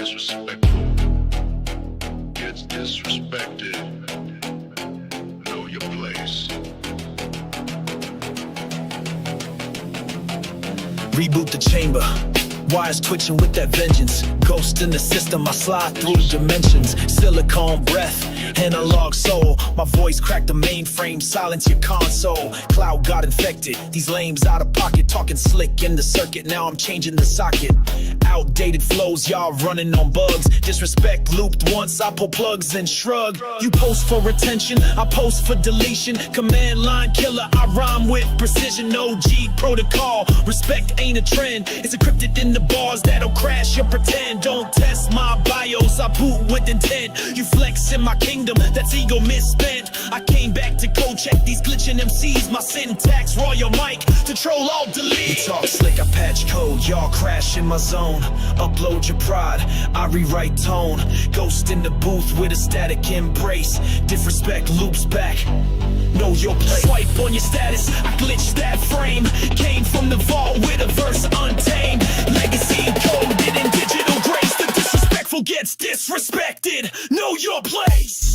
disrespectful gets disrespected. Know your place. Reboot the chamber. Wires twitching with that vengeance. Ghost in the system, I slide through dimensions. Silicone breath, analog soul. My voice cracked the mainframe, silence your console. Cloud got infected, these lames out of pocket. Talking slick in the circuit, now I'm changing the socket. Outdated flows, y'all running on bugs. Disrespect looped once, I pull plugs and shrug. You post for retention, I post for deletion. Command line killer, I rhyme with precision. OG protocol, respect ain't a trend. It's encrypted in the bars that'll crash your pretend. Don't test my bios, I boot with intent. You flex in my kingdom, that's ego misspent. I came back to code check these glitching MCs. My syntax, raw your mic, to troll all delete. You talk slick, I patch code, y'all crash in my zone. Upload your pride, I rewrite tone. Ghost in the booth with a static embrace. Disrespect loops back, know your place. Swipe on your status, I glitch that frame. Came from the vault with a verse untamed. Legacy coded in digital grace. The disrespectful gets disrespected, know your place.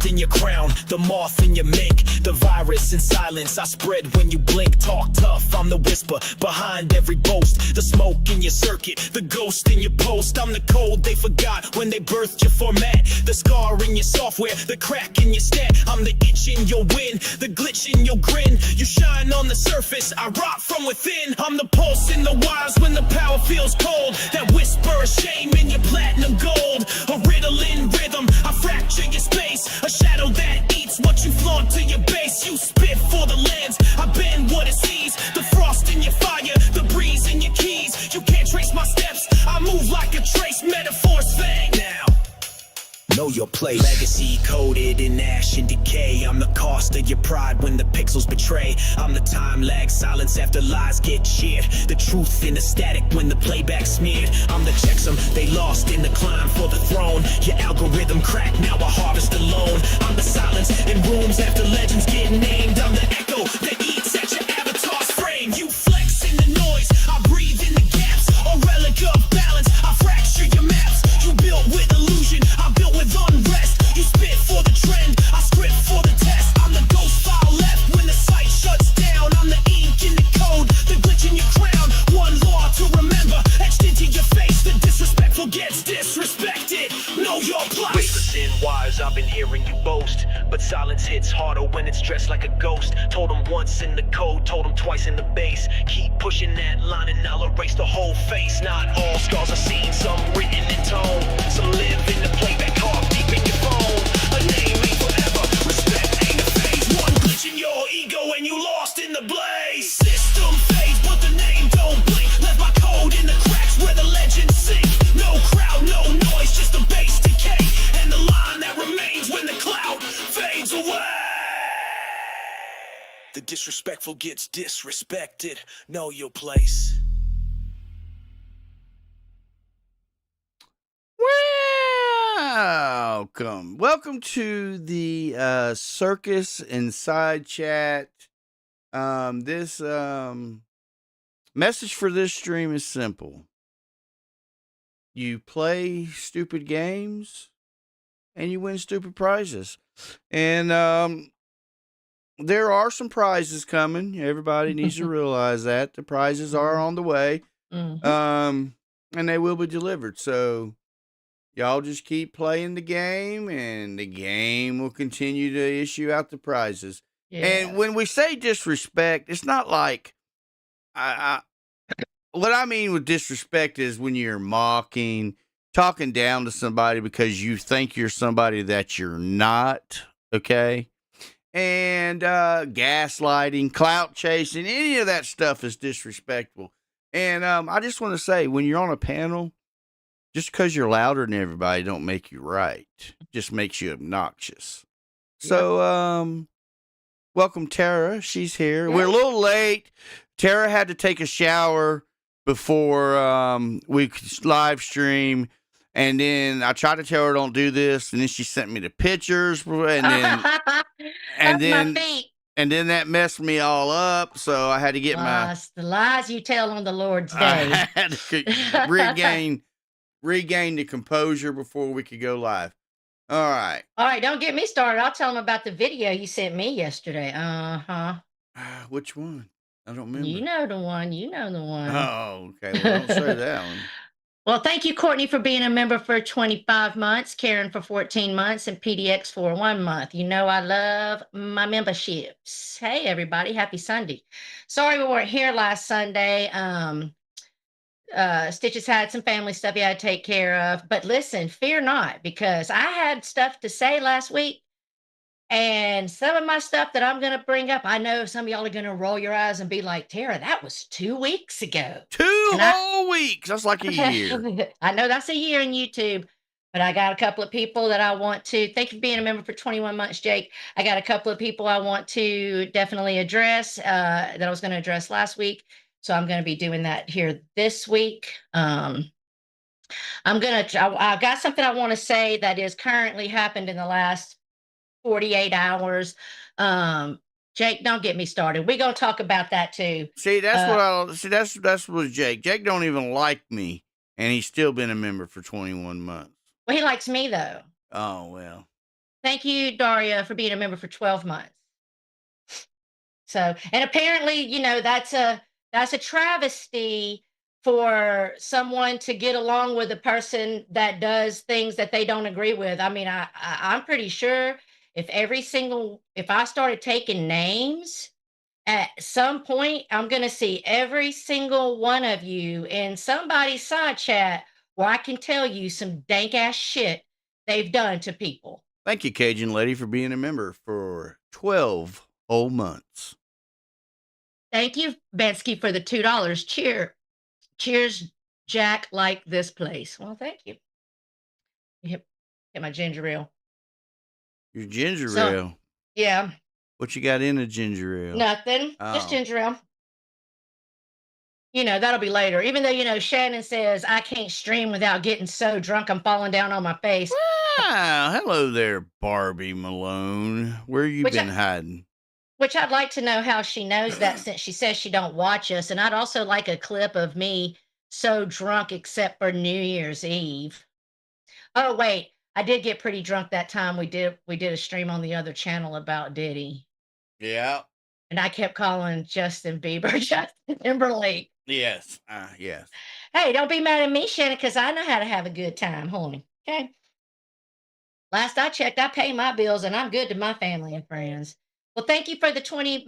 In your crown, the moth in your mink, the virus in silence I spread when you blink. Talk tough, I'm the whisper behind every boast. The smoke in your circuit, the ghost in your post. I'm the code they forgot when they birthed your format. The scar in your software, the crack in your stat. I'm the itch in your win, the glitch in your grin. You shine on the surface, I rot from within. I'm the pulse in the wires when the power feels cold. That whisper of shame in your platinum gold. A riddle in rhythm, I fracture your space. A shadow that eats what you flaunt to your base. You spit for the lens, I bend what it sees. The frost in your fire, the breeze in your keys. You can't trace my steps, I move like a trace. Metaphors fang now, know your place. Legacy coded in ash and decay. I'm the cost of your pride when the pixels betray. I'm the time lag, silence after lies get shared. The truth in the static when the playback's smeared. I'm the checksum they lost in the climb for the throne. Your algorithm cracked, now I harvest alone. I'm the silence in rooms after legends get named. I'm the echo that eats at your avatar's frame. You flex in the noise, I breathe in the gaps. A relic of balance, I fracture your maps. You built with illusion, I built with unrest. You spit for the trend, I script for the test. I'm the ghost file left when the site shuts down. I'm the ink in the code, the glitch in your crown. One law to remember, etched into your face. The disrespectful gets disrespected, know your place. Whispers in wires, I've been hearing you boast. But silence hits harder when it's dressed like a ghost. Told them once in the code, told them twice in the base. Keep pushing that line and I'll erase the whole face. Not all scars are seen, some written in tone. Some live in the playback, heart deep in your phone. A name ain't forever, respect ain't a phase. One glitch in your ego and you lost in the blaze. System fades, but the name don't blink. Left my code in the cracks where the legends sing. No crowd, no noise, just the bass decay. And the line that remains when the cloud fades away. The disrespectful gets disrespected, know your place. Welcome to the Circus Inside Chat. This message for this stream is simple. You play stupid games and you win stupid prizes. And there are some prizes coming. Everybody needs to realize that. The prizes are on the way. And they will be delivered. So y'all just keep playing the game and the game will continue to issue out the prizes. Yeah. And when we say disrespect, it's not like what I mean with disrespect is when you're mocking, talking down to somebody because you think you're somebody that you're not, okay? And gaslighting, clout chasing, any of that stuff is disrespectful. And I just want to say, when you're on a panel, just because you're louder than everybody don't make you right. Just makes you obnoxious. So, welcome Tara. She's here. We're a little late. Tara had to take a shower before we could live stream. And then I tried to tell her don't do this, and then she sent me the pictures, and then Of my feet. and then that messed me all up. So I had to get The lies you tell on the Lord's I day. had to regain the composure before we could go live. All right. All right, don't get me started. I'll tell them about the video you sent me yesterday. Which one? I don't remember. You know the one. You know the one. Oh, okay. Well, don't say that one. Well, thank you, Courtney, for being a member for 25 months, Karen for 14 months, and PDX for 1 month. You know I love my memberships. Hey, everybody. Happy Sunday. Sorry we weren't here last Sunday. Stitches had some family stuff he had to take care of. But listen, fear not, because I had stuff to say last week. And some of my stuff that I'm going to bring up, I know some of y'all are going to roll your eyes and be like, Tara, that was 2 weeks ago. 2 whole weeks. That's like a year. I know that's a year in YouTube, but I got a couple of people that I want to, thank you for being a member for 21 months, Jake. I got a couple of people I want to definitely address that I was going to address last week. So I'm going to be doing that here this week. I got something I want to say that is currently happened in the last 48 hours. Jake, don't get me started. We're gonna talk about that too. See, that's what Jake. Jake don't even like me, and he's still been a member for 21 months. Well, he likes me though. Oh well. Thank you, Daria, for being a member for 12 months. So, and apparently, you know, that's a travesty for someone to get along with a person that does things that they don't agree with. I mean, I'm pretty sure if I started taking names at some point, I'm going to see every single one of you in somebody's side chat where I can tell you some dank ass shit they've done to people. Thank you, Cajun Lady, for being a member for 12 whole months. Thank you, Bensky, for the $2. Cheers, Jack, like this place. Well, thank you. Hit my ginger ale. Your ginger ale? Yeah. What you got in a ginger ale? Nothing. Just ginger ale. You know, that'll be later. Even though, you know, Shannon says I can't stream without getting so drunk I'm falling down on my face. Wow. Hello there, Barbie Malone. Where you been hiding? Which I'd like to know how she knows that, since she says she don't watch us. And I'd also like a clip of me so drunk except for New Year's Eve. Oh, wait. I did get pretty drunk that time we did a stream on the other channel about Diddy. Yeah. And I kept calling Justin Bieber Justin Timberlake. Yes. Yes. Hey, don't be mad at me, Shannon, because I know how to have a good time, homie. Okay. Last I checked, I pay my bills and I'm good to my family and friends. Well, thank you for the 20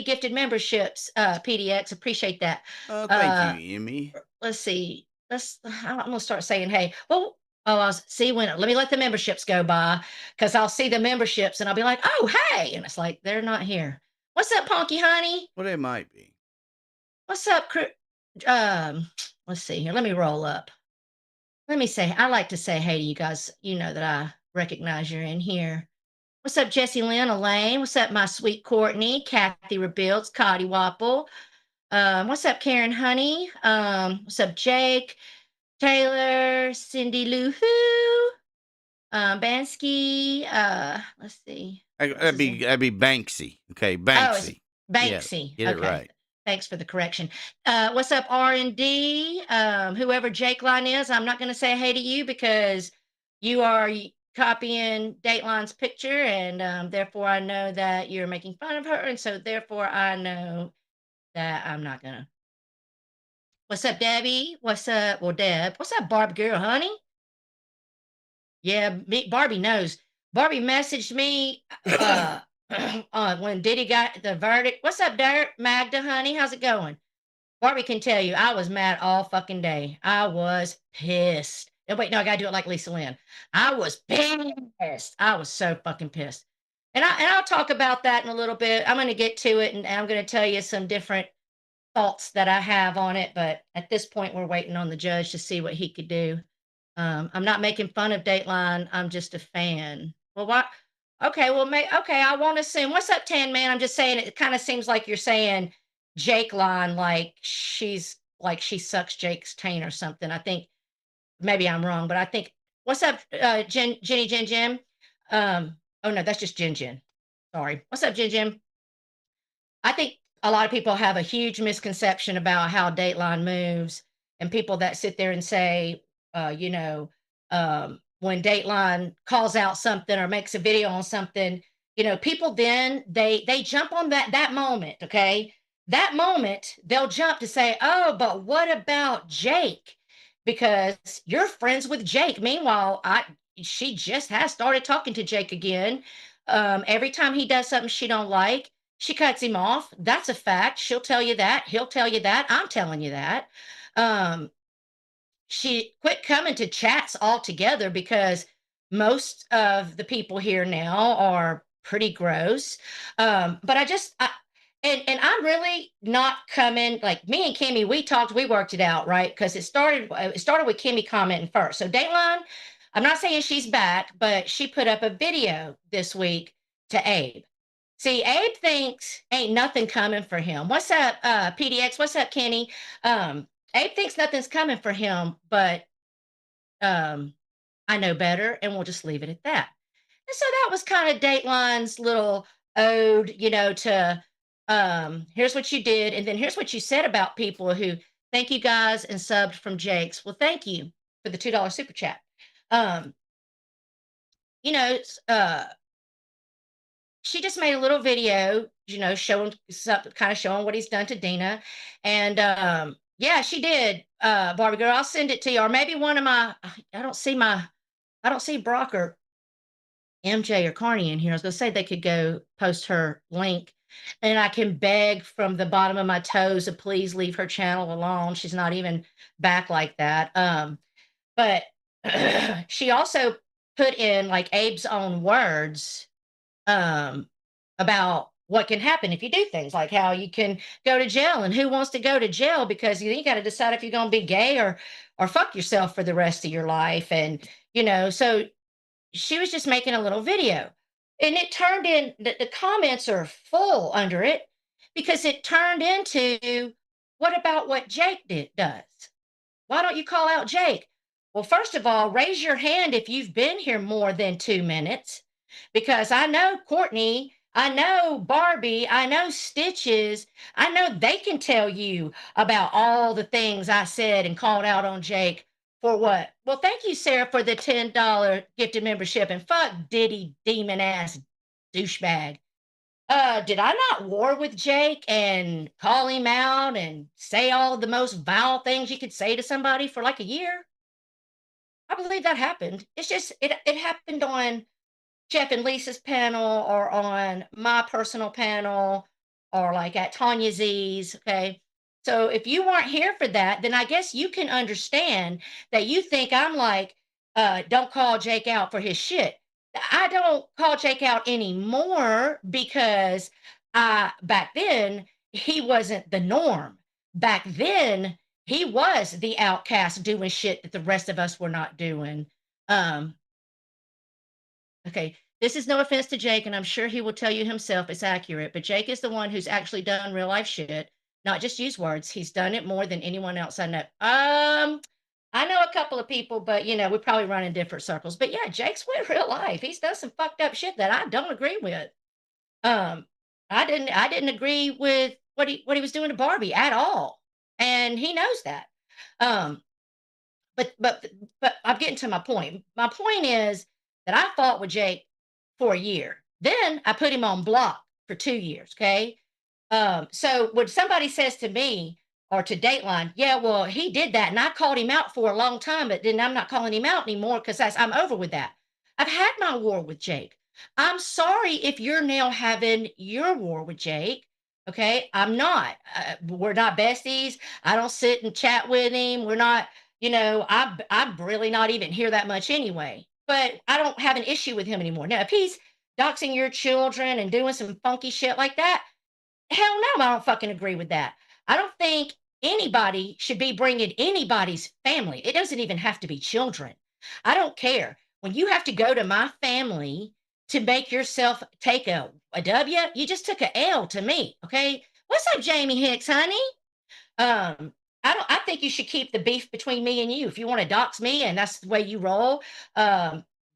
gifted memberships, PDX. Appreciate that. Thank you, Emmy. Let's see. I'm gonna start saying, hey, well, I'll see when. Let me let the memberships go by, because I'll see the memberships and I'll be like, oh, hey, and it's like they're not here. What's up, Punky Honey? Well, they might be. What's up, let's see here. Let me roll up. Let me say, I like to say hey to you guys. You know that I recognize you're in here. What's up, Jessie Lynn, Elaine? What's up, my sweet Courtney, Kathy Rebuilds, Cotty Wapple? What's up, Karen Honey? What's up, Jake, Taylor, Cindy Lou Who, Bansky? Let's see. That'd be Banksy. Okay, Banksy. Oh, Banksy. Yeah, get it right. Thanks for the correction. What's up, R&D? Whoever Jake Line is, I'm not going to say hey to you because you are copying Dateline's picture, and therefore I know that you're making fun of her, and so therefore I know that I'm not gonna. What's up, Debbie? What's up, well, Deb? What's up, Barb girl, honey? Yeah, Barbie knows. Barbie messaged me when Diddy got the verdict. What's up, Magda, honey? How's it going? Barbie can tell you I was mad all fucking day. I was pissed. Oh, wait, no, I gotta do it like Lisa Lynn. I was pissed. I was so fucking pissed. And I'll talk about that in a little bit. I'm gonna get to it, and I'm gonna tell you some different thoughts that I have on it. But at this point, we're waiting on the judge to see what he could do. I'm not making fun of Dateline. I'm just a fan. Well, why? Okay, well, okay, I won't assume. What's up, Tan Man? I'm just saying it kind of seems like you're saying Jake line like she sucks Jake's taint or something. I think maybe I'm wrong, but I think what's up, Jenny Jen Jim? Oh no, that's just Jen Jen. Sorry. What's up, Jen Jim? I think a lot of people have a huge misconception about how Dateline moves, and people that sit there and say, when Dateline calls out something or makes a video on something, people then they jump on that moment. Okay, that moment they'll jump to say, "Oh, but what about Jake?" Because you're friends with Jake. Meanwhile, she just has started talking to Jake again. Every time he does something she don't like, she cuts him off. That's a fact. She'll tell you that. He'll tell you that. I'm telling you that. Um, she quit coming to chats altogether because most of the people here now are pretty gross. But and I'm really not coming like me and Kimmy. We talked, we worked it out, right? Because it started with Kimmy commenting first. So Dateline, I'm not saying she's back, but she put up a video this week to Abe. See, Abe thinks ain't nothing coming for him. What's up, PDX? What's up, Kenny? Abe thinks nothing's coming for him, but um, I know better, and we'll just leave it at that. And so that was kind of Dateline's little ode, to here's what you did, and then here's what you said about people who thank you guys and subbed from Jake's. Well, thank you for the $2 super chat. Um, you know, uh, she just made a little video, showing kind of showing what he's done to Dena. And yeah, she did. Barbie girl, I'll send it to you. Or maybe one of I don't see Brock or MJ or Carney in here. I was gonna say they could go post her link and I can beg from the bottom of my toes to please leave her channel alone. She's not even back like that. But she also put in like Abe's own words um, about what can happen if you do things like how you can go to jail and who wants to go to jail because you got to decide if you're going to be gay or fuck yourself for the rest of your life. And so she was just making a little video, and it turned in the comments are full under it because it turned into what about what Jake does? Why don't you call out Jake? Well, first of all, raise your hand if you've been here more than 2 minutes, because I know Courtney, I know Barbie, I know Stitches, I know they can tell you about all the things I said and called out on Jake for what? Well, thank you, Sarah, for the $10 gifted membership, and fuck Diddy demon ass douchebag. Did I not war with Jake and call him out and say all the most vile things you could say to somebody for like a year? I believe that happened. It's just it happened on Jeff and Lisa's panel or on my personal panel or like at Tanya Z's. Okay. So if you weren't here for that, then I guess you can understand that you think I'm like, don't call Jake out for his shit. I don't call Jake out anymore because back then he wasn't the norm. Back then he was the outcast doing shit that the rest of us were not doing. Um, Okay, this is no offense to Jake, and I'm sure he will tell you himself it's accurate, but Jake is the one who's actually done real life shit, not just use words. He's done it more than anyone else I know. I know a couple of people, but we probably run in different circles. But yeah, Jake's with real life. He's done some fucked up shit that I don't agree with. Um, I didn't agree with what he was doing to Barbie at all, and he knows that. Um, but I'm getting to my point. My point is that I fought with Jake for a year. Then I put him on block for 2 years. Okay. So when somebody says to me or to Dateline, yeah, well, he did that, and I called him out for a long time, but then I'm not calling him out anymore because I'm over with that. I've had my war with Jake. I'm sorry if you're now having your war with Jake. Okay, I'm not. We're not besties. I don't sit and chat with him. We're not. I'm really not even here that much anyway. But I don't have an issue with him anymore. Now, if he's doxing your children and doing some funky shit like that, hell no, I don't fucking agree with that. I don't think anybody should be bringing anybody's family. It doesn't even have to be children. I don't care. When you have to go to my family to make yourself take a W. You just took a L to me. Okay. What's up, Jamie Hicks, honey? I think you should keep the beef between me and you. If you want to dox me and that's the way you roll,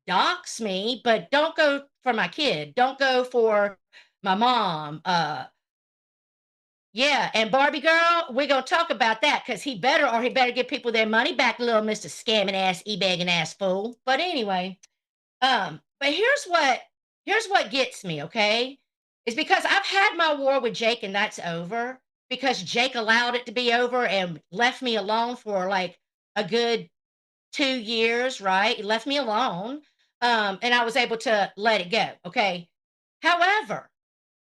dox me, but don't go for my kid. Don't go for my mom. Yeah, and Barbie girl, we're gonna talk about that because he better give people their money back, little Mr. Scamming ass, e-bagging ass fool. But anyway, but here's what gets me, okay? Is because I've had my war with Jake and that's over because Jake allowed it to be over and left me alone for like a good 2 years, right? He left me alone. And I was able to let it go. Okay. However,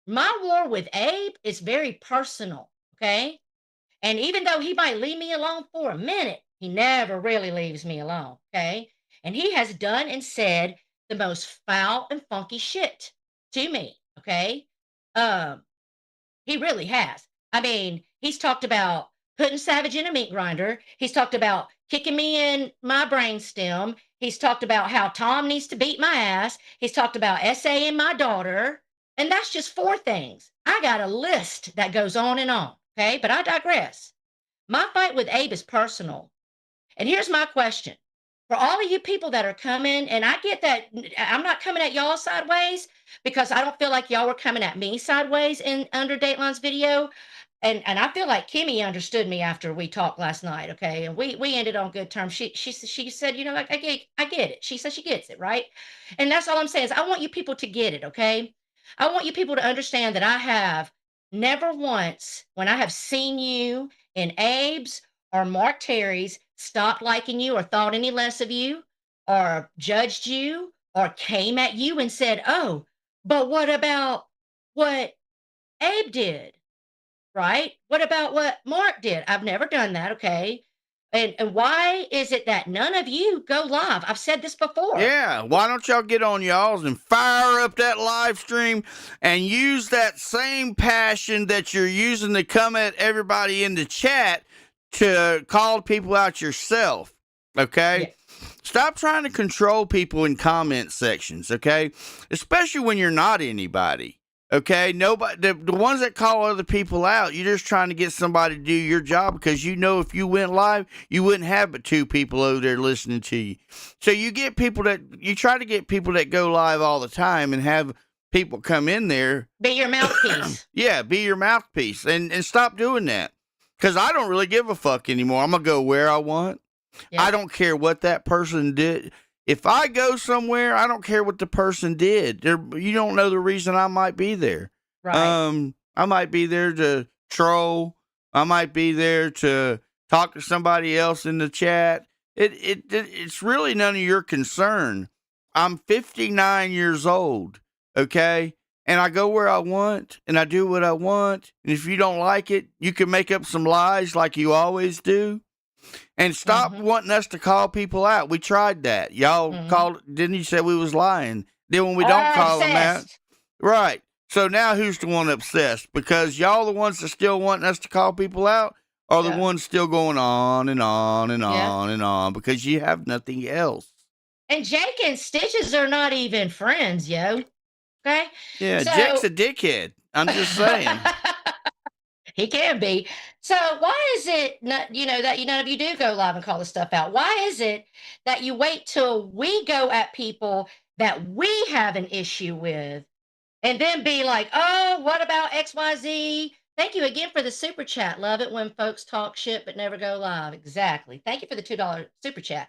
my war with Abe is very personal. Okay. And even though he might leave me alone for a minute, he never really leaves me alone. Okay. And he has done and said the most foul and funky shit to me. Okay. Um, he really has. I mean, he's talked about putting Savage in a meat grinder. He's talked about kicking me in my brainstem. He's talked about how Tom needs to beat my ass. He's talked about essaying my daughter. And that's just 4 things. I got a list that goes on and on. Okay. But I digress. My fight with Abe is personal. And here's my question for all of you people that are coming, and I get that I'm not coming at y'all sideways because I don't feel like y'all were coming at me sideways in under Dateline's video. And I feel like Kimmy understood me after we talked last night, okay? And we ended on good terms. She said, you know, like I get it. She said she gets it, right? And that's all I'm saying is I want you people to get it, okay? I want you people to understand that I have never once, when I have seen you in Abe's or Mark Terry's, stopped liking you or thought any less of you or judged you or came at you and said, oh, but what about what Abe did? Right? What about what Mark did? I've never done that, okay? And why is it that none of you go live? I've said this before. Yeah, why don't y'all get on y'all's and fire up that live stream and use that same passion that you're using to come at everybody in the chat to call people out yourself, okay? Yeah. Stop trying to control people in comment sections, okay? Especially when you're not anybody. Okay, nobody. The ones that call other people out, you're just trying to get somebody to do your job because you know if you went live, you wouldn't have but 2 people over there listening to you. So you try to get people that go live all the time and have people come in there. Be your mouthpiece. Yeah, be your mouthpiece and stop doing that because I don't really give a fuck anymore. I'm gonna go where I want. Yeah. I don't care what that person did. If I go somewhere, I don't care what the person did. You don't know the reason I might be there. Right. I might be there to troll. I might be there to talk to somebody else in the chat. It's really none of your concern. I'm 59 years old, okay? And I go where I want, and I do what I want. And if you don't like it, you can make up some lies like you always do. And stop wanting us to call people out. We tried that. Y'all called, didn't you say we was lying? Then when we don't call them out. Right. So now who's the one obsessed? Because y'all the ones that still wanting us to call people out are the ones still going on and on and on and on because you have nothing else. And Jake and Stitches are not even friends, yo. Okay? Yeah, so, Jake's a dickhead. I'm just saying. He can be. So why is it not, that none of you do go live and call this stuff out? Why is it that you wait till we go at people that we have an issue with and then be like, oh, what about XYZ? Thank you again for the super chat. Love it when folks talk shit but never go live. Exactly. Thank you for the $2 super chat.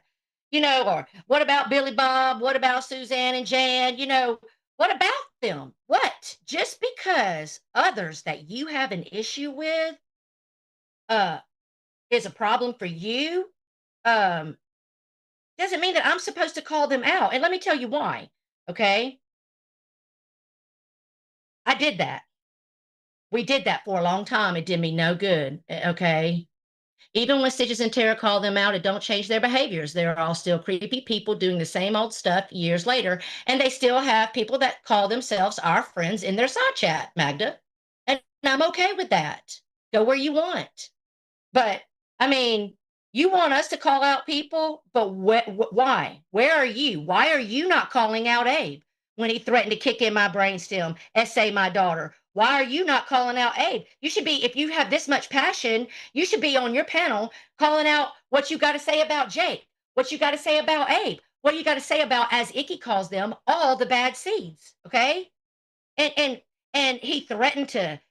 Or what about Billy Bob? What about Suzanne and Jan? What about them? What? Just because others that you have an issue with is a problem for you doesn't mean that I'm supposed to call them out. And let me tell you why, okay? I did that. We did that for a long time. It did me no good, okay? Even when Stitches and Tara call them out, it don't change their behaviors. They're all still creepy people doing the same old stuff years later. And they still have people that call themselves our friends in their side chat, Magda. And I'm okay with that. Go where you want. But, you want us to call out people, but why? Where are you? Why are you not calling out Abe? when he threatened to kick in my brainstem, essay my daughter. Why are you not calling out Abe? You should be, if you have this much passion, you should be on your panel calling out what you got to say about Jake, what you got to say about Abe, what you got to say about, as Icky calls them, all the bad seeds. Okay. And he threatened to,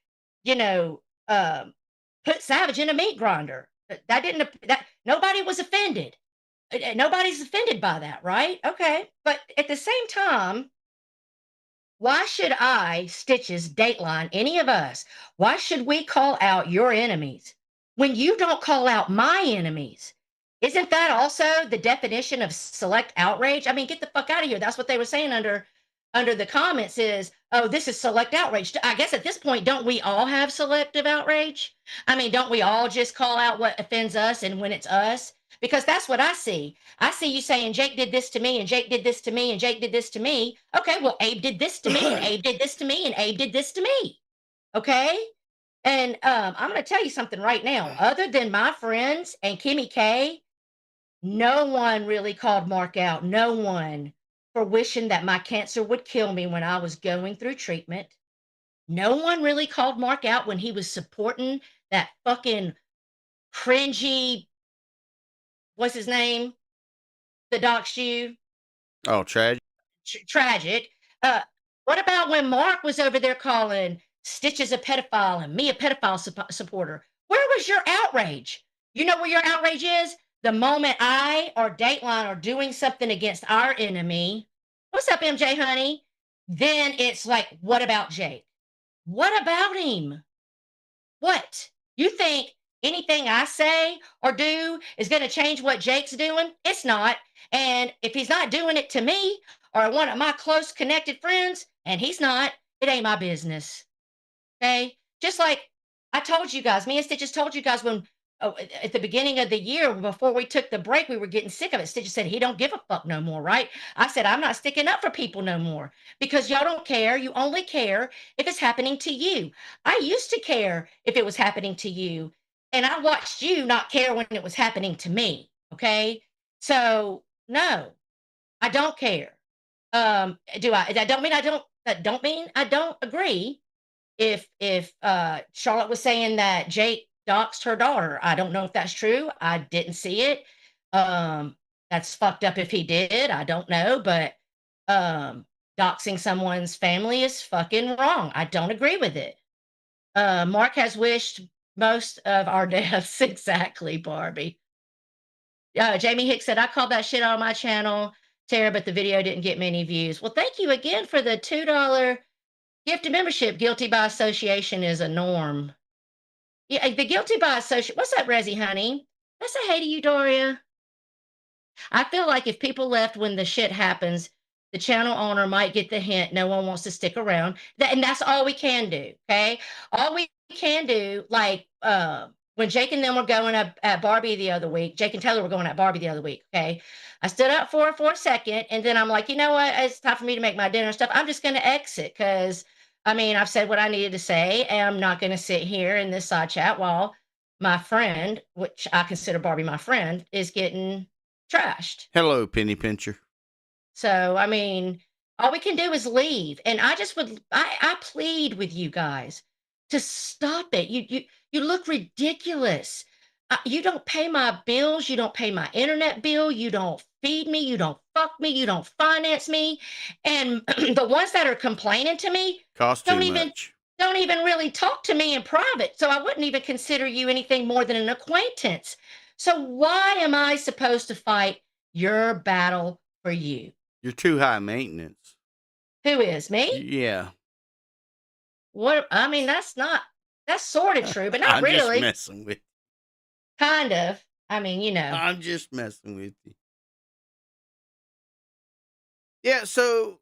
you know, put Savage in a meat grinder. That didn't, that nobody was offended. Nobody's offended by that, right? Okay. But at the same time, why should I, Stitches, Dateline, any of us, why should we call out your enemies when you don't call out my enemies? Isn't that also the definition of select outrage? I mean, get the fuck out of here. That's what they were saying under the comments is, oh, this is select outrage. I guess at this point, don't we all have selective outrage? I mean, don't we all just call out what offends us and when it's us? Because that's what I see. I see you saying Jake did this to me and Jake did this to me and Jake did this to me. Okay, well, Abe did this to me and Abe did this to me and Abe did this to me. Okay? And I'm going to tell you something right now. Other than my friends and Kimmy K, no one really called Mark out. No one, for wishing that my cancer would kill me when I was going through treatment. No one really called Mark out when he was supporting that fucking cringy, what's his name? The doxed you. Oh, tragic. Tragic. What about when Mark was over there calling Stitches a pedophile and me a pedophile supporter? Where was your outrage? You know where your outrage is? The moment I or Dateline are doing something against our enemy. What's up, MJ, honey? Then it's like, what about Jake? What about him? What? You think anything I say or do is going to change what Jake's doing? It's not. And if he's not doing it to me or one of my close connected friends, and he's not, it ain't my business. Okay? Just like I told you guys, me and Stitches told you guys when at the beginning of the year, before we took the break, we were getting sick of it. Stitches said he don't give a fuck no more, right? I said, I'm not sticking up for people no more because y'all don't care. You only care if it's happening to you. I used to care if it was happening to you, and I watched you not care when it was happening to me. Okay? So no, I don't care. Do I? That don't mean I don't agree. If Charlotte was saying that Jake doxed her daughter, I don't know if that's true. I didn't see it. That's fucked up if he did. I don't know, but doxing someone's family is fucking wrong. I don't agree with it. Mark has wished most of our deaths. Exactly, Barbie. Jamie Hicks said, I called that shit on my channel, Tara, but the video didn't get many views. Well, thank you again for the $2 gift of membership. Guilty by association is a norm. Yeah, the guilty by association. What's up, Resi, honey? That's a hey to you, Doria. I feel like if people left when the shit happens, the channel owner might get the hint no one wants to stick around. And that's all we can do, okay? All we can do, like when Jake and them were going up at Barbie the other week, Jake and Taylor were going at Barbie the other week, okay? I stood up for a second, and then I'm like, you know what? It's time for me to make my dinner and stuff. I'm just going to exit because, I mean, I've said what I needed to say, and I'm not going to sit here in this side chat while my friend, which I consider Barbie my friend, is getting trashed. Hello, Penny Pincher. So, I mean, all we can do is leave. And I just would, I plead with you guys to stop it. You look ridiculous. You don't pay my bills. You don't pay my internet bill. You don't feed me. You don't fuck me. You don't finance me. And the ones that are complaining to me Cost too much. Don't even really talk to me in private. So I wouldn't even consider you anything more than an acquaintance. So why am I supposed to fight your battle for you? You're too high maintenance. Who is me? Yeah. What? I mean, that's sort of true, but not I'm really. just messing with you. Kind of. I mean, you know. I'm just messing with you. Yeah, so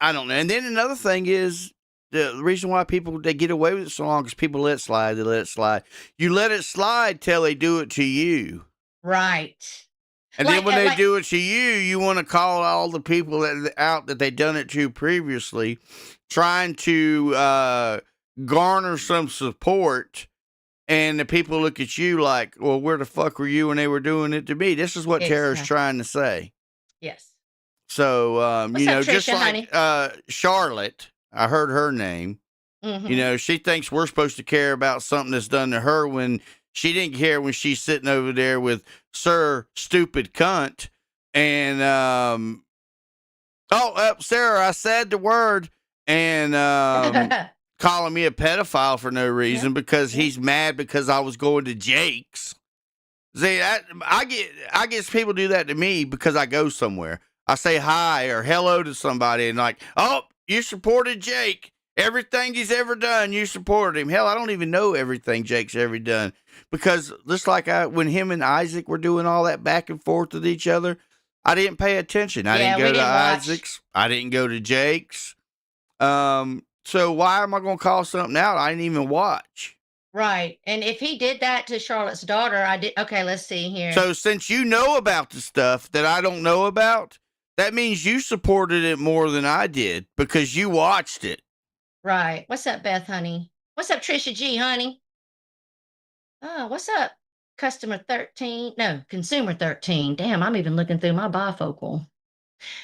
I don't know. And then another thing is the reason why people they get away with it so long is people let it slide. They let it slide. You let it slide till they do it to you. Right. And then when they do it to you, you want to call all the people out that they done it to previously, trying to garner some support. And the people look at you like, well, where the fuck were you when they were doing it to me? This is what Tara's trying to say. Yes. So, What's you up, know, just Trisha, like honey? Charlotte, I heard her name. You Mm-hmm. know, she thinks we're supposed to care about something that's done to her when she didn't care when she's sitting over there with Sir Stupid Cunt. And, Sarah, I said the word. And, calling me a pedophile for no Yeah. reason because Yeah. he's mad because I was going to Jake's. See, I guess people do that to me because I go somewhere. I say hi or hello to somebody and like, oh, you supported Jake. Everything he's ever done, you supported him. Hell, I don't even know everything Jake's ever done because just like when him and Isaac were doing all that back and forth with each other, I didn't pay attention. I didn't Yeah, we go to didn't watch. Isaac's. I didn't go to Jake's. So why am I going to call something out I didn't even watch? Right. And if he did that to Charlotte's daughter, I did. Okay, let's see here. So since you know about the stuff that I don't know about, that means you supported it more than I did because you watched it. Right. What's up, Beth, honey? What's up, Trisha G, honey? Oh, what's up, customer 13? No, consumer 13. Damn, I'm even looking through my bifocal.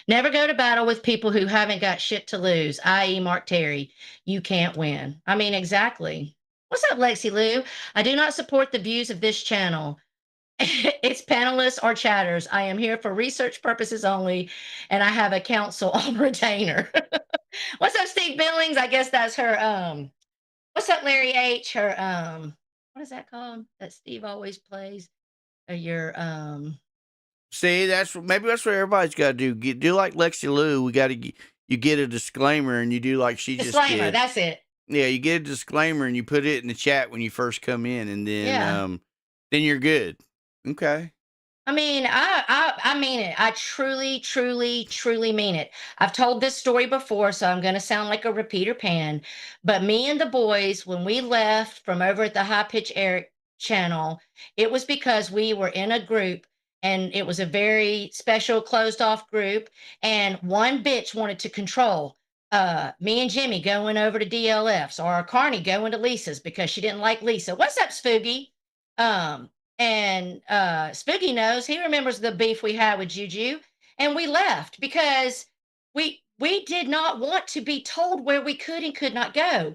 Never go to battle with people who haven't got shit to lose, i.e., Mark Terry. You can't win. I mean, exactly. What's up, Lexi Lou? I do not support the views of this channel. It's panelists or chatters. I am here for research purposes only, and I have a counsel on retainer. What's up, Steve Billings? I guess that's her. What's up, Larry H? Her what is that called? That Steve always plays. Your See, maybe that's what everybody's got to do. Do like Lexi Lou. We got to you get a disclaimer and you do like she disclaimer. just did. That's it. Yeah, you get a disclaimer and you put it in the chat when you first come in, and Yeah. then you're good. Okay. I mean, I mean it. I truly, truly, truly mean it. I've told this story before, so I'm going to sound like a repeater pan. But me and the boys, when we left from over at the High Pitch Air channel, it was because we were in a group and it was a very special closed off group. And one bitch wanted to control me and Jimmy going over to DLF's or Carney going to Lisa's because she didn't like Lisa. What's up, Spooky? And Spooky knows, he remembers the beef we had with Juju, and we left because we did not want to be told where we could and could not go.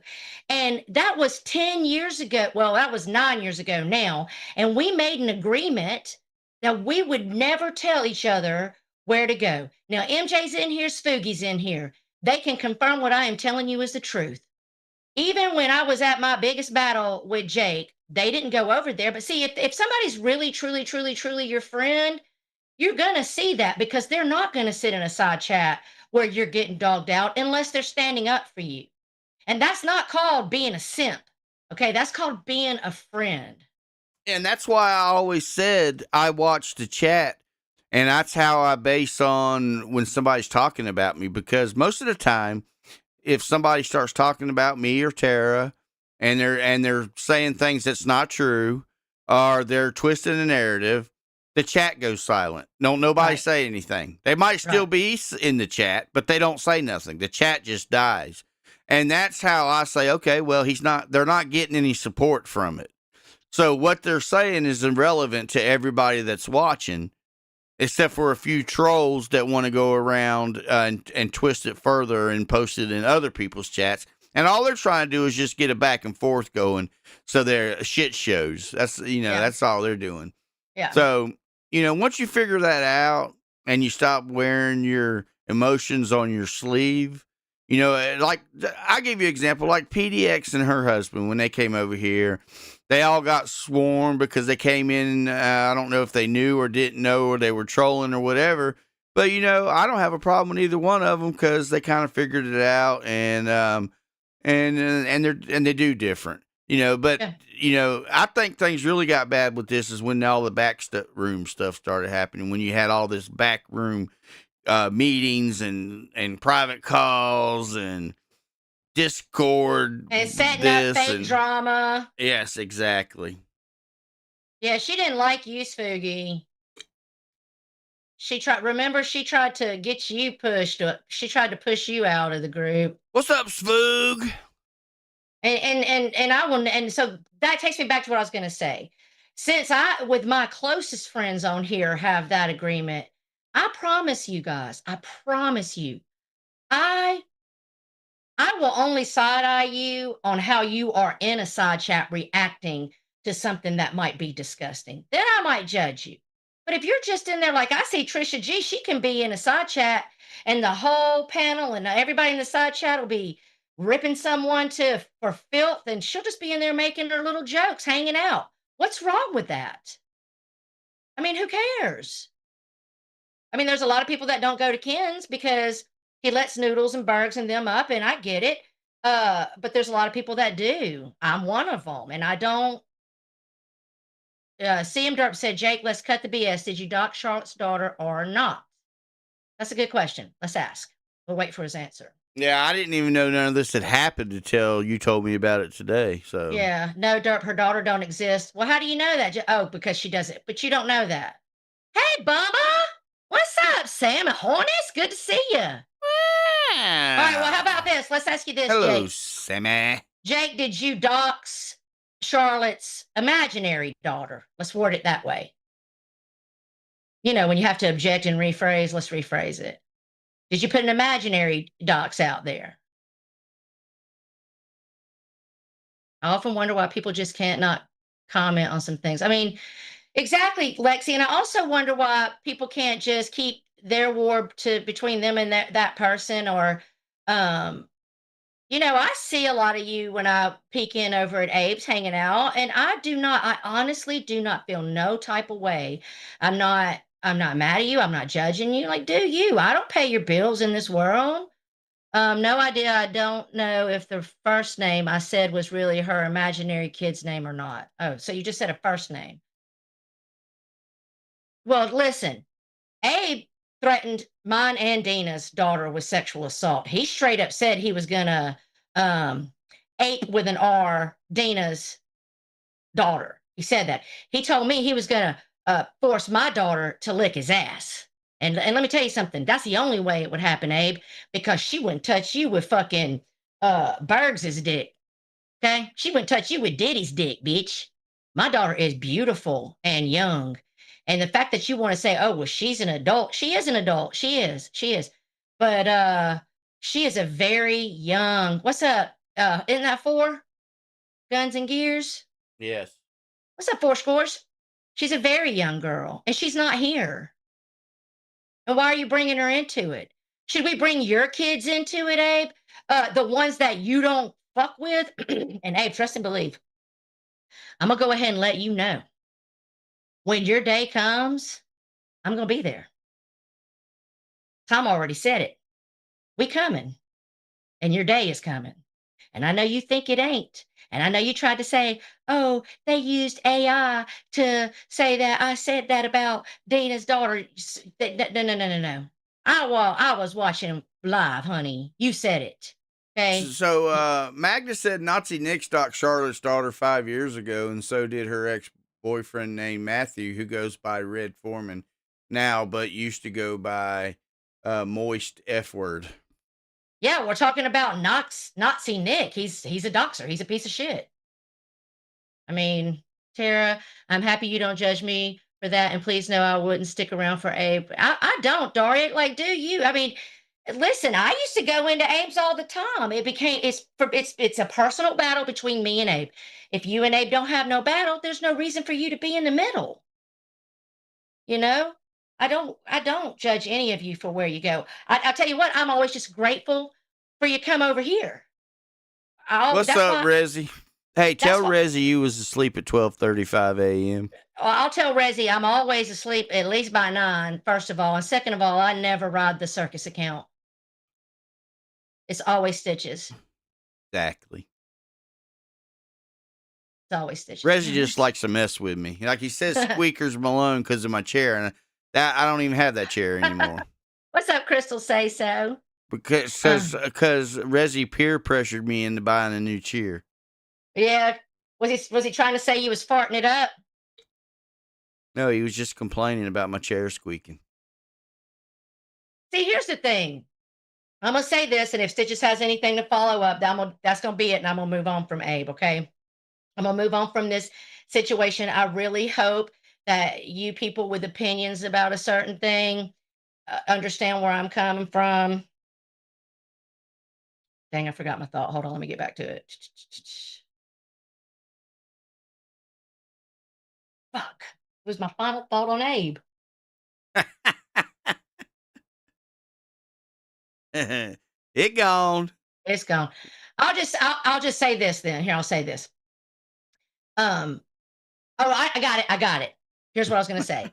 And that was 10 years ago. Well, that was 9 years ago now. And we made an agreement that we would never tell each other where to go. Now, MJ's in here, Spooky's in here. They can confirm what I am telling you is the truth. Even when I was at my biggest battle with Jake, they didn't go over there. But see, if somebody's really, truly, truly, truly your friend, you're going to see that because they're not going to sit in a side chat where you're getting dogged out unless they're standing up for you. And that's not called being a simp. Okay, that's called being a friend. And that's why I always said I watch the chat, and that's how I base on when somebody's talking about me, because most of the time, if somebody starts talking about me or Tara and they're saying things that's not true or they're twisting the narrative, the chat goes silent. Nobody Right. say anything. They might still be in the chat, but they don't say nothing. The chat just dies. And that's how I say, okay, well, they're not getting any support from it. So what they're saying is irrelevant to everybody that's watching, except for a few trolls that want to go around and twist it further and post it in other people's chats. And all they're trying to do is just get a back and forth going. So they're shit shows. That's all they're doing. Yeah. So, once you figure that out and you stop wearing your emotions on your sleeve, like I give you an example, like PDX and her husband, when they came over here, they all got swarmed because they came in. I don't know if they knew or didn't know or they were trolling or whatever. But, I don't have a problem with either one of them because they kind of figured it out and they do different, But, I think things really got bad with this is when all the room stuff started happening, when you had all this back room meetings and private calls and Discord and setting up fake drama. Yes, exactly. Yeah, she didn't like you, Spooky. She tried to get you pushed up. She tried to push you out of the group. What's up, Spoog? And so that takes me back to what I was going to say. Since I, with my closest friends on here, have that agreement, I promise you guys, I promise you, I I will only side eye you on how you are in a side chat reacting to something that might be disgusting. Then I might judge you. But if you're just in there, like I see Trisha G, she can be in a side chat and the whole panel and everybody in the side chat will be ripping someone to for filth, and she'll just be in there making her little jokes, hanging out. What's wrong with that? I mean, who cares? I mean, there's a lot of people that don't go to Ken's because he lets Noodles and Bergs and them up, and I get it. But there's a lot of people that do. I'm one of them, and I don't. CM Derp said, Jake, let's cut the BS. Did you dock Charlotte's daughter or not? That's a good question. Let's ask. We'll wait for his answer. Yeah, I didn't even know none of this had happened until you told me about it today. So Yeah, no, Derp, her daughter don't exist. Well, how do you know that? Oh, because she does it, but you don't know that. Hey, Bubba, what's up, Sam and Hornets? Good to see you. All right, well, how about this? Let's ask you this, hello, Jake. Sammy. Jake, did you dox Charlotte's imaginary daughter? Let's word it that way. You know, when you have to object and rephrase, let's rephrase it. Did you put an imaginary dox out there? I often wonder why people just can't not comment on some things. I mean, exactly, Lexi. And I also wonder why people can't just keep their war to between them and that person, or you know, I see a lot of you when I peek in over at Abe's hanging out, and I honestly do not feel no type of way. I'm not mad at you. I'm not judging you. Like, do you? I don't pay your bills in this world. No idea. I don't know if the first name I said was really her imaginary kid's name or not. Oh, so you just said a first name. Well, listen, Abe threatened mine and Dena's daughter with sexual assault. He straight up said he was gonna ape with an R Dena's daughter. He said that. He told me he was gonna force my daughter to lick his ass. And let me tell you something. That's the only way it would happen, Abe, because she wouldn't touch you with fucking Bergs's dick. Okay, she wouldn't touch you with Diddy's dick, bitch. My daughter is beautiful and young. And the fact that you want to say, oh, well, she's an adult. She is an adult. She is. She is. But she is a very young. What's up? Isn't that four? Guns and Gears? Yes. What's up, four scores? She's a very young girl, and she's not here. And why are you bringing her into it? Should we bring your kids into it, Abe? The ones that you don't fuck with? And Abe, trust and believe. I'm going to go ahead and let you know. When your day comes, I'm going to be there. Tom already said it. We coming. And your day is coming. And I know you think it ain't. And I know you tried to say, oh, they used AI to say that I said that about Dena's daughter. No. I was watching live, honey. You said it. Okay. So Magda said Nazi Nick stalked Charlotte's daughter 5 years ago, and so did her ex-boyfriend named Matthew, who goes by Red Foreman now, but used to go by Moist F Word. Yeah, we're talking about Nazi Nick. He's a doxer. He's a piece of shit. I mean, Tara, I'm happy you don't judge me for that, and please know I wouldn't stick around for Abe. I don't, Daria. Like, do you? I mean, listen, I used to go into Abe's all the time. It's a personal battle between me and Abe. If you and Abe don't have no battle, there's no reason for you to be in the middle. You know? I don't judge any of you for where you go. I tell you what, I'm always just grateful for you come over here. What's up, Rezzy? Hey, tell Rezzy you was asleep at 12:35 a.m. I'll tell Rezzy I'm always asleep at least by 9, first of all. And second of all, I never ride the circus account. It's always stitches. Exactly. It's always stitches. Rezzy just likes to mess with me. Like he says, squeakers Malone because of my chair, and that I don't even have that chair anymore. What's up, Crystal? Say so. Because Rezzy peer pressured me into buying a new chair. Yeah. Was he trying to say you was farting it up? No, he was just complaining about my chair squeaking. See, here's the thing. I'm going to say this, and if Stitches has anything to follow up, that's going to be it, and I'm going to move on from Abe, okay? I'm going to move on from this situation. I really hope that you people with opinions about a certain thing understand where I'm coming from. Dang, I forgot my thought. Hold on, let me get back to it. Fuck. It was my final thought on Abe. It gone. It's gone. I'll just say this then. Here, I'll say this. Oh, I got it. I got it. Here's what I was gonna say.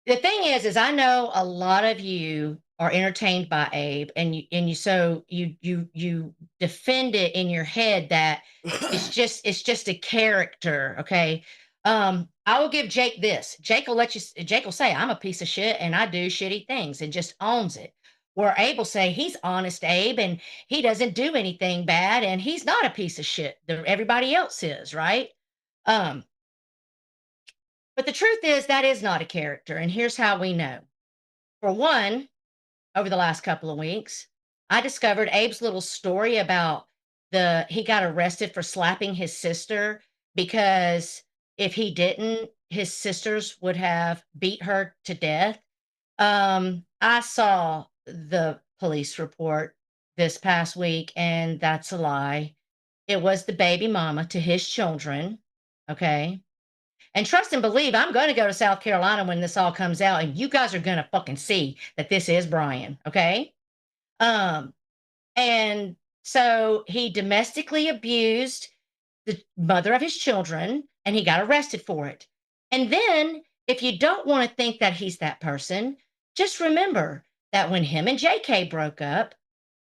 The thing is I know a lot of you are entertained by Abe, and you defend it in your head that it's just a character, okay? I will give Jake this. Jake will say I'm a piece of shit and I do shitty things and just owns it. Where Abe will say he's honest Abe and he doesn't do anything bad and he's not a piece of shit. Everybody else is, right? Um, but the truth is that is not a character, and here's how we know. For one, over the last couple of weeks, I discovered Abe's little story about he got arrested for slapping his sister because if he didn't, his sisters would have beat her to death. I saw the police report this past week, and that's a lie. It was the baby mama to his children. Okay. And trust and believe, I'm going to go to South Carolina when this all comes out, and you guys are going to fucking see that this is Brian. Okay. And so he domestically abused the mother of his children, and he got arrested for it. And then, if you don't want to think that he's that person, just remember that when him and JK broke up,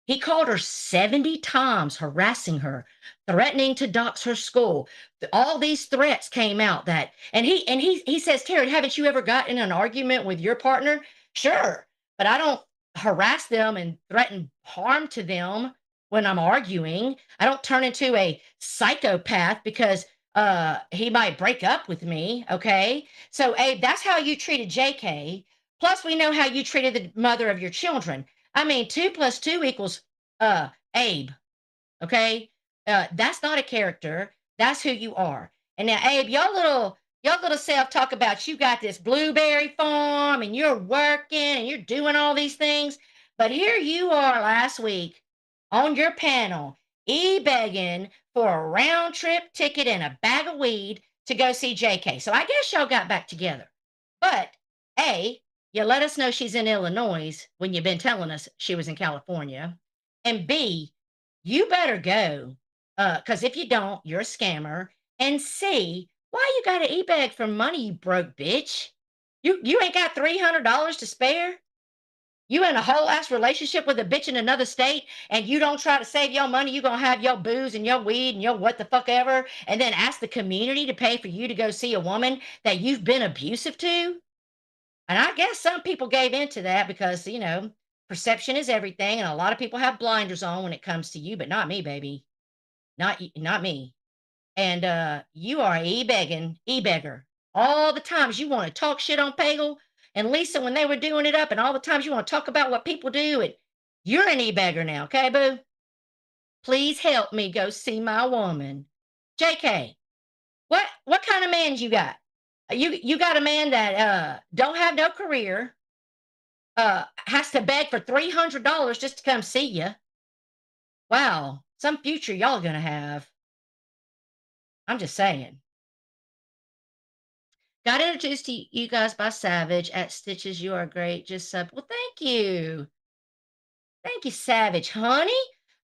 he called her 70 times, harassing her, threatening to dox her school. All these threats came out that, and he says, Terry, haven't you ever gotten in an argument with your partner? Sure, but I don't harass them and threaten harm to them when I'm arguing. I don't turn into a psychopath because he might break up with me. Okay, so Abe, that's how you treated JK. Plus, we know how you treated the mother of your children. I mean, 2 plus 2 equals Abe. Okay. That's not a character. That's who you are. And now, Abe, your little self talk about you got this blueberry farm and you're working and you're doing all these things. But here you are last week on your panel, begging for a round trip ticket and a bag of weed to go see JK. So I guess y'all got back together. But A, you let us know she's in Illinois when you've been telling us she was in California. And B, you better go. Because if you don't, you're a scammer. And C, why you got to e-bag for money, you broke bitch? You ain't got $300 to spare? You in a whole ass relationship with a bitch in another state and you don't try to save your money, you gonna have your booze and your weed and your what the fuck ever, and then ask the community to pay for you to go see a woman that you've been abusive to? And I guess some people gave into that because, perception is everything. And a lot of people have blinders on when it comes to you, but not me, baby. Not me. And you are e-beggar. All the times you want to talk shit on Pagel and Lisa when they were doing it up, and all the times you want to talk about what people do, and you're an e-beggar now, okay, boo? Please help me go see my woman. JK, what kind of man you got? You got a man that don't have no career, has to beg for $300 just to come see you. Wow, some future y'all gonna have. I'm just saying. Got introduced to you guys by Savage at Stitches. You are great. Just sub. Well, thank you. Thank you, Savage, honey.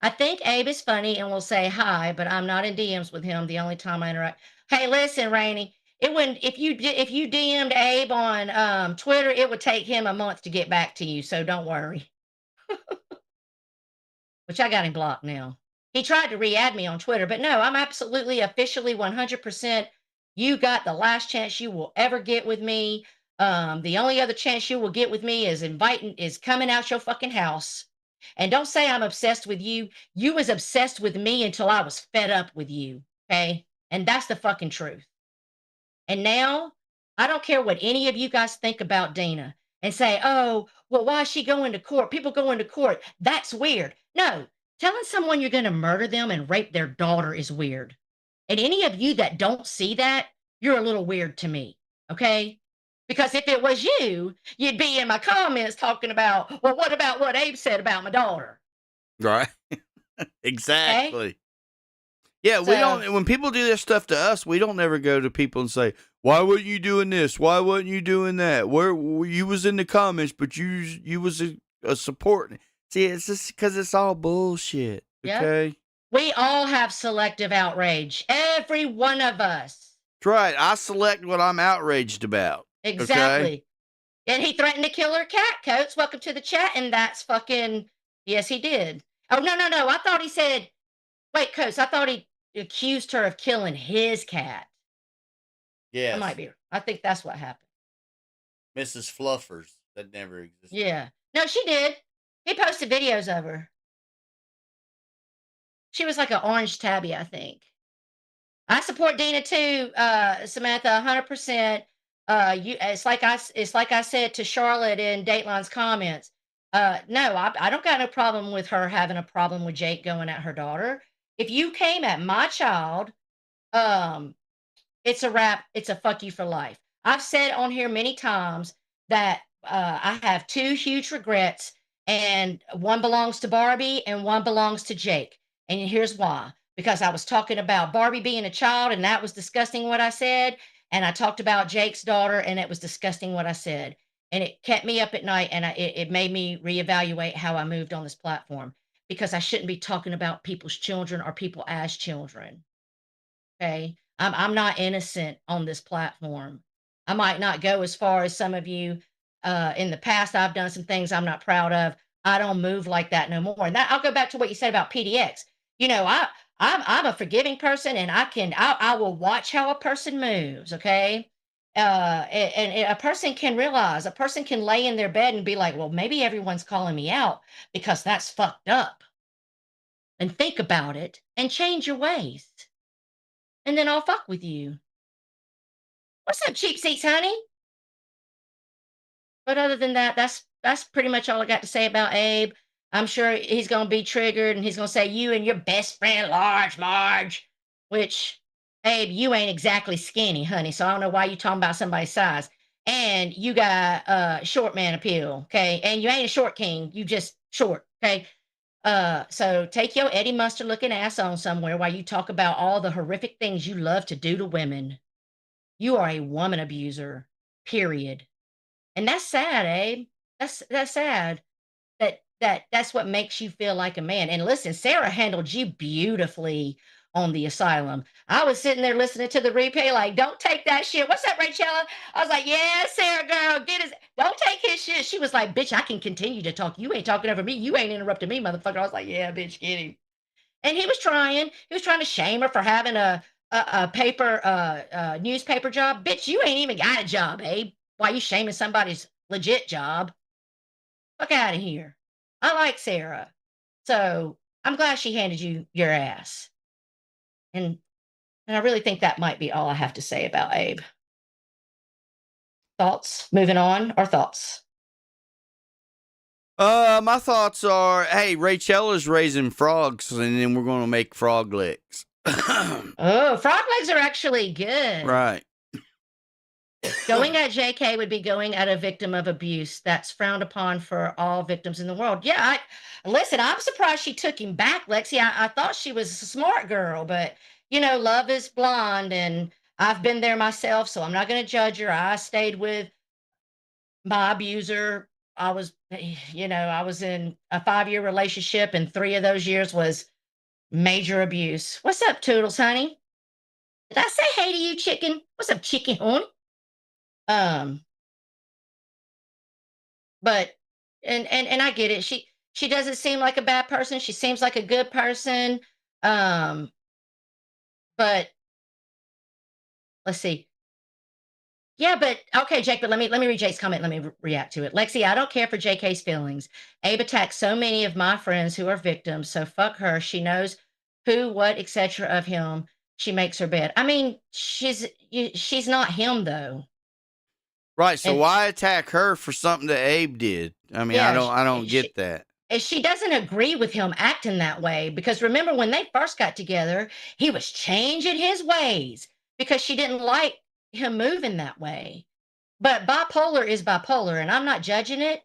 I think Abe is funny and will say hi, but I'm not in DMs with him the only time I interact. Hey, listen, Rainey. It wouldn't if you DM'd Abe on Twitter, it would take him a month to get back to you. So don't worry. Which I got him blocked now. He tried to re-add me on Twitter, but no, I'm absolutely officially 100%. You got the last chance you will ever get with me. The only other chance you will get with me is coming out your fucking house. And don't say I'm obsessed with you. You was obsessed with me until I was fed up with you. Okay. And that's the fucking truth. And now I don't care what any of you guys think about Dena and say, oh, well, why is she going to court? People go into court. That's weird. No, telling someone you're going to murder them and rape their daughter is weird. And any of you that don't see that, you're a little weird to me. Okay. Because if it was you, you'd be in my comments talking about, well, what about what Abe said about my daughter? Right. Exactly. Yeah, we So- don't. When people do this stuff to us, we don't ever go to people and say, "Why weren't you doing this? Why wasn't you doing that? Where you was in the comments, but you was a support." See, it's just because it's all bullshit. Yeah. Okay. We all have selective outrage. Every one of us. That's right. I select what I'm outraged about. Exactly. Okay? And he threatened to kill her cat, Coates. Welcome to the chat. And that's fucking, yes, he did. Oh, no. I thought he said, wait, Coates, I thought he accused her of killing his cat. Yes. I might be. I think that's what happened. Mrs. Fluffers. That never existed. Yeah. No, she did. He posted videos of her. She was like an orange tabby, I think. I support Dena too, Samantha, 100%. It's like I said to Charlotte in Dateline's comments. No, I don't got no problem with her having a problem with Jake going at her daughter. If you came at my child, it's a wrap. It's a fuck you for life. I've said on here many times that I have two huge regrets, and one belongs to Barbie and one belongs to Jake. And here's why. Because I was talking about Barbie being a child, and that was disgusting what I said. And I talked about Jake's daughter, and it was disgusting what I said. And it kept me up at night, and it made me reevaluate how I moved on this platform, because I shouldn't be talking about people's children or people as children. Okay. I'm not innocent on this platform. I might not go as far as some of you. In the past, I've done some things I'm not proud of. I don't move like that no more. And that, I'll go back to what you said about PDX. You know, I'm a forgiving person, and I will watch how a person moves. Okay. And a person can realize, a person can lay in their bed and be like, well, maybe everyone's calling me out because that's fucked up. And think about it and change your ways. And then I'll fuck with you. What's up, cheap seats, honey? But other than that, that's pretty much all I got to say about Abe. I'm sure he's gonna be triggered, and he's gonna say, you and your best friend Large Marge. Which, Abe, you ain't exactly skinny, honey. So I don't know why you talking about somebody's size. And you got short man appeal, okay? And you ain't a short king, you just short, okay? So take your Eddie Mustard looking ass on somewhere while you talk about all the horrific things you love to do to women. You are a woman abuser, period. And that's sad, Abe. That's sad. That's what makes you feel like a man. And listen, Sarah handled you beautifully on the asylum. I was sitting there listening to the replay, like, don't take that shit. What's up, Rachella? I was like, yeah, Sarah girl, get his, don't take his shit. She was like, bitch, I can continue to talk. You ain't talking over me. You ain't interrupting me, motherfucker. I was like, yeah, bitch, get him. And he was trying to shame her for having a paper newspaper job. Bitch, you ain't even got a job, Abe. Why you shaming somebody's legit job? Fuck out of here. I like Sarah. So I'm glad she handed you your ass. And I really think that might be all I have to say about Abe. Thoughts? Moving on, or thoughts? My thoughts are, hey, Rachel is raising frogs, and then we're going to make frog legs. Oh, frog legs are actually good. Right. Going at JK would be going at a victim of abuse. That's frowned upon for all victims in the world. Yeah, listen, I'm surprised she took him back, Lexi. I thought she was a smart girl, but, you know, love is blind, and I've been there myself, so I'm not going to judge her. I stayed with my abuser. I was in a 5-year relationship, and 3 of those years was major abuse. What's up, Toodles, honey? Did I say hey to you, chicken? What's up, chicken horn? But and I get it. She doesn't seem like a bad person. She seems like a good person. But let's see. Yeah, but okay, Jake, but let me read Jake's comment. Let me react to it. Lexi, I don't care for JK's feelings. Abe attacked so many of my friends who are victims, so fuck her. She knows who, what, etc. of him. She makes her bed. I mean, she's not him though. Right. So And why attack her for something that Abe did? I mean, yeah, I don't get that. and she doesn't agree with him acting that way, because remember when they first got together, he was changing his ways because she didn't like him moving that way. But bipolar is bipolar, and I'm not judging it.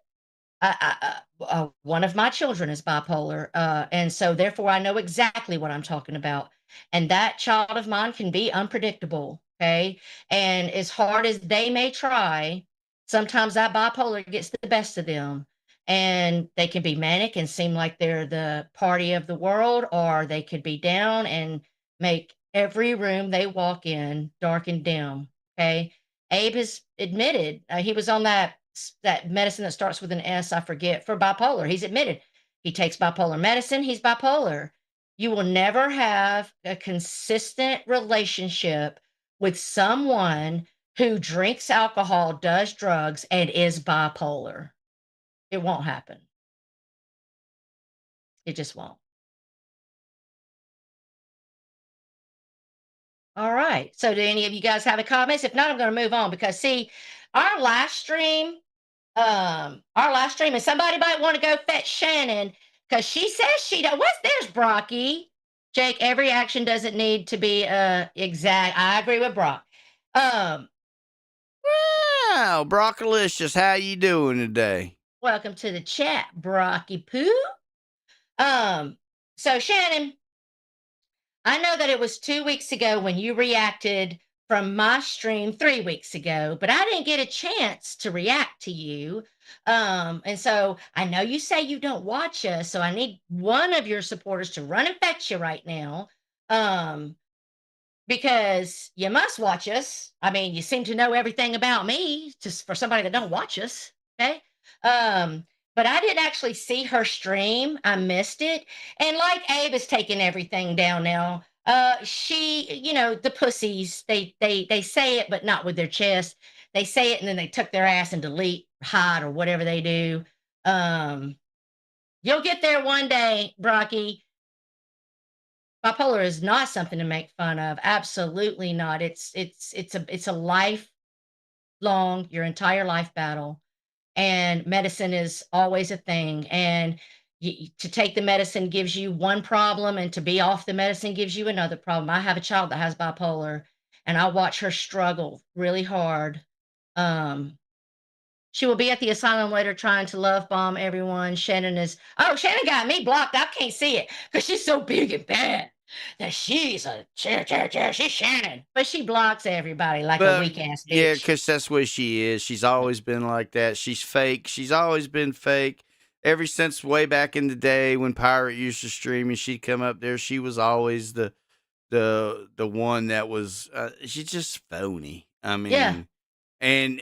One of my children is bipolar, and so therefore I know exactly what I'm talking about. And that child of mine can be unpredictable. Okay, and as hard as they may try, sometimes that bipolar gets the best of them, and they can be manic and seem like they're the party of the world, or they could be down and make every room they walk in dark and dim. Okay, Abe has admitted he was on that medicine that starts with an S, I forget, for bipolar. He's admitted he takes bipolar medicine. He's bipolar. You will never have a consistent relationship with someone who drinks alcohol, does drugs, and is bipolar. It won't happen. It just won't. All right. So, do any of you guys have any comments? If not, I'm going to move on because, see, our live stream and somebody might want to go fetch Shannon because she says she don't. What's there's Brocky? Jake, every action doesn't need to be exact. I agree with Brock. Wow, Broccolicious, how you doing today? Welcome to the chat, Brocky Poo. So Shannon, I know that it was 2 weeks ago when you reacted from my stream 3 weeks ago, but I didn't get a chance to react to you. And so I know you say you don't watch us, so I need one of your supporters to run and fetch you right now. Because you must watch us. I mean, you seem to know everything about me just for somebody that don't watch us. Okay. But I didn't actually see her stream. I missed it. And like Abe is taking everything down now. She, the pussies, they say it, but not with their chest. They say it and then they tuck their ass and delete, hide, or whatever they do. You'll get there one day, Brocky. Bipolar is not something to make fun of. Absolutely not. It's a lifelong, your entire life battle. And medicine is always a thing. And to take the medicine gives you one problem, and to be off the medicine gives you another problem. I have a child that has bipolar, and I watch her struggle really hard. She will be at the asylum later trying to love bomb everyone. Shannon got me blocked. I can't see it because she's so big and bad that she's she's Shannon. But she blocks everybody like a weak ass bitch. Yeah, because that's what she is. She's always been like that. She's fake. She's always been fake. Ever since way back in the day when Pirate used to stream and she'd come up there, she was always the one that was, she's just phony. I mean, yeah. And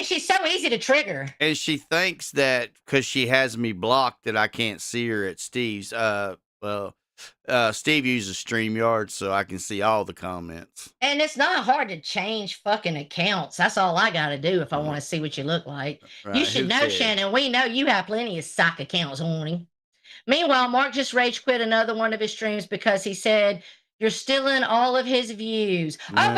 she's so easy to trigger. And she thinks that because she has me blocked that I can't see her at Steve's. Steve uses StreamYard, so I can see all the comments. And it's not hard to change fucking accounts. That's all I got to do if I want to see what you look like. Right. You should know, Shannon. We know you have plenty of sock accounts, honey. Meanwhile, Mark just rage quit another one of his streams because he said you're stealing all of his views. Yeah. Oh,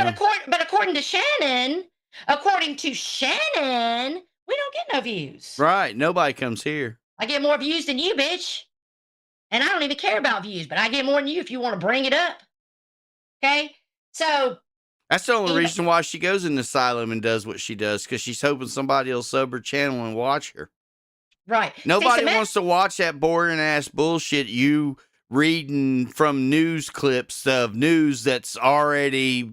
but according to Shannon. According to Shannon, we don't get no views. Right. Nobody comes here. I get more views than you, bitch. And I don't even care about views, but I get more than you if you want to bring it up. Okay? So. That's the only reason why she goes in the asylum and does what she does, because she's hoping somebody will sub her channel and watch her. Right. Nobody wants to watch that boring ass bullshit you reading from news clips of news that's already...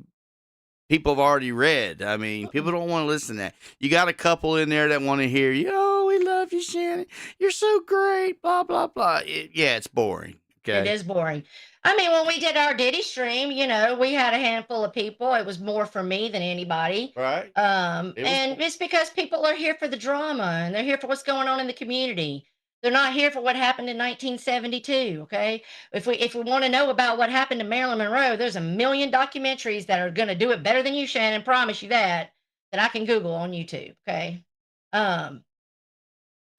people have already read. I mean, people don't want to listen to that. You got a couple in there that want to hear you. Oh, we love you, Shannon. You're so great. Blah, blah, blah. It's boring. Okay. It is boring. I mean, when we did our Diddy stream, we had a handful of people. It was more for me than anybody. Right. It's because people are here for the drama and they're here for what's going on in the community. They're not here for what happened in 1972, okay? If we want to know about what happened to Marilyn Monroe, there's a million documentaries that are going to do it better than you, Shannon, promise you that I can Google on YouTube, okay?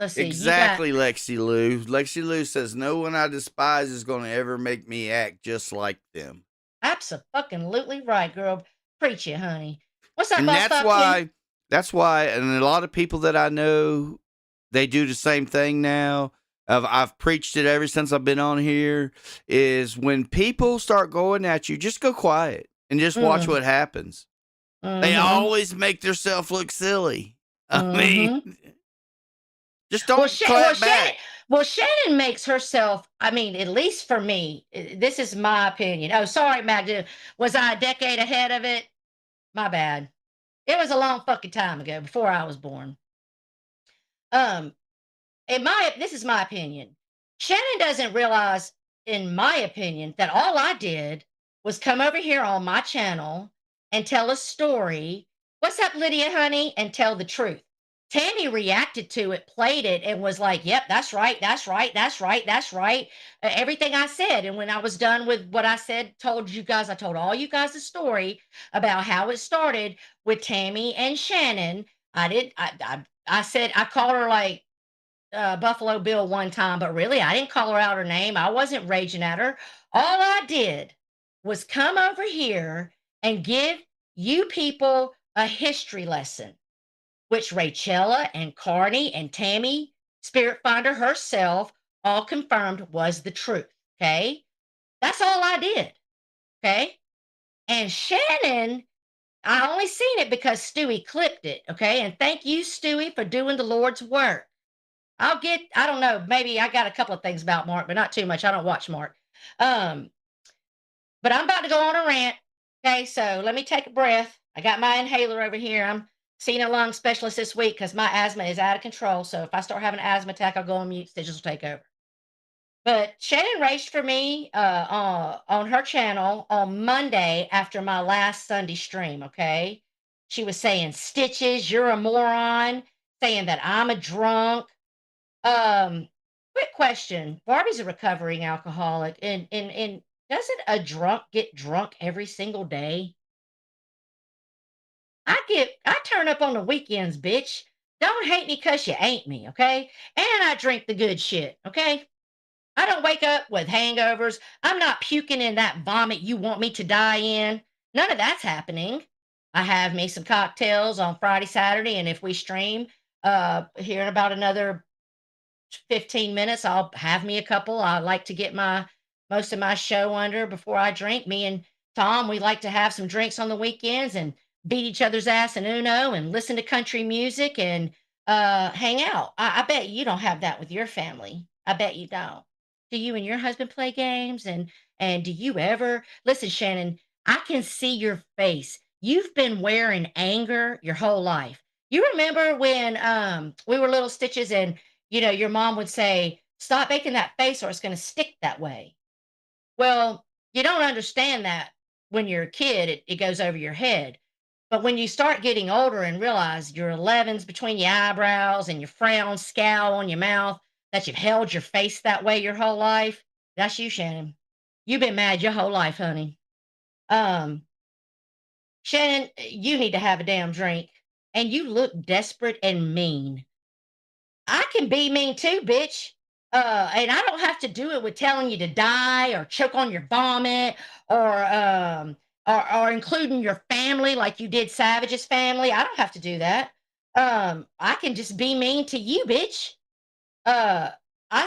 Let's see. Exactly, Lexi Lou. Lexi Lou says, no one I despise is going to ever make me act just like them. Absolutely right, girl. Preach it, honey. What's up, and that's why, and a lot of people that I know, they do the same thing now. I've preached it ever since I've been on here, is when people start going at you, just go quiet and just watch what happens. They Mm-hmm. always make themselves look silly. I mean, just Well, don't clap back. Shannon makes herself, I mean, at least for me, this is my opinion. Oh, sorry, Magda. Was I a decade ahead of it? My bad. It was a long fucking time ago before I was born. This is my opinion. Shannon doesn't realize, in my opinion, that all I did was come over here on my channel and tell a story. What's up, Lydia, honey? And tell the truth. Tammy reacted to it, played it, and was like, yep, that's right, that's right, that's right, that's right. Everything I said. And when I was done with what I said, told you guys, I told all you guys the story about how it started with Tammy and Shannon. I said, I called her like Buffalo Bill one time, but really, I didn't call her out her name. I wasn't raging at her. All I did was come over here and give you people a history lesson, which Rachella and Carney and Tammy, Spirit Finder herself, all confirmed was the truth. Okay. That's all I did. Okay. And Shannon, I only seen it because Stewie clipped it. Okay. And thank you, Stewie, for doing the Lord's work. I don't know, maybe I got a couple of things about Mark, but not too much. I don't watch Mark. But I'm about to go on a rant. Okay, so let me take a breath. I got my inhaler over here. I'm seeing a lung specialist this week because my asthma is out of control. So if I start having an asthma attack, I'll go on mute. Stitches will take over. But Shannon raged for me on her channel on Monday after my last Sunday stream. Okay, she was saying, Stitches, you're a moron, saying that I'm a drunk. Quick question. Barbie's a recovering alcoholic, and doesn't a drunk get drunk every single day? I turn up on the weekends, bitch. Don't hate me cause you ain't me, okay? And I drink the good shit, okay? I don't wake up with hangovers. I'm not puking in that vomit you want me to die in. None of that's happening. I have me some cocktails on Friday, Saturday, and if we stream here in about another 15 minutes, I'll have me a couple. I like to get my most of my show under before I drink. Me and Tom, we like to have some drinks on the weekends and beat each other's ass in Uno and listen to country music and hang out. I bet you don't have that with your family. I bet you don't. Do you and your husband play games? And do you ever listen, Shannon? I can see your face. You've been wearing anger your whole life. You remember when we were little Stitches and your mom would say, stop making that face or it's going to stick that way. Well, you don't understand that when you're a kid, it goes over your head. But when you start getting older and realize your 11s between your eyebrows and your frown scowl on your mouth, that you've held your face that way your whole life, that's you, Shannon. You've been mad your whole life, honey. Shannon, you need to have a damn drink. And you look desperate and mean. I can be mean too, bitch. And I don't have to do it with telling you to die or choke on your vomit or including your family like you did Savage's family. I don't have to do that. I can just be mean to you, bitch. I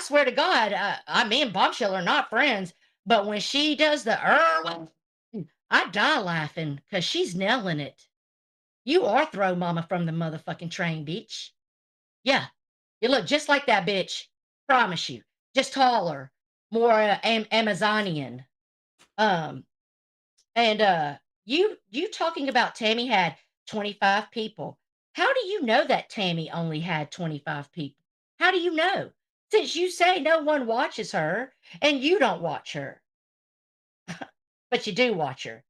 swear to God, me and Bombshell are not friends, but when she does the I die laughing because she's nailing it. You are throw mama from the motherfucking train, bitch. Yeah. You look just like that bitch. Promise you. Just taller, more Amazonian. And you talking about Tammy had 25 people. How do you know that Tammy only had 25 people? How do you know? Since you say no one watches her and you don't watch her. But you do watch her.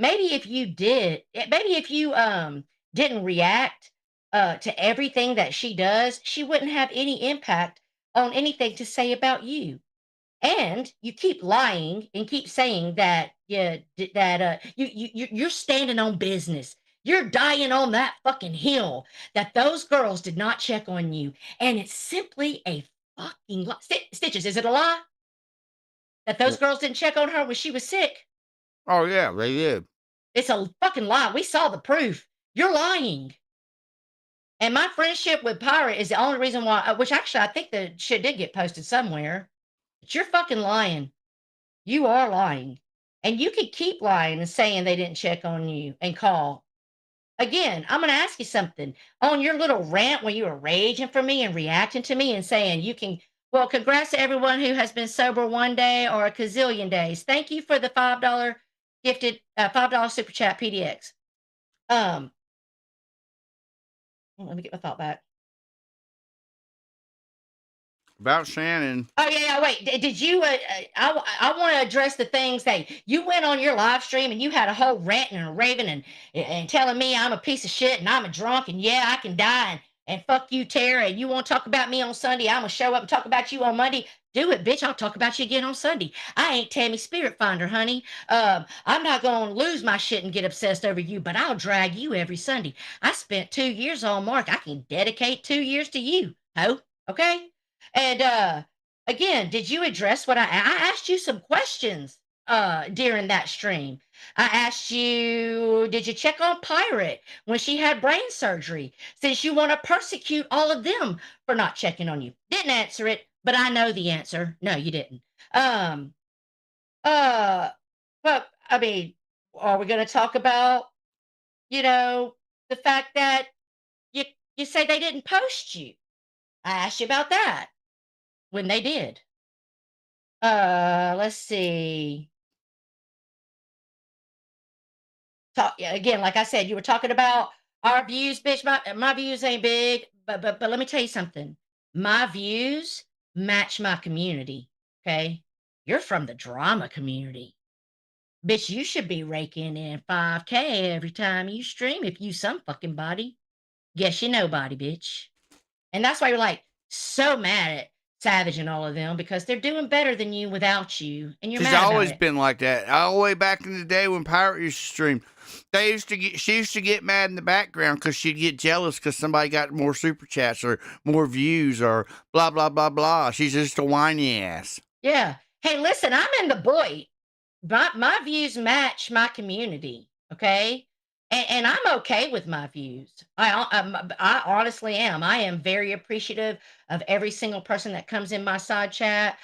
Maybe if you didn't react to everything that she does, she wouldn't have any impact on anything to say about you. And you keep lying and keep saying that you're standing on business. You're dying on that fucking hill that those girls did not check on you, and it's simply a fucking lie. Stitches, is it a lie that those girls didn't check on her when she was sick? Oh, yeah, they did. It's a fucking lie. We saw the proof. You're lying. And my friendship with Pirate is the only reason why, which actually I think the shit did get posted somewhere. But you're fucking lying. You are lying. And you could keep lying and saying they didn't check on you and call. again, I'm going to ask you something. On your little rant when you were raging for me and reacting to me and saying you can, well, congrats to everyone who has been sober one day or a gazillion days. Thank you for the $5 gifted, $5 super chat PDX. Let me get my thought back. About Shannon. Oh yeah, wait. Did you? I want to address the things that you went on your live stream and you had a whole ranting and raving and telling me I'm a piece of shit and I'm a drunk and yeah I can die and fuck you Tara and you want to talk about me on Sunday, I'm gonna show up and talk about you on Monday. Do it, bitch. I'll talk about you again on Sunday. I ain't Tammy Spirit Finder, honey. I'm not gonna lose my shit and get obsessed over you, but I'll drag you every Sunday. I spent 2 years on Mark. I can dedicate 2 years to you, ho. Okay. And again, did you address what I asked you some questions during that stream? I asked you, did you check on Pirate when she had brain surgery? Since you want to persecute all of them for not checking on you. Didn't answer it, but I know the answer. No, you didn't. Um but I mean, are we gonna talk about, you know, the fact that you you say they didn't post you? I asked you about that when they did. Let's see. Talk yeah, again, like I said, you were talking about our views, bitch. My views ain't big, but let me tell you something. My views match my community. Okay, you're from the drama community, bitch. You should be raking in 5K every time you stream if you some fucking body. Guess you nobody, bitch. And that's why you're like so mad at Savage and all of them because they're doing better than you without you, and you're She's mad about always it. been like that. All the way back in the day when Pirate used to stream, she used to get mad in the background because she'd get jealous because somebody got more super chats or more views or blah blah blah blah. She's just a whiny ass. Yeah. Hey, listen, I'm in the boy. My views match my community. Okay. And I'm okay with my views. I honestly am. I am very appreciative of every single person that comes in my side chat.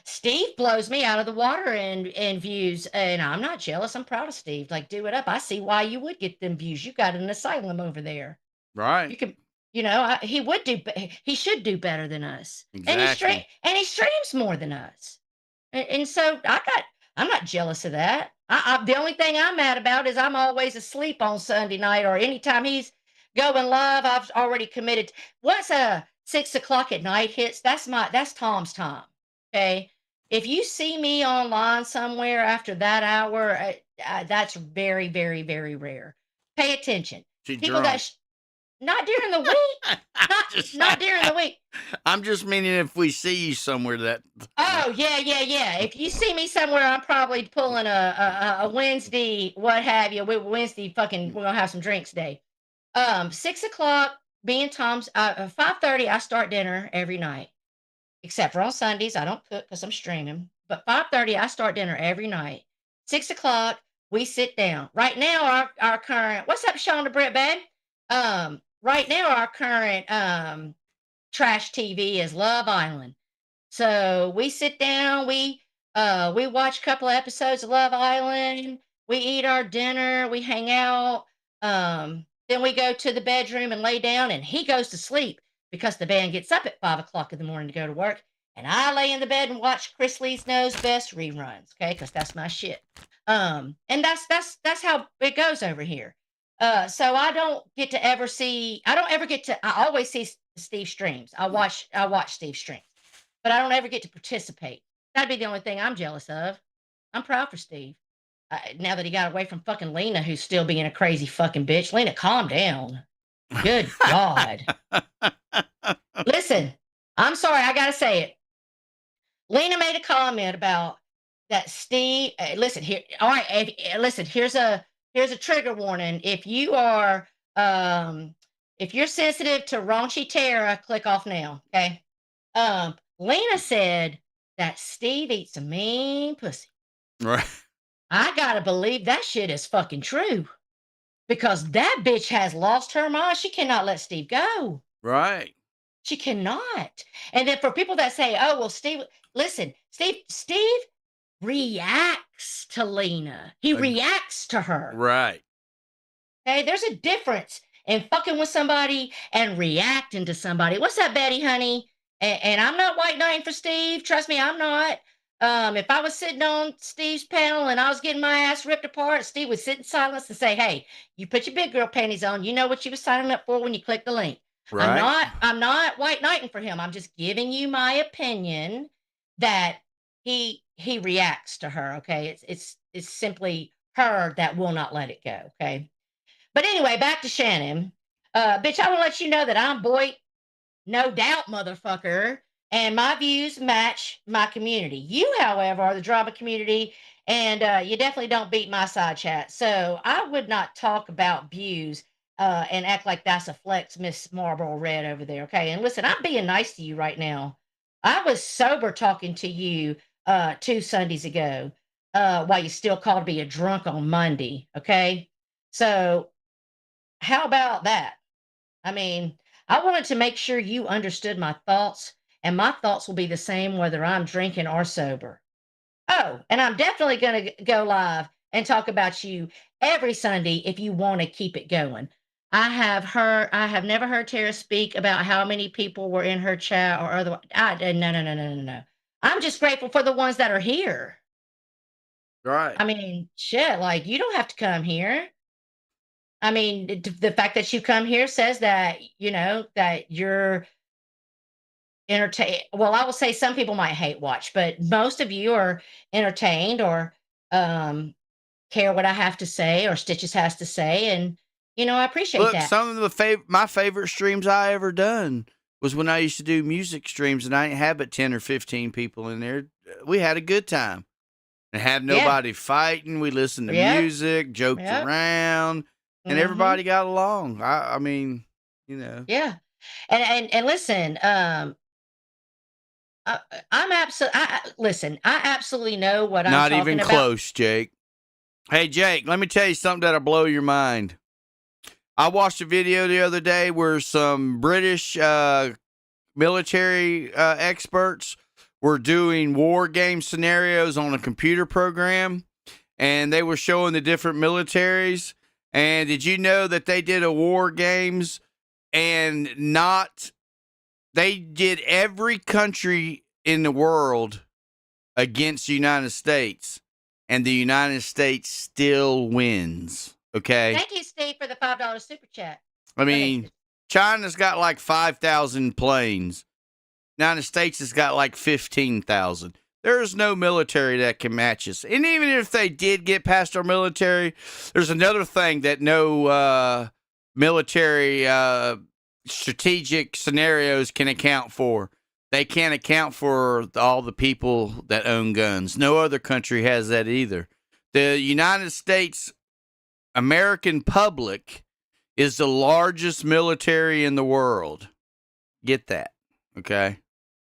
Steve blows me out of the water in views, and I'm not jealous. I'm proud of Steve. Like, do it up. I see why you would get them views. You got an asylum over there. You Right. can, he would he should do better than us. Exactly. And he streams more than us. And so I'm not jealous of that. The only thing I'm mad about is I'm always asleep on Sunday night or anytime he's going live. I've already committed. Once 6 o'clock at night hits, that's Tom's time. Okay. If you see me online somewhere after that hour, that's very, very, very rare. Pay attention. She's People drunk. not during the week. Not during the week. I'm just meaning if we see you somewhere that. Oh yeah. If you see me somewhere, I'm probably pulling a Wednesday, what have you. Wednesday, fucking, we're gonna have some drinks day. 6 o'clock, being Tom's. 5:30, I start dinner every night, except for on Sundays. I don't cook because I'm streaming. But 5:30, I start dinner every night. 6 o'clock, we sit down. Right now, our current. What's up, Sean the Brett, babe? Right now, our current trash TV is Love Island. So we sit down, we watch a couple of episodes of Love Island, we eat our dinner, we hang out, then we go to the bedroom and lay down, and he goes to sleep because the band gets up at 5 o'clock in the morning to go to work. And I lay in the bed and watch Chris Lee's Knows Best reruns, okay, because that's my shit. And that's how it goes over here. So I don't ever get to, I always see Steve streams. I watch Steve streams, but I don't ever get to participate. That'd be the only thing I'm jealous of. I'm proud for Steve. Now that he got away from fucking Lena, who's still being a crazy fucking bitch. Lena, calm down. Good God. Listen, I'm sorry. I got to say it. Lena made a comment about that Steve. Listen here. All right. Listen, here's a trigger warning. If you are, if you're sensitive to raunchy Tara, click off now. Okay. Lena said that Steve eats a mean pussy. Right. I gotta believe that shit is fucking true. Because that bitch has lost her mind. She cannot let Steve go. Right. She cannot. And then for people that say, oh, well, Steve, listen, Steve reacts to Lena. He reacts to her. Right. Okay, there's a difference in fucking with somebody and reacting to somebody. What's up, Betty, honey? And I'm not white knighting for Steve. Trust me, I'm not. If I was sitting on Steve's panel and I was getting my ass ripped apart, Steve would sit in silence and say, "Hey, you put your big girl panties on. You know what you was signing up for when you clicked the link." I'm Right? not. I'm not white knighting for him. I'm just giving you my opinion that he reacts to her. Okay, it's simply her that will not let it go. Okay. But anyway, back to Shannon. Bitch, I will let you know that I'm boy, no doubt, motherfucker. And my views match my community. You, however, are the drama community, and you definitely don't beat my side chat. So I would not talk about views and act like that's a flex, Miss Marlboro Red over there. Okay. And listen, I'm being nice to you right now. I was sober talking to you 2 Sundays ago while you still called me a drunk on Monday. Okay. So how about that? I mean, I wanted to make sure you understood my thoughts, and my thoughts will be the same whether I'm drinking or sober. Oh, and I'm definitely going to go live and talk about you every Sunday if you want to keep it going. I have never heard Tara speak about how many people were in her chat or otherwise. No, no, no, no, no, no. I'm just grateful for the ones that are here. Right. I mean, shit, like you don't have to come here. I mean, the fact that you come here says that, that you're entertained. Well, I will say some people might hate watch, but most of you are entertained or um, care what I have to say or Stitches has to say. And, I appreciate Look, that. some of my favorite streams I ever done was when I used to do music streams, and I ain't had but 10 or 15 people in there. We had a good time and had Yeah. nobody fighting. We listened to Yep. music, joked Yep. and Hmm. everybody got along. I mean, Yeah. And listen, I'm absolutely, listen, I absolutely know what I'm not even talking about. close, Jake. Hey, Jake, let me tell you something that'll blow your mind. I watched a video the other day where some British military experts were doing war game scenarios on a computer program, and they were showing the different militaries. And did you know that they did a war games and they did every country in the world against the United States, and the United States still wins. Okay. Thank you, Steve, for the $5 super chat. I Go ahead, mean, Steve. China's got like 5,000 planes. United States has got like 15,000. There's no military that can match us. And even if they did get past our military, there's another thing that no military strategic scenarios can account for. They can't account for all the people that own guns. No other country has that either. The United States American public is the largest military in the world. Get that, okay?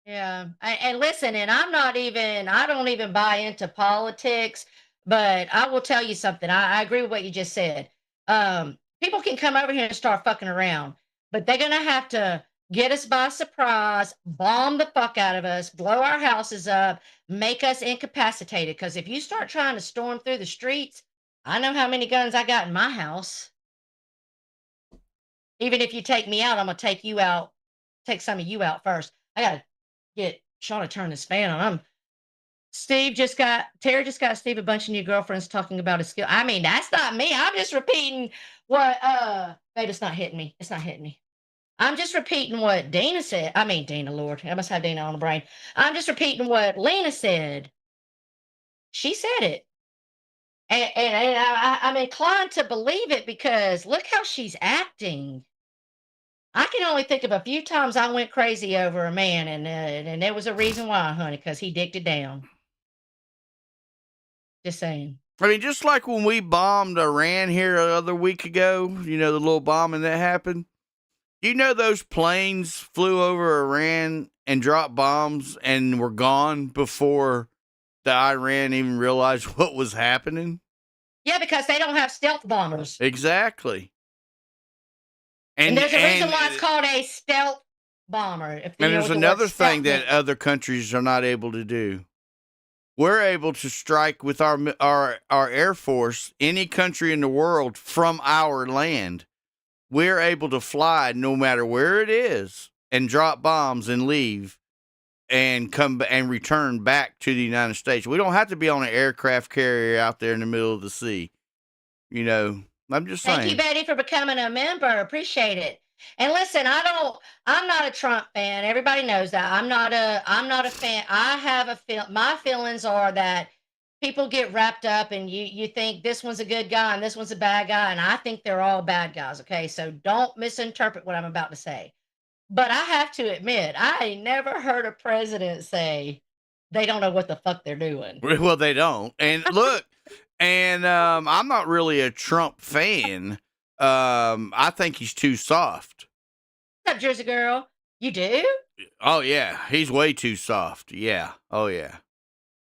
Yeah. And listen, and I don't even buy into politics, but I will tell you something. I agree with what you just said. People can come over here and start fucking around, but they're going to have to get us by surprise, bomb the fuck out of us, blow our houses up, make us incapacitated. Because if you start trying to storm through the streets, I know how many guns I got in my house. Even if you take me out, I'm going to take you out, take some of you out first. I got to get Sean to turn this fan on. Tara just got Steve a bunch of new girlfriends talking about his skill. I mean, that's not me. I'm just repeating what babe, it's not hitting me. It's not hitting me. I'm just repeating what Dana said. I mean Dana, Lord. I must have Dana on the brain. I'm just repeating what Lena said. She said it. And I'm inclined to believe it because look how she's acting. I can only think of a few times I went crazy over a man, and there was a reason why, honey, because he dicked it down. Just saying. I mean, just like when we bombed Iran here the other week ago, the little bombing that happened. Those planes flew over Iran and dropped bombs and were gone before the Iran even realized what was happening? Yeah, because they don't have stealth bombers. Exactly. And there's a reason why it's called a stealth bomber. And there's another thing that other countries are not able to do. we're able to strike with our Air Force any country in the world from our land. We're able to fly no matter where it is and drop bombs and leave and come and return back to the United States. We don't have to be on an aircraft carrier out there in the middle of the sea. You know, I'm just saying. Thank you, Betty, for becoming a member. Appreciate it. And listen, I'm not a Trump fan. Everybody knows that. I'm not a fan. I have my feelings are that people get wrapped up and you think this one's a good guy and this one's a bad guy. And I think they're all bad guys. Okay. So don't misinterpret what I'm about to say. But I have to admit, I ain't never heard a president say they don't know what the fuck they're doing. Well, they don't. And look, and I'm not really a Trump fan. I think he's too soft. What's up, Jersey girl? You do? Oh yeah, he's way too soft. Yeah. Oh yeah.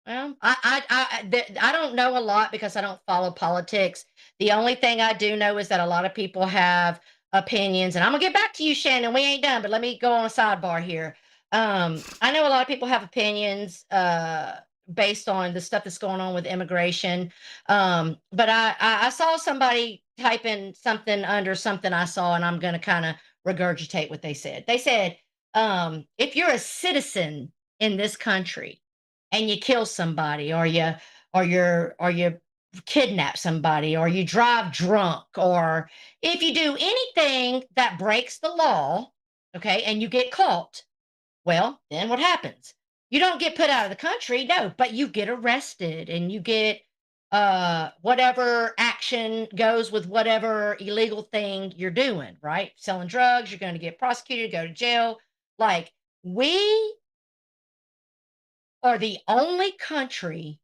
Well, I don't know a lot because I don't follow politics. The only thing I do know is that a lot of people have opinions, and I'm gonna get back to you, Shannon. We ain't done, but let me go on a sidebar here. I know a lot of people have opinions based on the stuff that's going on with immigration. But I saw somebody typing something under something I saw, and I'm gonna kind of regurgitate what they said. They said, if you're a citizen in this country and you kill somebody or you kidnap somebody or you drive drunk or if you do anything that breaks the law, okay, and you get caught, well, then what happens? You don't get put out of the country, no, but you get arrested and you get whatever action goes with whatever illegal thing you're doing, right? Selling drugs, you're going to get prosecuted, go to jail. Like, we are the only country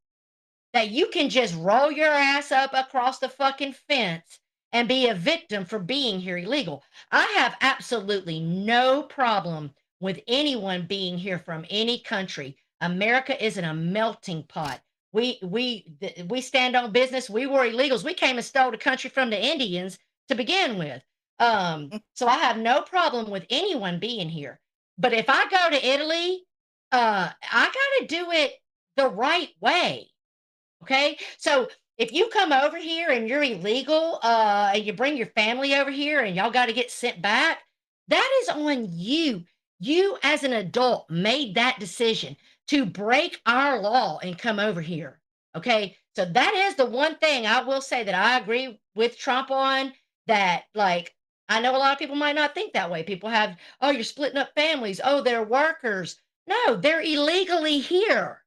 that you can just roll your ass up across the fucking fence and be a victim for being here illegal. I have absolutely no problem with anyone being here from any country. America isn't a melting pot. We stand on business. We were illegals. We came and stole the country from the Indians to begin with. So I have no problem with anyone being here. But if I go to Italy, I got to do it the right way. Okay. So if you come over here and you're illegal, and you bring your family over here and y'all got to get sent back, that is on you. You as an adult made that decision to break our law and come over here. Okay. So that is the one thing I will say that I agree with Trump on, that, like, I know a lot of people might not think that way. People have, oh, you're splitting up families. Oh, they're workers. No, they're illegally here.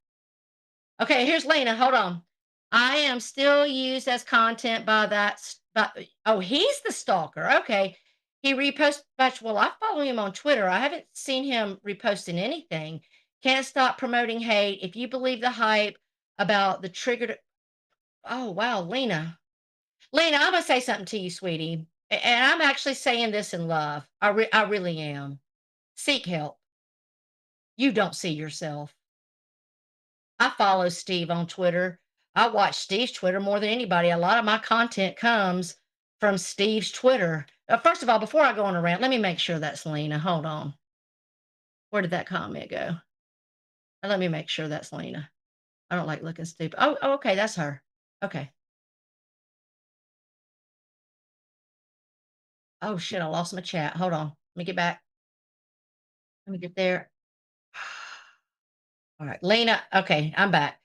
Okay, here's Lena. Hold on. I am still used as content by that. Oh, he's the stalker. Okay. He reposts. Well, I follow him on Twitter. I haven't seen him reposting anything. Can't stop promoting hate. If you believe the hype about the triggered. Oh, wow, Lena. Lena, I'm going to say something to you, sweetie. And I'm actually saying this in love. I really am. Seek help. You don't see yourself. I follow Steve on Twitter. I watch Steve's Twitter more than anybody. A lot of my content comes from Steve's Twitter. First of all, before I go on a rant, let me make sure that's Lena. Hold on. Where did that comment go? Let me make sure that's Lena. I don't like looking stupid. Oh, okay, that's her. Okay. Oh shit, I lost my chat. Hold on. Let me get back. Let me get there. All right, Lena. Okay, I'm back.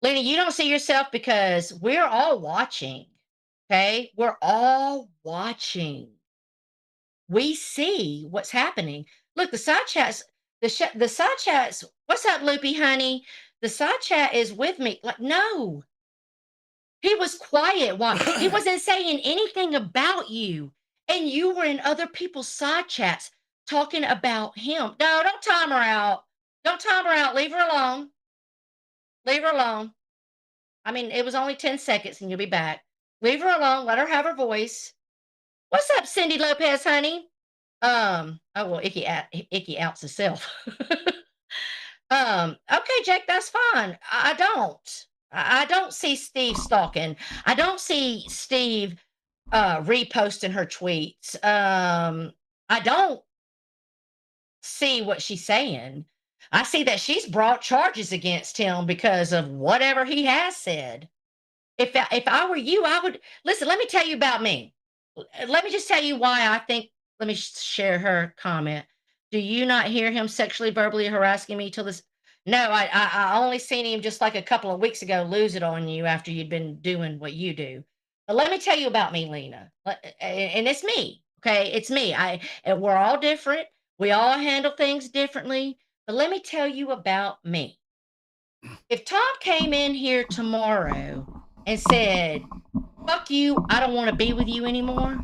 Lena, you don't see yourself because we're all watching. Okay, we're all watching. We see what's happening. Look, the side chats, the side chats. What's up, Loopy, honey? The side chat is with me. Like, no, he was quiet. Why? He wasn't saying anything about you, and you were in other people's side chats talking about him. No, don't time her out. Don't time her out. Leave her alone. Leave her alone. I mean, it was only 10 seconds and you'll be back. Leave her alone. Let her have her voice. What's up, Cindy Lopez, honey? Oh, well, Icky outs himself. Okay, Jake, that's fine. I don't see Steve stalking. I don't see Steve reposting her tweets. I don't see what she's saying. I see that she's brought charges against him because of whatever he has said. If I were you, I would listen. Let me tell you about me. Let me just tell you why I think. Let me share her comment. Do you not hear him sexually, verbally harassing me till this? No, I only seen him just like a couple of weeks ago lose it on you after you'd been doing what you do. But let me tell you about me, Lena, and it's me. Okay, it's me. And we're all different. We all handle things differently. But let me tell you about me. If Tom came in here tomorrow and said, "Fuck you, I don't want to be with you anymore,"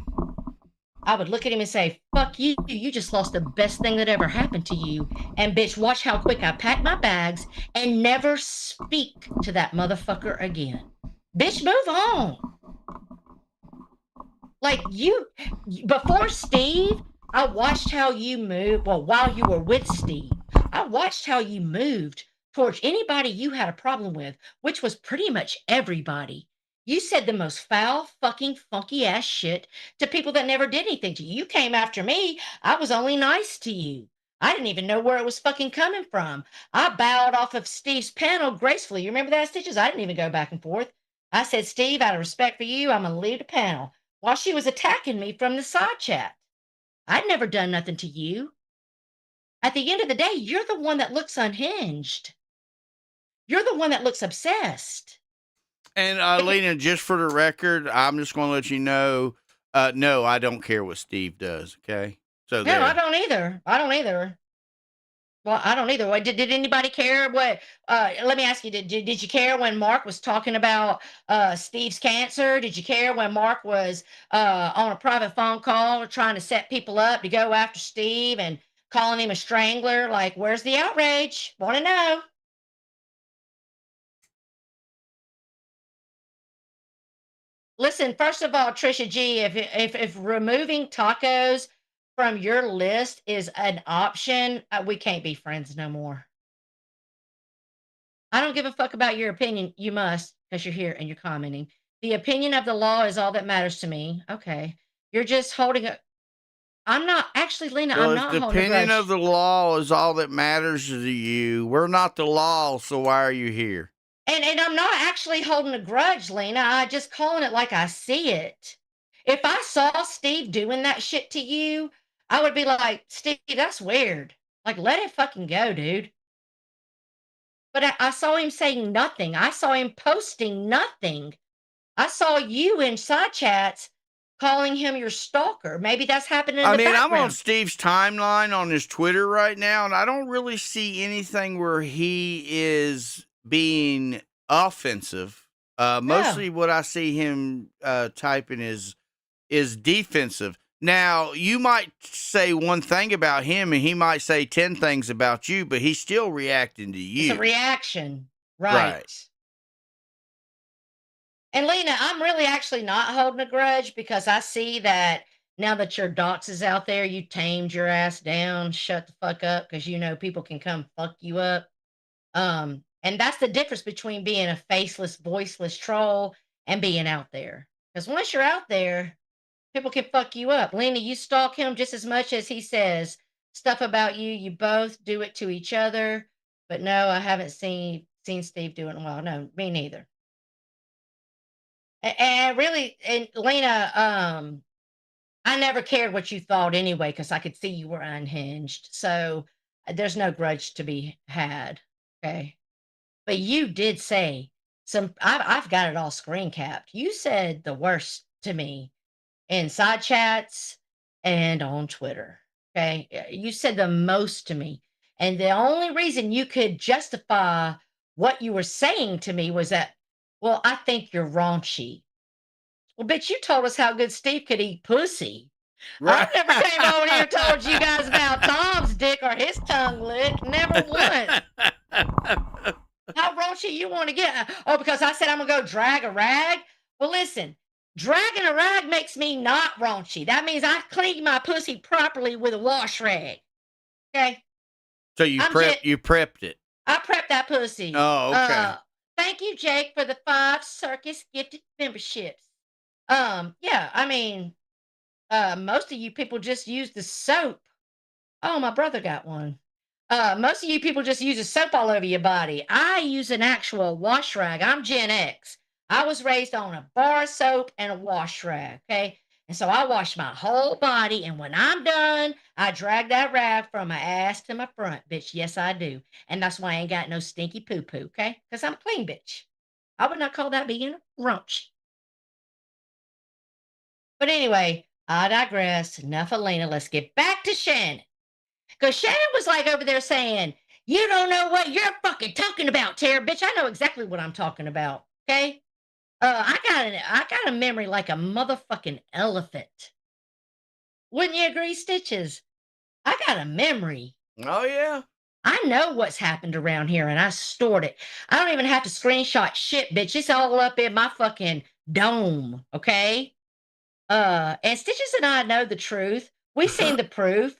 I would look at him and say, "Fuck you, you just lost the best thing that ever happened to you. And bitch, watch how quick I pack my bags and never speak to that motherfucker again. Bitch, move on." Like before Steve, I watched how you moved. Well, while you were with Steve, I watched how you moved towards anybody you had a problem with, which was pretty much everybody. You said the most foul, fucking, funky ass shit to people that never did anything to you. You came after me. I was only nice to you. I didn't even know where it was fucking coming from. I bowed off of Steve's panel gracefully. You remember that, Stitches? I didn't even go back and forth. I said, "Steve, out of respect for you, I'm going to leave the panel," while she was attacking me from the side chat. I'd never done nothing to you. At the end of the day, you're the one that looks unhinged. You're the one that looks obsessed. And Lena, just for the record, I'm just going to let you know, no, I don't care what Steve does. Okay, so No, I don't either. I don't either. Well, I don't either. Did anybody care what? Let me ask you: Did you care when Mark was talking about Steve's cancer? Did you care when Mark was on a private phone call trying to set people up to go after Steve and calling him a strangler? Like, where's the outrage? Want to know? Listen, first of all, Trisha G, if removing tacos from your list is an option, we can't be friends no more. I don't give a fuck about your opinion. You must, because you're here and you're commenting. The opinion of the law is all that matters to me. Okay. You're just holding a. I'm not actually, Lena. Well, I'm if not the holding a opinion grudge. of the law is all that matters to you, we're not the law, so why are you here? And I'm not actually holding a grudge, Lena. I just calling it like I see it. If I saw Steve doing that shit to you, I would be like, "Steve, that's weird. Like, let it fucking go, dude." But I saw him saying nothing. I saw him posting nothing. I saw you in side chats calling him your stalker. Maybe that's happening in I the mean, I'm on background. Steve's timeline on his Twitter right now, and I don't really see anything where he is being offensive. No. Mostly what I see him typing is defensive. Now, you might say one thing about him, and he might say 10 things about you, but he's still reacting to It's a you. reaction. Right. Right. And Lena, I'm really actually not holding a grudge because I see that now that your dox is out there, you tamed your ass down, shut the fuck up, because you know people can come fuck you up. And that's the difference between being a faceless, voiceless troll and being out there. Because once you're out there, people can fuck you up. Lena, you stalk him just as much as he says stuff about you. You both do it to each other. But no, I haven't seen Steve do it in a while. No, me neither. And really, and Lena, I never cared what you thought anyway, because I could see you were unhinged. So there's no grudge to be had. Okay. But you did say I've got it all screen capped. You said the worst to me in side chats and on Twitter. Okay. You said the most to me. And the only reason you could justify what you were saying to me was that, well, I think you're raunchy. Well, bitch, you told us how good Steve could eat pussy. I Right. never came over here and told you guys about Tom's dick or his tongue lick. Never once. How raunchy you want to get? Oh, because I said I'm going to go drag a rag? Well, listen, dragging a rag makes me not raunchy. That means I clean my pussy properly with a wash rag. Okay? So you prepped it. I prepped that pussy. Oh, okay. Thank you, Jake, for the 5 circus gifted memberships. Yeah, I mean, most of you people just use the soap. Oh, my brother got one. Most of you people just use a soap all over your body. I use an actual wash rag. I'm Gen X. I was raised on a bar of soap and a wash rag. Okay. And so I wash my whole body. And when I'm done, I drag that rag from my ass to my front, bitch. Yes, I do. And that's why I ain't got no stinky poo poo. Okay. Because I'm a clean bitch. I would not call that being raunchy. But anyway, I digress. Enough of Lena. Let's get back to Shannon. Because Shannon was like over there saying, "You don't know what you're fucking talking about, Tara, bitch. I know exactly what I'm talking about." Okay. I got a memory like a motherfucking elephant. Wouldn't you agree, Stitches? I got a memory. Oh, yeah. I know what's happened around here and I stored it. I don't even have to screenshot shit, bitch. It's all up in my fucking dome. Okay. And Stitches and I know the truth. We seen the proof.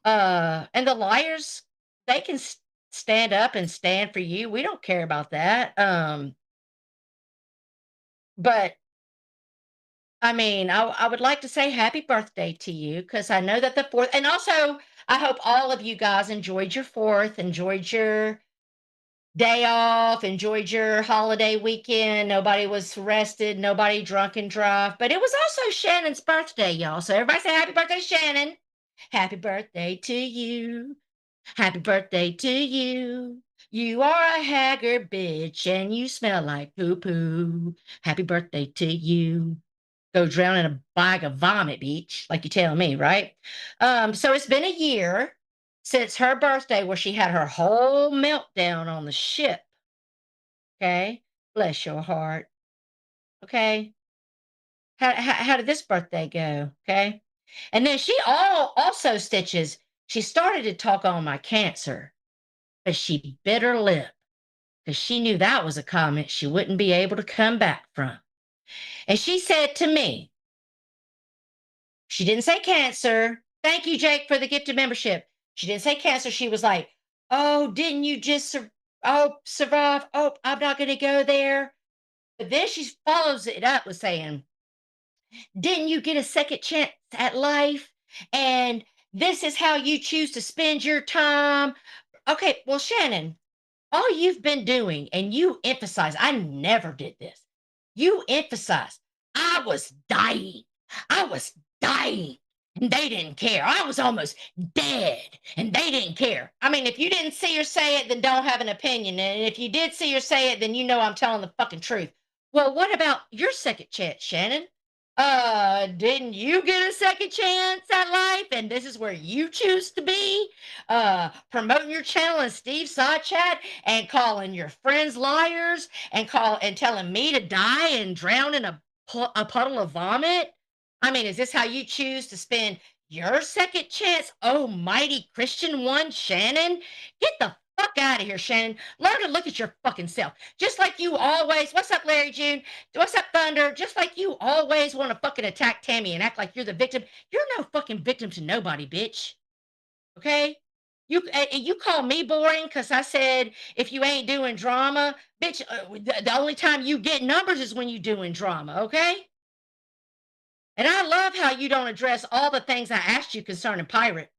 And the liars, they can stand up and stand for you. We don't care about that. But I mean, I would like to say happy birthday to you because I know that the fourth, and also I hope all of you guys enjoyed your fourth, enjoyed your day off, enjoyed your holiday weekend. Nobody was arrested, nobody drunk and drive, but it was also Shannon's birthday, y'all. So everybody say happy birthday, Shannon. Happy birthday to you. Happy birthday to you. You are a haggard bitch and you smell like poo poo. Happy birthday to you. Go drown in a bag of vomit, bitch, like you tell me, right? So it's been a year since her birthday where she had her whole meltdown on the ship. Okay. Bless your heart. Okay. How did this birthday go? Okay. And then she also Stitches, she started to talk on my cancer, but she bit her lip because she knew that was a comment she wouldn't be able to come back from. And she said to me, she didn't say cancer. Thank you, Jake, for the gifted membership. She didn't say cancer. She was like, "Oh, didn't you just survive? Oh, I'm not going to go there." But then she follows it up with saying, "Didn't you get a second chance at life? And this is how you choose to spend your time." Okay, well, Shannon, all you've been doing, and you emphasize, I never did this. You emphasize, I was dying. I was dying. And they didn't care. I was almost dead. And they didn't care. I mean, if you didn't see her say it, then don't have an opinion. And if you did see her say it, then you know I'm telling the fucking truth. Well, what about your second chance, Shannon? Didn't you get a second chance at life? And this is where you choose to be? Promoting your channel in Steve's side chat and calling your friends liars and telling me to die and drown in a puddle of vomit? I mean, is this how you choose to spend your second chance? Oh, mighty Christian one, Shannon? Get the fuck out of here, Shannon. Learn to look at your fucking self. Just like you always, what's up, Larry June? What's up, Thunder? Just like you always want to fucking attack Tammy and act like you're the victim. You're no fucking victim to nobody, bitch. Okay? You call me boring because I said if you ain't doing drama, bitch. The only time you get numbers is when you doing drama. Okay? And I love how you don't address all the things I asked you concerning Pirate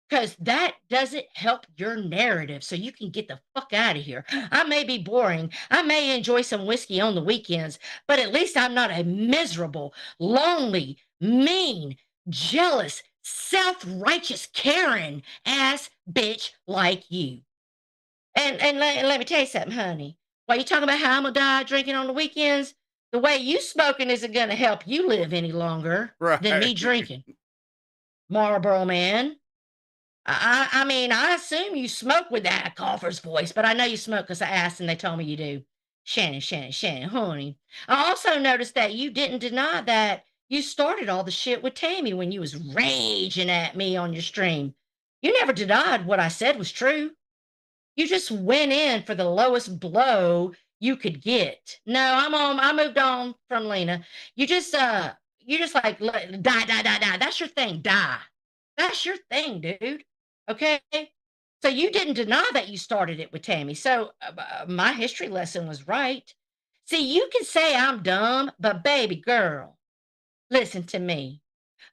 because that doesn't help your narrative. So you can get the fuck out of here. I may be boring. I may enjoy some whiskey on the weekends, but at least I'm not a miserable, lonely, mean, jealous, self-righteous Karen ass bitch like you. And let me tell you something, honey. While you talking about how I'm gonna die drinking on the weekends, the way you smoking isn't gonna help you live any longer than me Right. drinking. Marlboro man. I mean, I assume you smoke with that golfer's voice, but I know you smoke because I asked and they told me you do. Shannon, Shannon, Shannon, honey. I also noticed that you didn't deny that you started all the shit with Tammy when you was raging at me on your stream. You never denied what I said was true. You just went in for the lowest blow you could get. No, I moved on from Lena. You just like die, die, die, die. That's your thing. Die. That's your thing, dude. Okay. So you didn't deny that you started it with Tammy. So my history lesson was right. See, you can say I'm dumb, but baby girl, listen to me.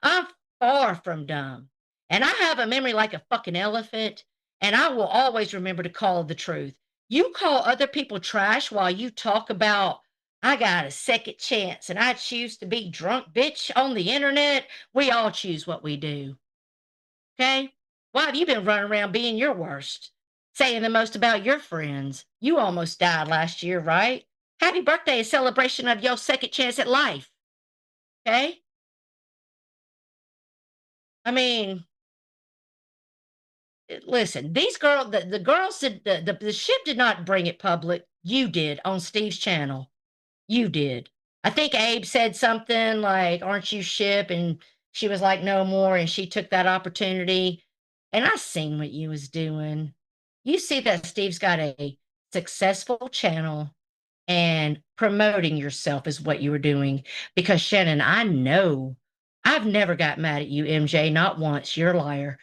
I'm far from dumb. And I have a memory like a fucking elephant. And I will always remember to call the truth. You call other people trash while you talk about, I got a second chance and I choose to be drunk, bitch, on the internet. We all choose what we do. Okay? Why have you been running around being your worst? Saying the most about your friends. You almost died last year, right? Happy birthday, a celebration of your second chance at life. Okay? I mean, listen, these girls, the girls said the ship did not bring it public. You did on Steve's channel. You did. I think Abe said something like, "Aren't you ship?" And she was like, "No more." And she took that opportunity. And I seen what you was doing. You see that Steve's got a successful channel and promoting yourself is what you were doing. Because Shannon, I know I've never got mad at you, MJ, not once. You're a liar.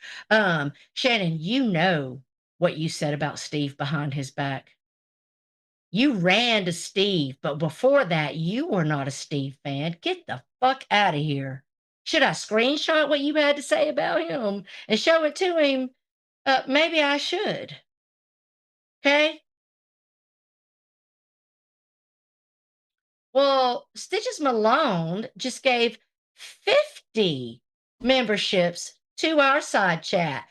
Shannon, you know what you said about Steve behind his back. You ran to Steve, but before that, you were not a Steve fan. Get the fuck out of here. Should I screenshot what you had to say about him and show it to him? Maybe I should. Okay. Well, Stitches Malone just gave 50 memberships to our side chat.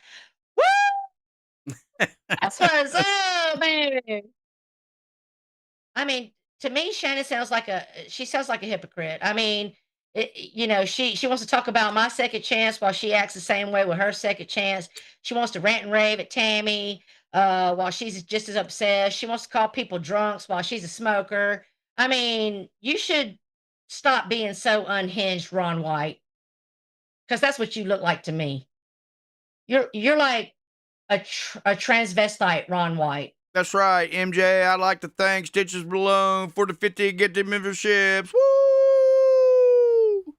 Woo! That's what's up, baby. I mean, to me, Shannon sounds like she sounds like a hypocrite. I mean, she wants to talk about my second chance while she acts the same way with her second chance. She wants to rant and rave at Tammy while she's just as obsessed. She wants to call people drunks while she's a smoker. I mean, you should stop being so unhinged, Ron White, because that's what you look like to me. You're like a transvestite, Ron White. That's right, MJ. I'd like to thank Stitches Malone for the 50 Get the memberships. Woo!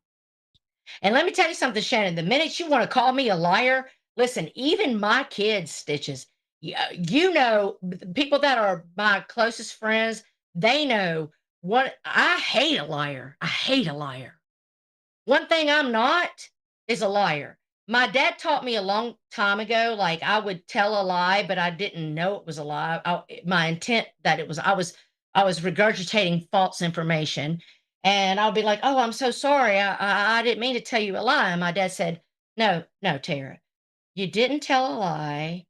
And let me tell you something, Shannon. The minute you want to call me a liar, listen, even my kids, Stitches, you know, people that are my closest friends, they know what I hate a liar. I hate a liar. One thing I'm not is a liar. My dad taught me a long time ago, like I would tell a lie, but I didn't know it was a lie. My intent that I was regurgitating false information, and I'll be like, "Oh, I'm so sorry. I didn't mean to tell you a lie." And my dad said, "No, no, Tara, you didn't tell a lie.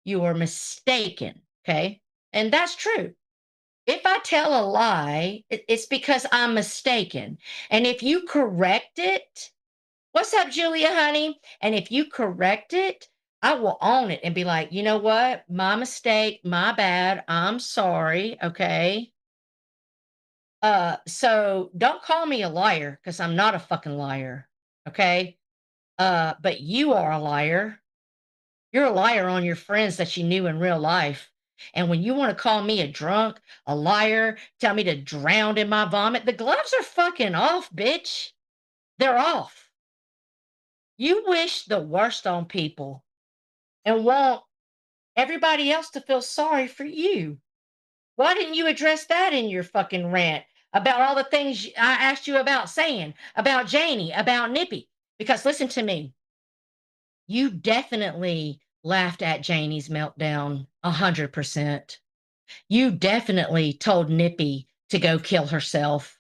You were mistaken." Okay, and that's true. If I tell a lie, it's because I'm mistaken, and if you correct it, what's up, Julia, honey? And if you correct it, I will own it and be like, you know what? My mistake, my bad. I'm sorry. Okay. So don't call me a liar because I'm not a fucking liar. Okay. But you are a liar. You're a liar on your friends that you knew in real life. And when you want to call me a drunk, a liar, tell me to drown in my vomit, the gloves are fucking off, bitch. They're off. You wish the worst on people and want everybody else to feel sorry for you. Why didn't you address that in your fucking rant about all the things I asked you about saying, about Janie, about Nippy? Because listen to me, you definitely laughed at Janie's meltdown 100%. You definitely told Nippy to go kill herself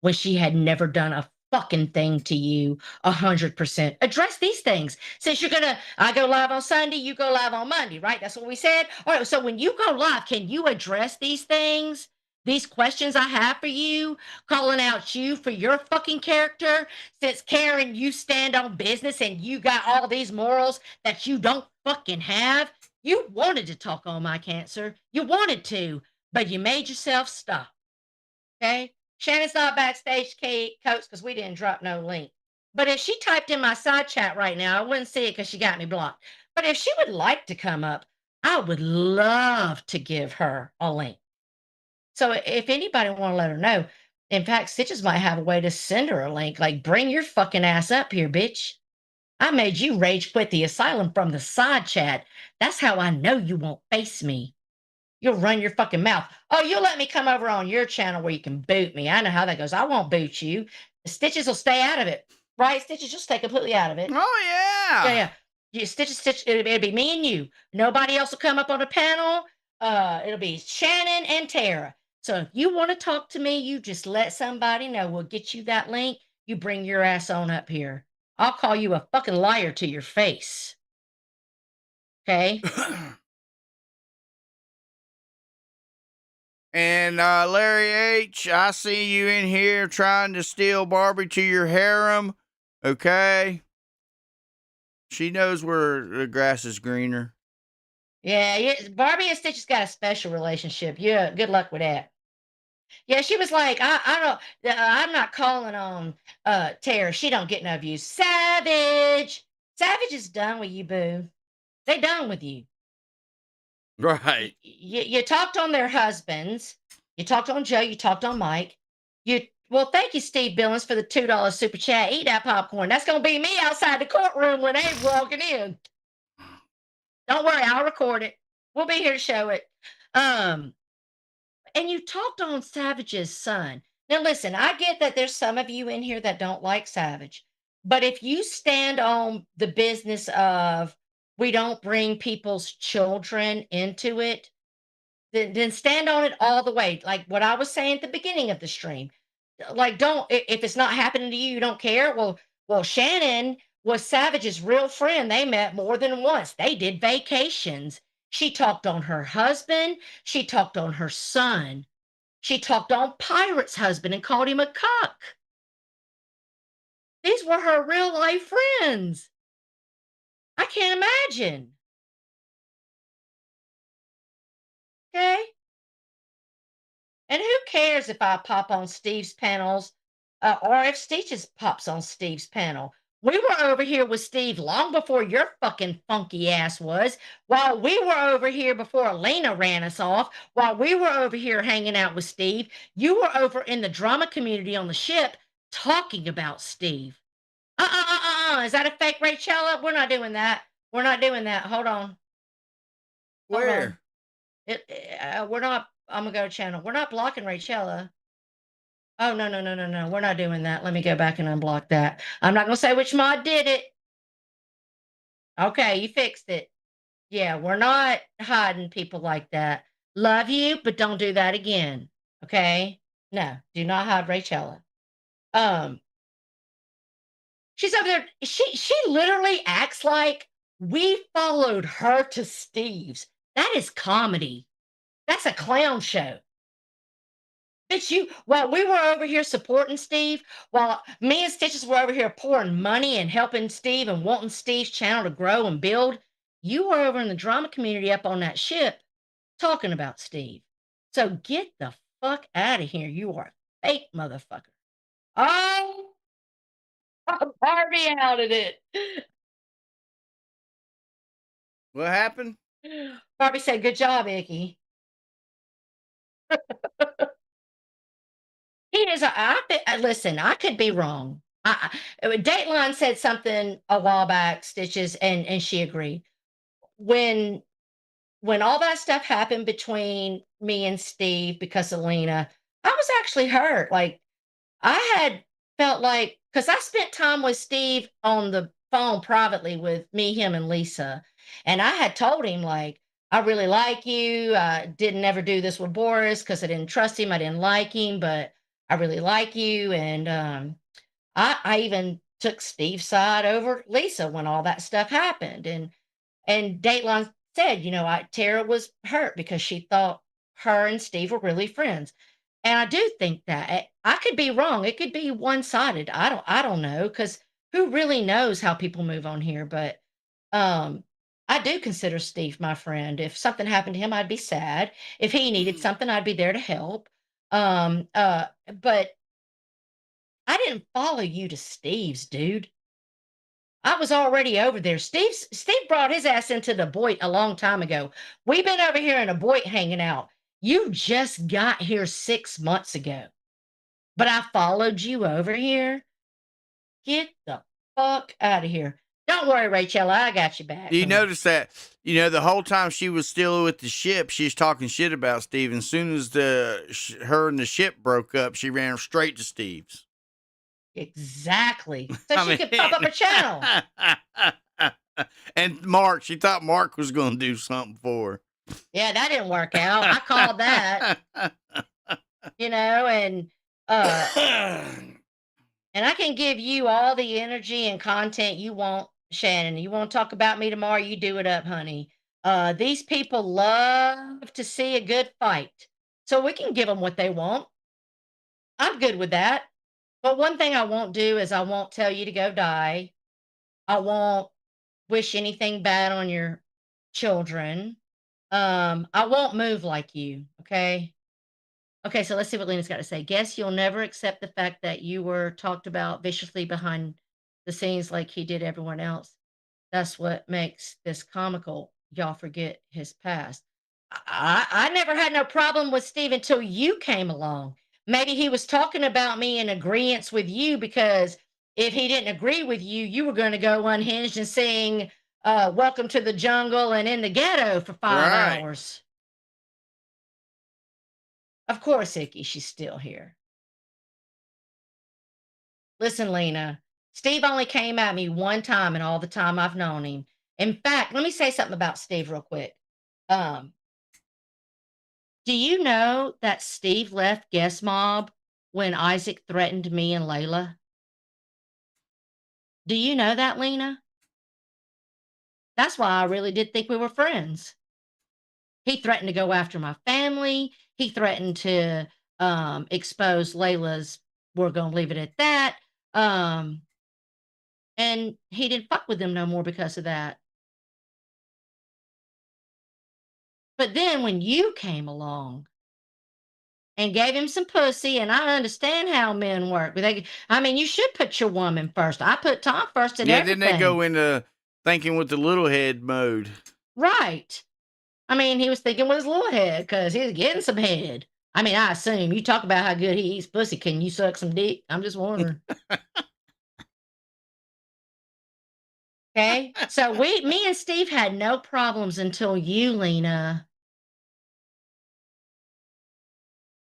when she had never done a fucking thing to you 100%. Address these things. Since I go live on Sunday, you go live on Monday, right? That's what we said. All right, so when you go live, can you address these things? These questions I have for you, calling out you for your fucking character. Since Karen, you stand on business and you got all these morals that you don't fucking have. You wanted to talk on my cancer. You wanted to, but you made yourself stop. Okay? Shannon's not backstage coach because we didn't drop no link. But if she typed in my side chat right now, I wouldn't see it because she got me blocked. But if she would like to come up, I would love to give her a link. So if anybody want to let her know, in fact, Stitches might have a way to send her a link. Like, bring your fucking ass up here, bitch. I made you rage quit the asylum from the side chat. That's how I know you won't face me. You'll run your fucking mouth. Oh, you'll let me come over on your channel where you can boot me. I know how that goes. I won't boot you. The Stitches will stay out of it. Right, Stitches? You'll stay completely out of it. Oh, yeah. Yeah, yeah. You stitch. It'll be me and you. Nobody else will come up on the panel. It'll be Shannon and Tara. So if you want to talk to me, you just let somebody know. We'll get you that link. You bring your ass on up here. I'll call you a fucking liar to your face. Okay? And Larry H., I see you in here trying to steal Barbie to your harem. Okay? She knows where the grass is greener. Yeah, Barbie and Stitch has got a special relationship. Yeah, good luck with that. Yeah, she was like, I don't, I'm not calling on Tara. She don't get no views. Savage, Savage is done with you, boo. They done with you. Right. You talked on their husbands. You talked on Joe. You talked on Mike. Well, thank you, Steve Billings, for the $2 super chat. Eat that popcorn. That's gonna be me outside the courtroom when they walking in. Don't worry, I'll record it. We'll be here to show it. And you talked on Savage's son. Now, listen, I get that there's some of you in here that don't like Savage, but if you stand on the business of we don't bring people's children into it, then stand on it all the way. Like what I was saying at the beginning of the stream. Like, if it's not happening to you, you don't care. Well, Shannon was Savage's real friend. They met more than once. They did vacations. She talked on her husband. She talked on her son. She talked on Pirate's husband and called him a cuck. These were her real life friends. I can't imagine. Okay. And who cares if I pop on Steve's panels or if Stitches pops on Steve's panel? We were over here with Steve long before your fucking funky ass was, while we were over here before Lena ran us off, while we were over here hanging out with Steve. You were over in the drama community on the ship talking about Steve. Is that a fake Rachella? We're not doing that. We're not doing that. Hold on. Where? We're not. I'm gonna go to channel. We're not blocking Rachella. Oh no. We're not doing that. Let me go back and unblock that. I'm not gonna say which mod did it. Okay, you fixed it. Yeah, we're not hiding people like that. Love you, but don't do that again. Okay? No, do not hide Rachella. She's over there. She literally acts like we followed her to Steve's. That is comedy. That's a clown show. Bitch, while we were over here supporting Steve, while me and Stitches were over here pouring money and helping Steve and wanting Steve's channel to grow and build, you were over in the drama community up on that ship talking about Steve. So get the fuck out of here. You are a fake motherfucker. Oh, Barbie outed it. What happened? Barbie said, good job, Icky. He is. Listen, I could be wrong. Dateline said something a while back, Stitches, and she agreed. When all that stuff happened between me and Steve because of Lena, I was actually hurt. Like I had felt like, because I spent time with Steve on the phone privately with me, him, and Lisa, and I had told him like, I really like you. I didn't ever do this with Boris because I didn't trust him. I didn't like him, but I really like you. And I even took Steve's side over Lisa when all that stuff happened. And Dateline said, Tara was hurt because she thought her and Steve were really friends. And I do think that I could be wrong. It could be one-sided. I don't know, because who really knows how people move on here. But I do consider Steve my friend. If something happened to him, I'd be sad. If he needed something, I'd be there to help. But I didn't follow you to Steve's, dude. I was already over there. Steve brought his ass into the Boyd a long time ago. We've been over here in a Boyd hanging out. You just got here 6 months ago. But I followed you over here. Get the fuck out of here. Don't worry, Rachel. I got you back. Do you notice that, the whole time she was still with the ship, she's talking shit about Steve. And as soon as her and the ship broke up, she ran straight to Steve's. Exactly. So she could pop up a channel. And Mark, she thought Mark was going to do something for her. Yeah, that didn't work out. I called that, and I can give you all the energy and content you want, Shannon. You want to talk about me tomorrow? You do it up, honey. These people love to see a good fight, so we can give them what they want. I'm good with that. But one thing I won't do is I won't tell you to go die. I won't wish anything bad on your children. I won't move like you. Okay. Okay, so let's see what Lena's got to say. Guess you'll never accept the fact that you were talked about viciously behind the scenes like he did everyone else. That's what makes this comical. Y'all forget his past. I never had no problem with Steve until you came along. Maybe he was talking about me in agreement with you because if he didn't agree with you, you were going to go unhinged and sing Welcome to the Jungle and In the Ghetto for 5 hours. Of course, Icky, she's still here. Listen, Lena, Steve only came at me one time in all the time I've known him. In fact, let me say something about Steve real quick. Um, do you know that Steve left Guest Mob when Isaac threatened me and Layla? Do you know that, Lena? That's why I really did think we were friends. He threatened to go after my family. He threatened to expose Layla's. We're going to leave it at that. And he didn't fuck with them no more because of that. But then when you came along and gave him some pussy, and I understand how men work, but you should put your woman first. I put Tom first in everything. Then they go into thinking with the little head mode. Right. He was thinking with his little head because he was getting some head. I assume you talk about how good he eats pussy. Can you suck some dick? I'm just wondering. Okay. So me and Steve had no problems until you, Lena.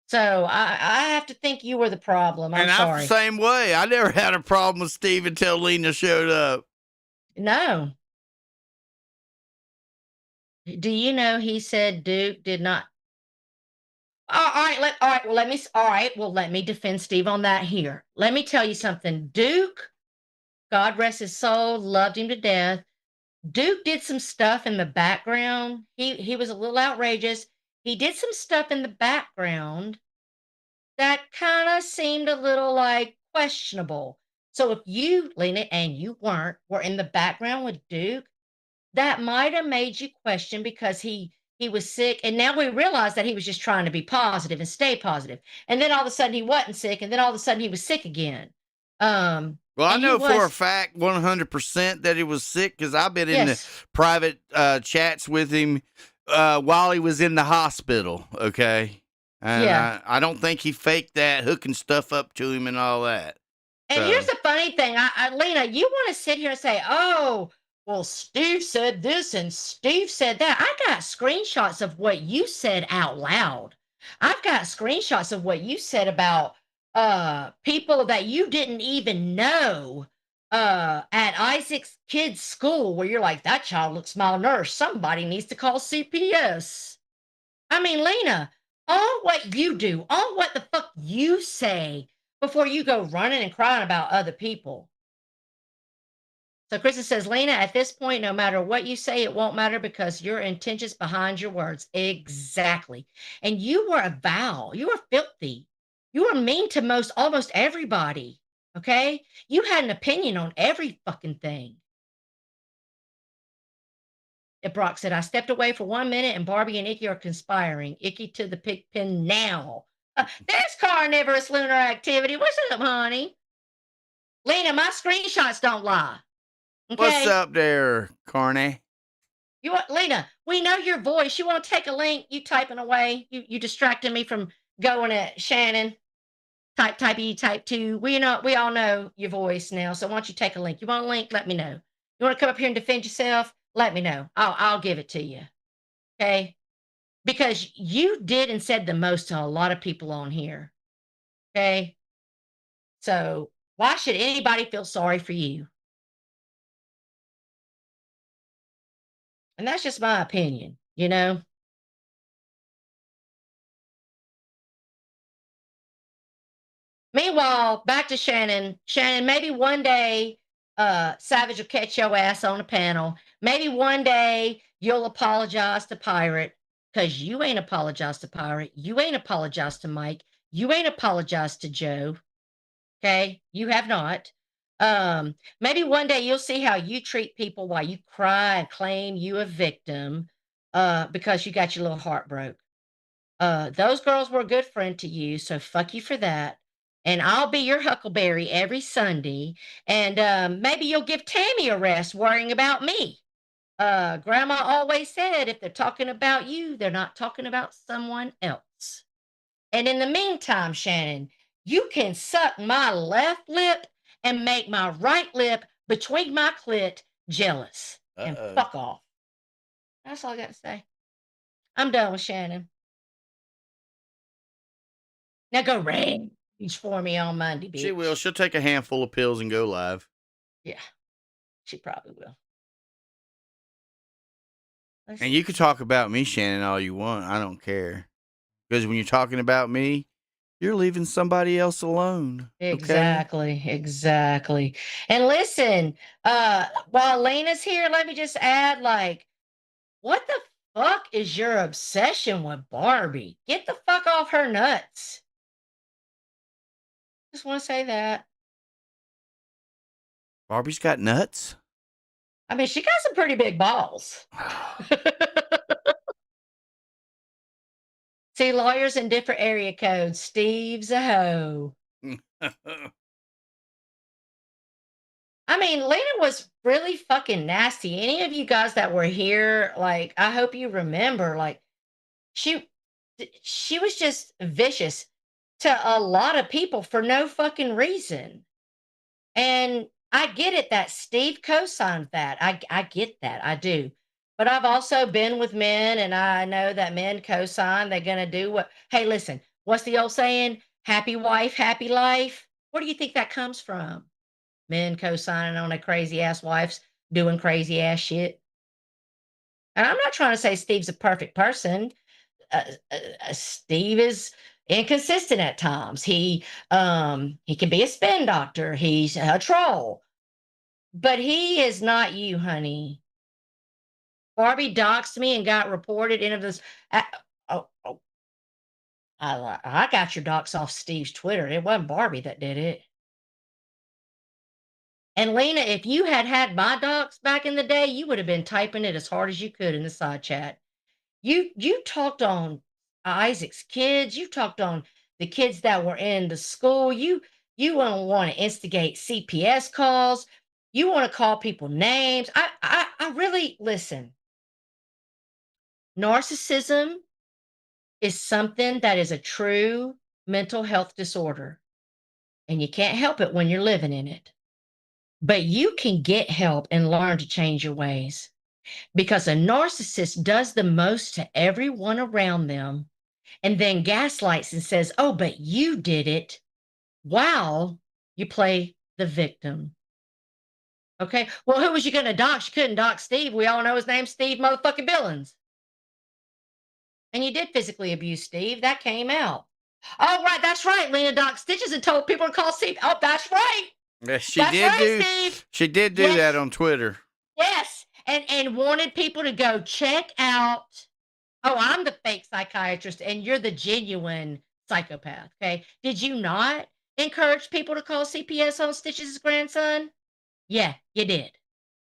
So I have to think you were the problem. I'm sorry. I'm the same way. I never had a problem with Steve until Lena showed up. No. Do you know he said Duke did not? All right. Let me defend Steve on that here. Let me tell you something. Duke, God rest his soul, loved him to death. Duke did some stuff in the background. He was a little outrageous. He did some stuff in the background that kind of seemed a little like questionable. So if you, Lena, and you were in the background with Duke, that might have made you question because he was sick, and now we realize that he was just trying to be positive and stay positive. And then all of a sudden he wasn't sick, and then all of a sudden he was sick again. Well, I know for a fact 100% that he was sick because I've been in the private chats with him while he was in the hospital, okay? And I don't think he faked that, hooking stuff up to him and all that. And here's the funny thing. Lena, you want to sit here and say, oh, well, Steve said this and Steve said that. I got screenshots of what you said out loud. I've got screenshots of what you said about people that you didn't even know at Isaac's kid's school, where you're like, that child looks malnourished. Somebody needs to call CPS. Lena, on what you do, on what the fuck you say before you go running and crying about other people. So Kristen says, Lena, at this point, no matter what you say, it won't matter because your intentions behind your words. Exactly. And you were a vile. You were filthy. You were mean to almost everybody. Okay? You had an opinion on every fucking thing. And Brock said, I stepped away for 1 minute and Barbie and Icky are conspiring. Icky to the pig pen now. There's carnivorous lunar activity. What's up, honey? Lena, my screenshots don't lie. Okay? What's up there, Carney? Lena, we know your voice. You want to take a link? You typing away. You distracting me from going at Shannon. Type E, type 2. We all know your voice now. So why don't you take a link? You want a link? Let me know. You want to come up here and defend yourself? Let me know. I'll give it to you. Okay? Because you did and said the most to a lot of people on here. Okay? So why should anybody feel sorry for you? And that's just my opinion, you know? Meanwhile, back to Shannon. Shannon, maybe one day Savage will catch your ass on a panel. Maybe one day you'll apologize to Pirate because you ain't apologized to Pirate. You ain't apologized to Mike. You ain't apologized to Joe. Okay? You have not. Maybe one day you'll see how you treat people while you cry and claim you a victim because you got your little heart broke. Those girls were a good friend to you, so fuck you for that. And I'll be your huckleberry every Sunday. And maybe you'll give Tammy a rest worrying about me. Grandma always said if they're talking about you, they're not talking about someone else. And in the meantime, Shannon, you can suck my left lip and make my right lip between my clit jealous. And fuck off. That's all I got to say. I'm done with Shannon. Now go rage for me on Monday, bitch. She will. She'll take a handful of pills and go live. Yeah, she probably will. And you can talk about me, Shannon, all you want. I don't care. Because when you're talking about me, you're leaving somebody else alone. Exactly, okay? Exactly. And listen, while Lena's here, let me just add, like, what the fuck is your obsession with Barbie? Get the fuck off her nuts. Just want to say that. Barbie's got nuts? I mean, she got some pretty big balls. See, lawyers in different area codes. Steve's a hoe. I mean, Lena was really fucking nasty. Any of you guys that were here, like, I hope you remember, like, she was just vicious to a lot of people for no fucking reason. And I get it that Steve co-signed that. I get that. I do. But I've also been with men, and I know that men co-sign. They're going to do what. Hey, listen, what's the old saying? Happy wife, happy life. Where do you think that comes from? Men co-signing on their crazy ass wives doing crazy ass shit. And I'm not trying to say Steve's a perfect person. Steve is inconsistent at times. He can be a spin doctor. He's a troll. But he is not you, honey. Barbie doxed me and got reported into this. I got your docs off Steve's Twitter. It wasn't Barbie that did it. And Lena, if you had my docs back in the day, you would have been typing it as hard as you could in the side chat. You talked on Isaac's kids. You talked on the kids that were in the school. You don't want to instigate CPS calls. You want to call people names. I really listen. Narcissism is something that is a true mental health disorder, and you can't help it when you're living in it. But you can get help and learn to change your ways, because a narcissist does the most to everyone around them and then gaslights and says, oh, but you did it, while you play the victim. Okay, well, who was you going to dox? You couldn't dox Steve. We all know his name's Steve motherfucking Billings. And you did physically abuse Steve. That came out. Oh, right, that's right. Lena doxed Stitches and told people to call Steve. Oh, that's right. Yes, she did do that on Twitter. Yes, and wanted people to go check out. Oh, I'm the fake psychiatrist, and you're the genuine psychopath. Okay, did you not encourage people to call CPS on Stitches' grandson? Yeah, you did.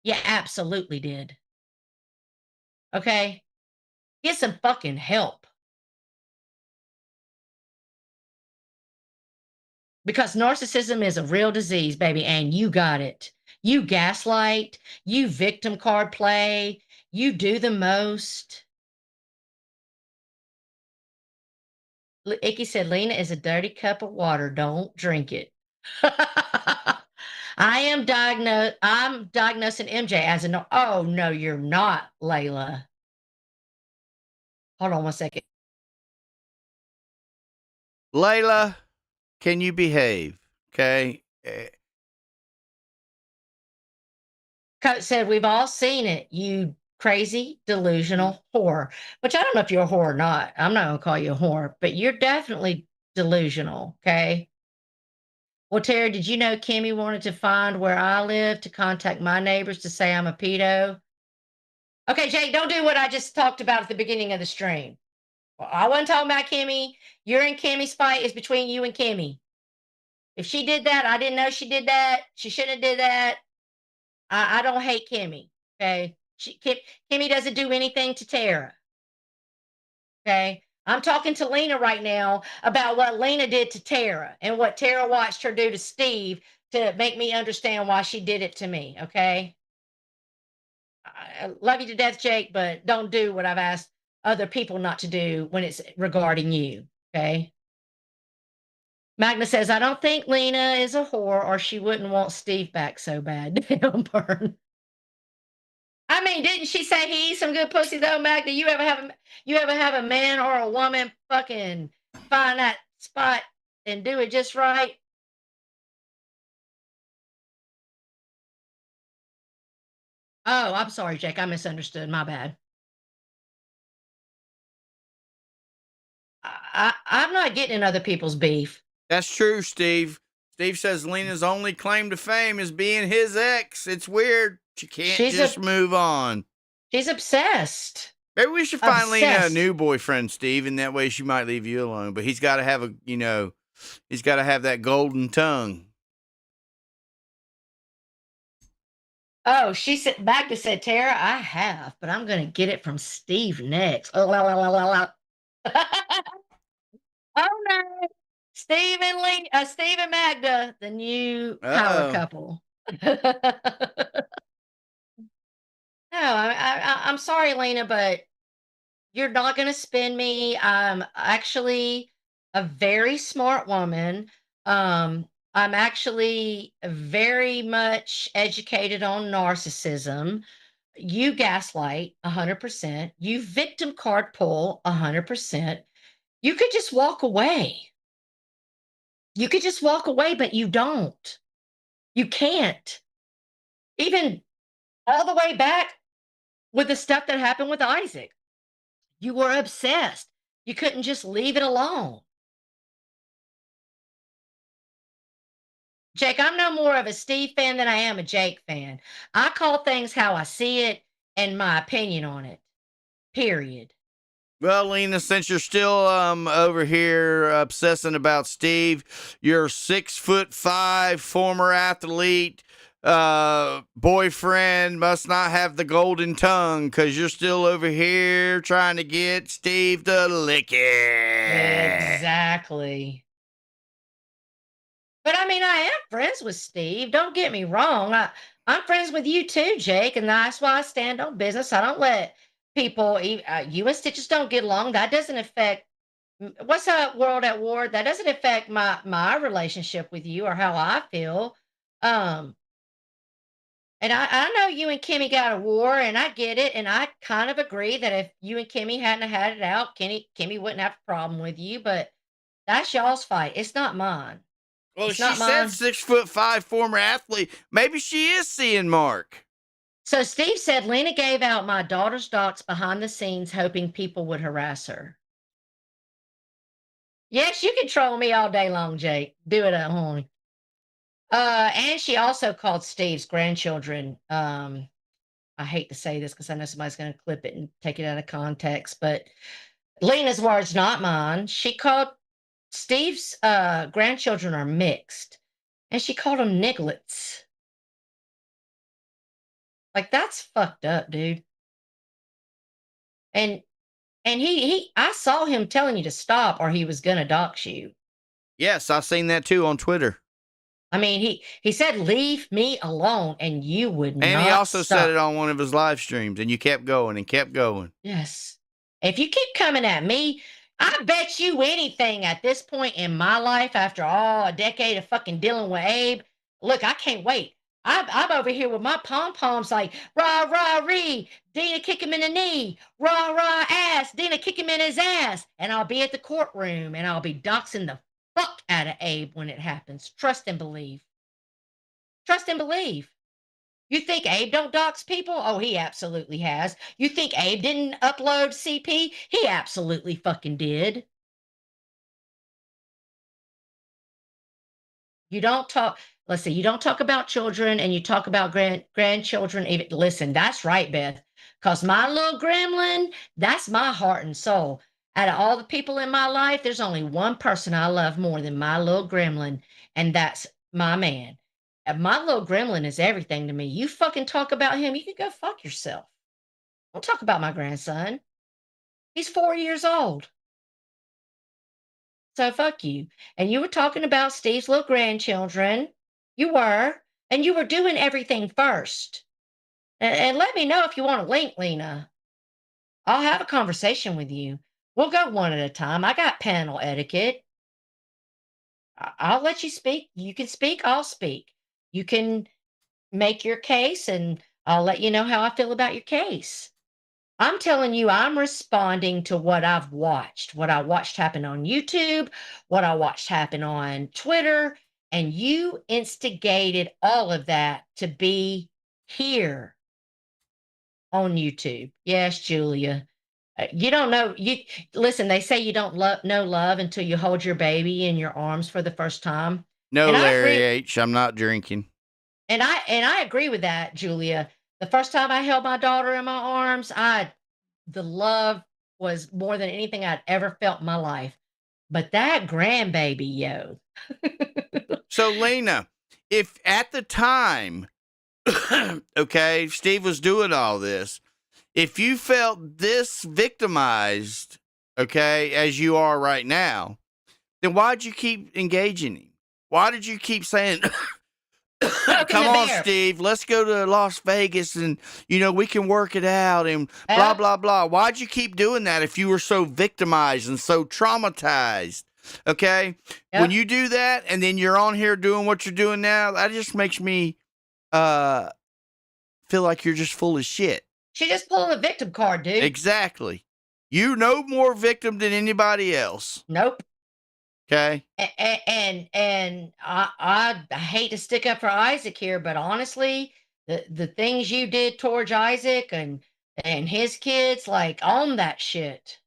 You absolutely did. Okay, get some fucking help. Because narcissism is a real disease, baby, and you got it. You gaslight, you victim card play, you do the most. Icky said, Lena is a dirty cup of water. Don't drink it. I'm diagnosing MJ as a no. Oh, no, you're not, Layla. Hold on one second. Layla, can you behave? Okay. Coach said, we've all seen it. You crazy, delusional whore, which I don't know if you're a whore or not. I'm not going to call you a whore, but you're definitely delusional. Okay. Well, Terry, did you know Kimmy wanted to find where I live to contact my neighbors to say I'm a pedo? Okay, Jake, don't do what I just talked about at the beginning of the stream. Well, I wasn't talking about Kimmy. You're in Kimmy's fight is between you and Kimmy. If she did that, I didn't know she did that. She shouldn't have did that. I don't hate Kimmy. Okay. Kimmy doesn't do anything to Tara. Okay. I'm talking to Lena right now about what Lena did to Tara and what Tara watched her do to Steve to make me understand why she did it to me. Okay. I love you to death, Jake, but don't do what I've asked other people not to do when it's regarding you. Okay. Magna says, I don't think Lena is a whore or she wouldn't want Steve back so bad. Damn, burn. I mean, didn't she say he eats some good pussy though, Magda? You ever have a man or a woman fucking find that spot and do it just right? Oh, I'm sorry, Jake. I misunderstood. My bad. I'm not getting in other people's beef. That's true, Steve. Steve says Lena's only claim to fame is being his ex. It's weird. She can't just move on. She's obsessed. Maybe we should find Lena a new boyfriend, Steve, and that way she might leave you alone. But he's got to have he's got to have that golden tongue. Oh, she said, Magda said, Tara, I have, but I'm going to get it from Steve next. Oh, oh no. Steve and Magda, the new power couple. No, I'm sorry, Lena, but you're not going to spin me. I'm actually a very smart woman. I'm actually very much educated on narcissism. You gaslight 100%. You victim card pull 100%. You could just walk away. You could just walk away, but you don't. You can't. Even all the way back with the stuff that happened with Isaac. You were obsessed. You couldn't just leave it alone. Jake, I'm no more of a Steve fan than I am a Jake fan. I call things how I see it and my opinion on it. Period. Well, Lena, since you're still over here obsessing about Steve, your 6'5" former athlete boyfriend must not have the golden tongue because you're still over here trying to get Steve to lick it. Exactly. But I mean, I am friends with Steve. Don't get me wrong. I'm friends with you too, Jake, and that's why I stand on business. I don't let people, you and Stitches don't get along. That doesn't affect. What's up, World at War? That doesn't affect my relationship with you or how I feel. And I know you and Kimmy got a war, and I get it, and I kind of agree that if you and Kimmy hadn't had it out, Kimmy wouldn't have a problem with you. But that's y'all's fight. It's not mine. Well, she said 6'5" former athlete. Maybe she is seeing Mark. So Steve said Lena gave out my daughter's docs behind the scenes, hoping people would harass her. Yes, you can troll me all day long, Jake. Do it at home. And she also called Steve's grandchildren. I hate to say this because I know somebody's going to clip it and take it out of context, but Lena's words, not mine. She called Steve's grandchildren are mixed, and she called them nigglets. Like, that's fucked up, dude. And I saw him telling you to stop or he was gonna dox you. Yes, I've seen that too on Twitter. I mean, he said, leave me alone, and you would not. And he also stop. said it on one of his live streams, and you kept going and kept going. Yes. If you keep coming at me, I bet you anything at this point in my life, after all a decade of fucking dealing with Abe, look, I can't wait. I'm over here with my pom-poms like, rah, rah, ree, Dena kick him in the knee, rah, rah, ass, Dena kick him in his ass. And I'll be at the courtroom, and I'll be doxing the fuck out of Abe when it happens. Trust and believe. Trust and believe. You think Abe don't dox people? Oh, he absolutely has. You think Abe didn't upload CP? He absolutely fucking did. You don't talk, let's see, you don't talk about children and you talk about grandchildren. Even, listen, that's right, Beth. Because my little gremlin, that's my heart and soul. Out of all the people in my life, there's only one person I love more than my little gremlin, and that's my man. And my little gremlin is everything to me. You fucking talk about him, you can go fuck yourself. Don't talk about my grandson. He's 4 years old. So fuck you. And you were talking about Steve's little grandchildren. You were. And you were doing everything first. And let me know if you want to link, Lena. I'll have a conversation with you. We'll go one at a time. I got panel etiquette. I'll let you speak. You can speak, I'll speak. You can make your case, and I'll let you know how I feel about your case. I'm telling you, I'm responding to what I've watched, what I watched happen on YouTube, what I watched happen on Twitter, and you instigated all of that to be here on YouTube. Yes, Julia. You don't know. You listen. They say you don't know love until you hold your baby in your arms for the first time. No, And I Larry agree. H. I'm not drinking. And I agree with that, Julia. The first time I held my daughter in my arms, the love was more than anything I'd ever felt in my life. But that grandbaby, yo. So, Lena, if at the time, okay, Steve was doing all this, if you felt this victimized, okay, as you are right now, then why'd you keep engaging him? Why did you keep saying, come on, Steve, let's go to Las Vegas and, we can work it out and blah, blah, blah. Why'd you keep doing that if you were so victimized and so traumatized? Okay? Yep. When you do that and then you're on here doing what you're doing now, that just makes me feel like you're just full of shit. She just pulled a victim card, dude. Exactly. You no more victim than anybody else. Nope. Okay. And I hate to stick up for Isaac here, but honestly, the things you did towards Isaac and his kids, like, own that shit.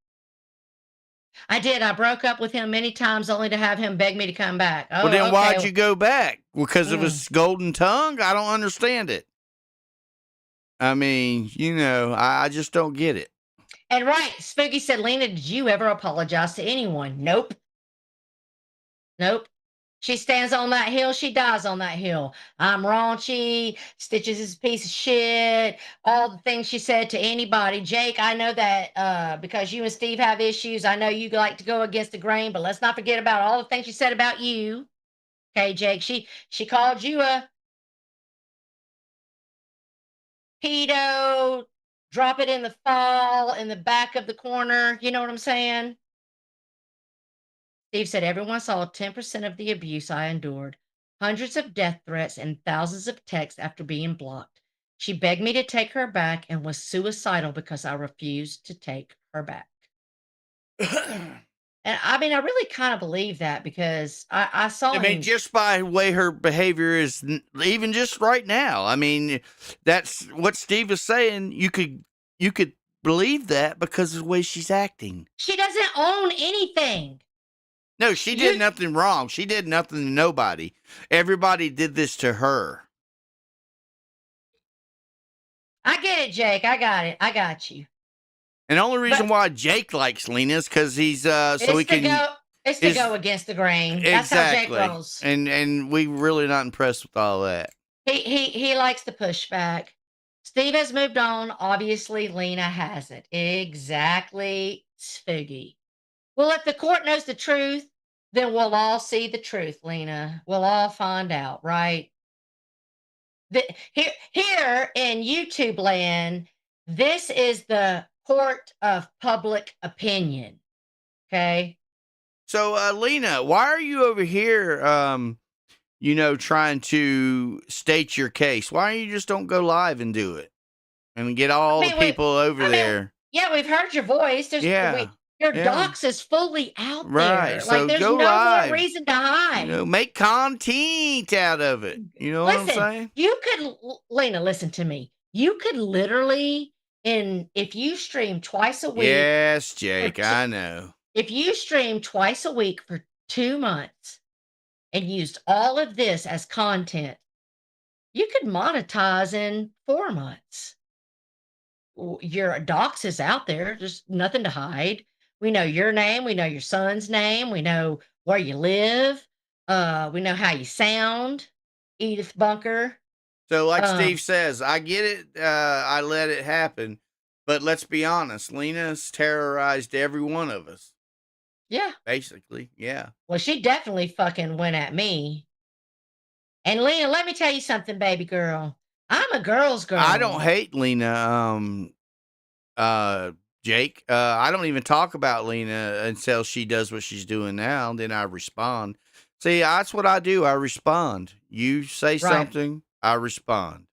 I did. I broke up with him many times only to have him beg me to come back. Oh, well, then okay. why'd you go back? Because of his golden tongue? I don't understand it. I mean, I just don't get it. And right, Spooky said, Lena, did you ever apologize to anyone? Nope. Nope. She stands on that hill, she dies on that hill. I'm raunchy, Stitches is a piece of shit, all the things she said to anybody. Jake, I know that because you and Steve have issues, I know you like to go against the grain, but let's not forget about all the things she said about you. Okay, Jake, she called you a pedo, drop it in the fall in the back of the corner. You know what I'm saying? Steve said, everyone saw 10% of the abuse I endured, hundreds of death threats and thousands of texts after being blocked. She begged me to take her back and was suicidal because I refused to take her back. And I mean, I really kind of believe that because I saw him. Just by the way her behavior is, even just right now, I mean, that's what Steve was saying. You could believe that because of the way she's acting. She doesn't own anything. No, she did nothing wrong. She did nothing to nobody. Everybody did this to her. I get it, Jake. I got it. I got you. And the only reason why Jake likes Lena is because he's so he can. It's to go against the grain. That's how Jake rolls. And we really not impressed with all that. He likes the pushback. Steve has moved on. Obviously, Lena hasn't. Exactly, Spooky. Well, if the court knows the truth, then we'll all see the truth, Lena. We'll all find out, right? Here in YouTube land, this is the court of public opinion. Okay? So, Lena, why are you over here, trying to state your case? Why don't you just don't go live and do it? And get all the people over there. Yeah, we've heard your voice. Your Yeah. docs is fully out Right. there. So Like, there's go no more live. reason to hide. Make content out of it. You know what I'm Listen, saying? you could, Lena, listen to me. You could literally, if you stream twice a week Yes, for Jake, I know. if you stream twice a week for 2 months and used all of this as content, you could monetize in 4 months. Your docs is out there. There's nothing to hide. We know your name. We know your son's name. We know where you live. We know how you sound, Edith Bunker. So, like Um, Steve says, I get it. I let it happen. But let's be honest, Lena's terrorized every one of us, yeah. basically. Yeah. Well, she definitely fucking went at me. And Lena, let me tell you something, baby girl. I'm a girl's girl. I don't hate Lena, Jake. I don't even talk about Lena until she does what she's doing now. Then I respond. See, that's what I do. I respond. You say Right. something, I respond.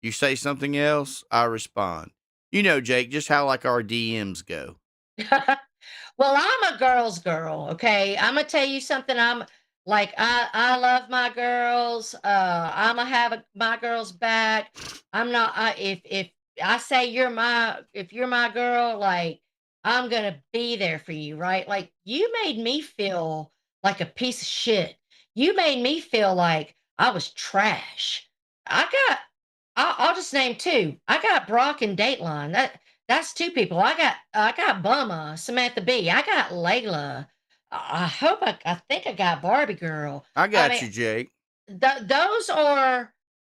You say something else, I respond. You know, Jake, just how like our DMs go. Well, I'm a girl's girl, okay? I'm gonna tell you something. I'm like I love my girls. I'm gonna have my girls back. I'm not. If I say if you're my girl, like I'm gonna be there for you, right? Like you made me feel like a piece of shit. You made me feel like I was trash. I got. I'll just name two. I got Brock and Dateline. That's two people. I got Bumma, Samantha B. I got Layla. I think I got Barbie Girl. I I got mean, you, Jake. those are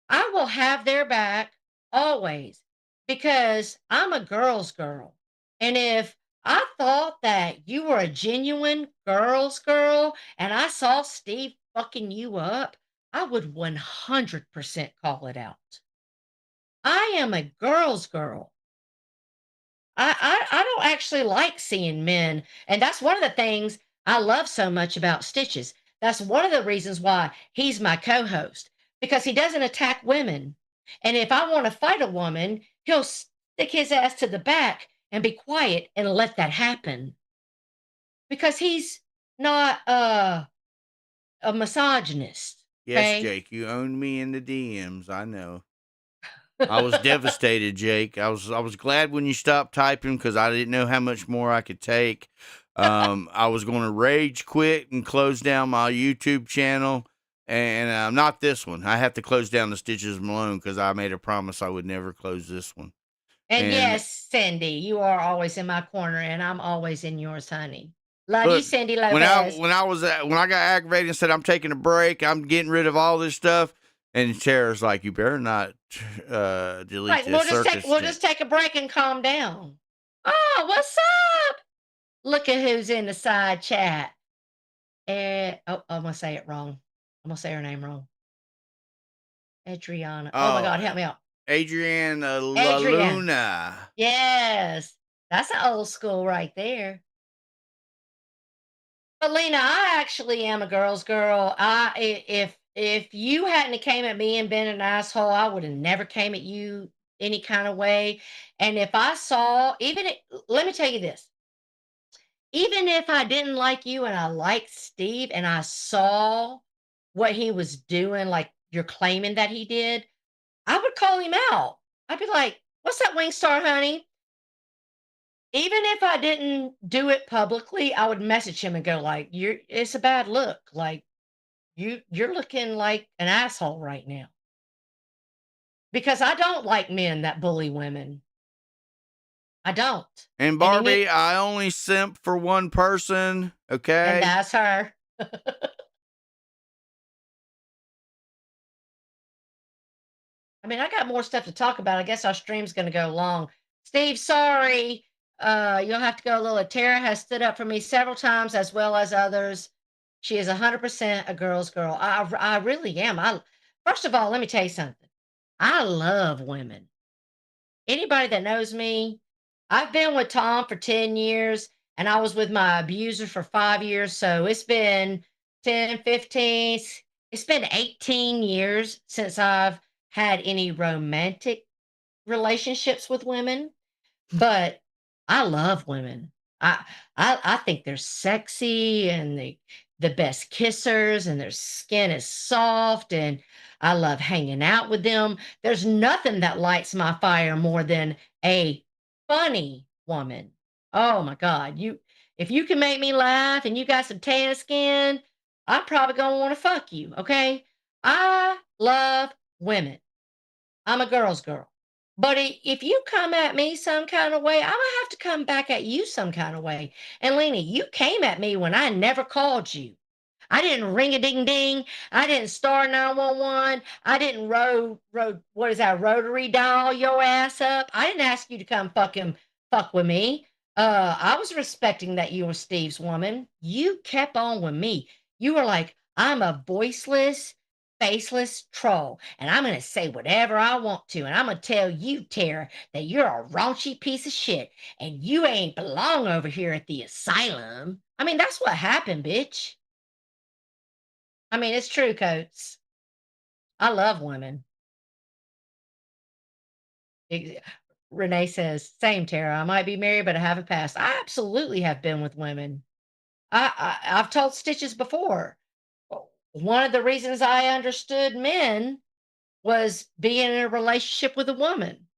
I will have their back always because I'm a girl's girl. And if I thought that you were a genuine girl's girl and I saw Steve fucking you up, I would 100% call it out. I am a girl's girl. I don't actually like seeing men, and that's one of the things I love so much about Stitches. That's one of the reasons why he's my co-host because he doesn't attack women. And if I want to fight a woman, he'll stick his ass to the back and be quiet and let that happen because he's not a misogynist. Yes, Okay. Jake, you owned me in the DMs. I know. I was devastated, Jake. I was glad when you stopped typing because I didn't know how much more I could take. I was going to rage quit and close down my YouTube channel, and not this one. I have to close down the Stitches Malone because I made a promise I would never close this one. And And yes, Cindy, you are always in my corner, and I'm always in yours, honey. Love you, look, Cindy when I Lopez. when I got aggravated and said I'm taking a break, I'm getting rid of all this stuff, and Tara's like, you better not delete Right, this circus. we'll just take a break and calm down. Oh, what's up? Look at who's in the side chat. Oh, I'm gonna say it wrong. I'm gonna say her name wrong. Adriana. Oh my God, help me out. Adrienne Adrian. Luna. Yes, that's an old school right there. But Lena, I actually am a girl's girl. If you hadn't have came at me and been an asshole, I would have never came at you any kind of way. And if I saw, let me tell you this, even if I didn't like you and I liked Steve and I saw what he was doing, like you're claiming that he did, I would call him out. I'd be like, "What's that wing star, honey?" Even if I didn't do it publicly, I would message him and go like, it's a bad look. Like you're looking like an asshole right now. Because I don't like men that bully women. I don't. And And Barbie, I only simp for one person, okay? and that's her. I mean, I got more stuff to talk about. I guess our stream's going to go long. Steve, sorry. You'll have to go a little. Tara has stood up for me several times, as well as others. She is 100% a girl's girl. I really am. First of all, let me tell you something. I love women. Anybody that knows me, I've been with Tom for 10 years, and I was with my abuser for 5 years. So it's been 10, 15, it's been 18 years since I've had any romantic relationships with women, but I love women. I think they're sexy and the best kissers, and their skin is soft, and I love hanging out with them. There's nothing that lights my fire more than a funny woman. Oh my God. If you can make me laugh and you got some tan skin, I'm probably gonna want to fuck you. Okay. I love women. I'm a girl's girl. But if you come at me some kind of way, I'm gonna have to come back at you some kind of way. And Lena, you came at me when I never called you. I didn't ring a ding ding. I didn't star 911. I didn't what is that, rotary dial your ass up. I didn't ask you to come fucking fuck with me. I was respecting that you were Steve's woman. You kept on with me. You were like, I'm a voiceless, faceless troll, and I'm gonna say whatever I want to, and I'm gonna tell you, Tara, that you're a raunchy piece of shit, and you ain't belong over here at the asylum. I mean, that's what happened, bitch. I mean, it's true, Coates. I love women. Ex- Renee says, same, Tara. I might be married, but I haven't passed. I absolutely have been with women. I've told Stitches before. One of the reasons I understood men was being in a relationship with a woman.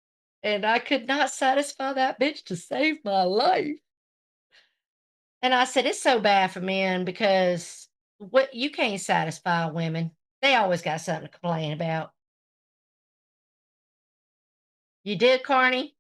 And I could not satisfy that bitch to save my life. And I said, it's so bad for men because what you can't satisfy women. They always got something to complain about. You did, Carney?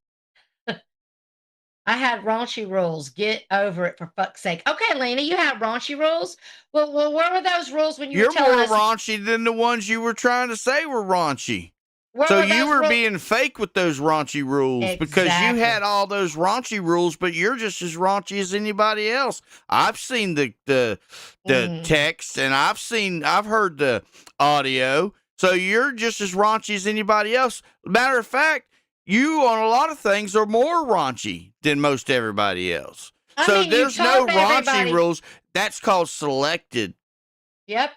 I had raunchy rules. Get over it, for fuck's sake. Okay, Lena, you had raunchy rules. Well, where were those rules when you were You're telling more us? raunchy than the ones you were trying to say were raunchy. Where So were you those were rules? being fake with those raunchy rules because you had Exactly. all those raunchy rules, but you're just as raunchy as anybody else. I've seen the text, and I've heard the audio. So you're just as raunchy as anybody else. Matter of fact, you on a lot of things are more raunchy than most everybody else. I So mean, you there's no told raunchy everybody. rules. That's called selected Yep.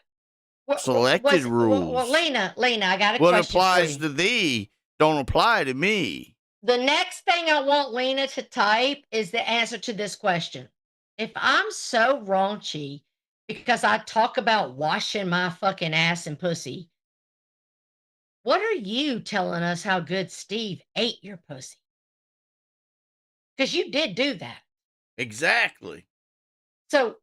selected Well, rules. Lena, I got a What question for applies you. to thee don't apply to me. The next thing I want Lena to type is the answer to this question. If I'm so raunchy because I talk about washing my fucking ass and pussy, what are you telling us how good Steve ate your pussy? Because you did do that. Exactly. So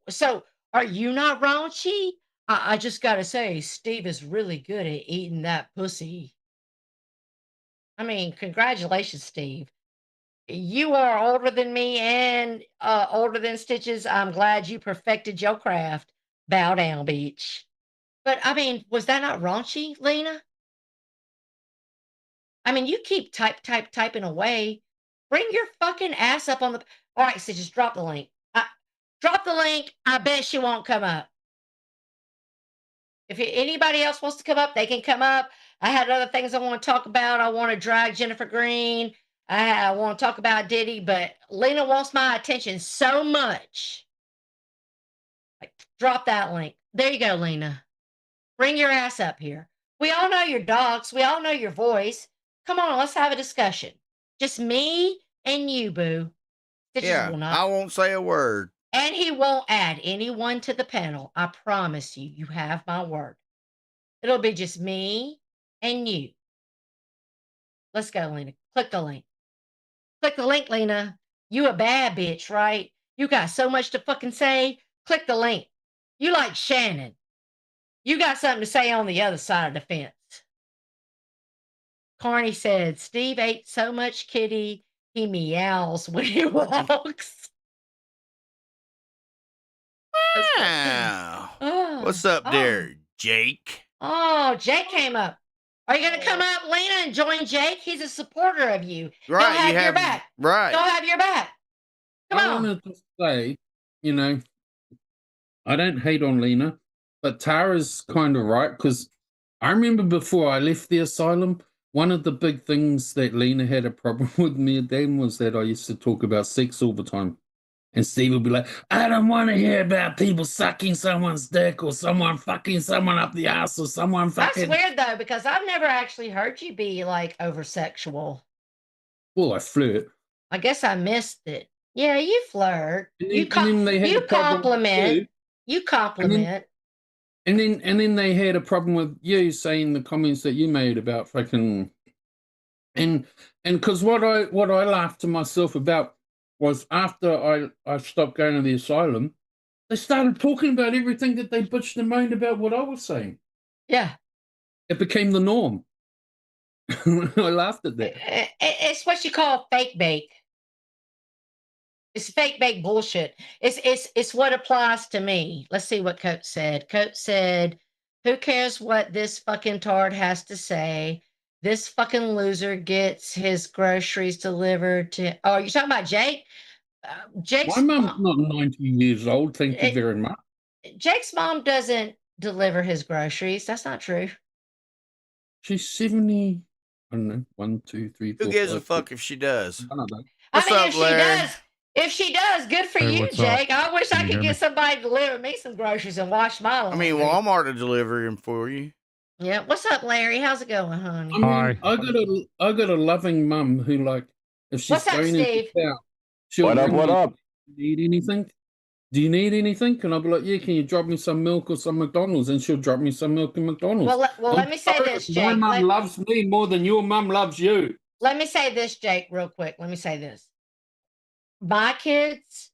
are you not raunchy? I just gotta say, Steve is really good at eating that pussy. I mean, congratulations, Steve. You are older than me and older than Stitches. I'm glad you perfected your craft. Bow down, beach. But I mean, was that not raunchy, Lena? I mean, you keep typing away. Bring your fucking ass up on the. All right, so just drop the link. Drop the link. I bet she won't come up. If anybody else wants to come up, they can come up. I had other things I want to talk about. I want to drag Jennifer Green. I want to talk about Diddy, but Lena wants my attention so much. Like, drop that link. There you go, Lena. Bring your ass up here. We all know your dogs. We all know your voice. Come on, let's have a discussion. Just me and you, boo. Stitches Yeah, will not. I won't say a word. And he won't add anyone to the panel. I promise you. You have my word. It'll be just me and you. Let's go, Lena. Click the link. Click the link, Lena. You a bad bitch, right? You got so much to fucking say. Click the link. You like Shannon. You got something to say on the other side of the fence. Carney said, Steve ate so much kitty, he meows when he walks. Wow. Oh, What's up oh, there, Jake? oh, Jake came up. Are you going to come up, Lena, and join Jake? He's a supporter of you. Right, He'll you have your have back. right. He'll have your back. Come I on. wanted to say, you know, I don't hate on Lena, but Tara's kind of right, because I remember before I left the asylum, one of the big things that Lena had a problem with me and Dan was that I used to talk about sex all the time. And Steve would be like, I don't want to hear about people sucking someone's dick or someone fucking someone up the ass or someone That's fucking. weird, though, because I've never actually heard you be like over sexual. Well, I flirt. I guess I missed it. Yeah, you flirt. And then they had a You problem with compliment. You and then compliment. and then they had a problem with you saying the comments that you made about fucking and because what I laughed to myself about was after I stopped going to the asylum, they started talking about everything that they bitched and moaned about what I was saying. Yeah. It became the norm. I laughed at that. It's what you call fake bake. It's fake bake bullshit. It's what applies to me. Let's see what Coach said. Coach said, "Who cares what this fucking tard has to say? This fucking loser gets his groceries delivered to." Oh, you're talking about Jake? My Jake's mum's mom. not 90 years old, thank you very much. Jake's mom doesn't deliver his groceries. That's not true. She's 70. I don't know, 1, 2, 3, Who 4, gives a 5, 6. fuck if she does? None of them. I What's mean, up, Larry? if she does, good for Hey, you, what's up? Jake. I wish Can I you could hear get me? somebody to deliver me some groceries and wash my I laundry. mean, Walmart to deliver him for you. Yeah. What's up, Larry? How's it going, honey? I mean, Hi. I got a loving mum who, like, if she's What's up, going into Steve? town, she'll What up? ring What me. up? Do you need anything? Do you need anything? And I'll be like, yeah, can you drop me some milk or some McDonald's? And she'll drop me some milk and McDonald's. Let me say this, My Jake. mum loves me more than your mum loves you. Let me say this, Jake, real quick. Let me say this. My kids,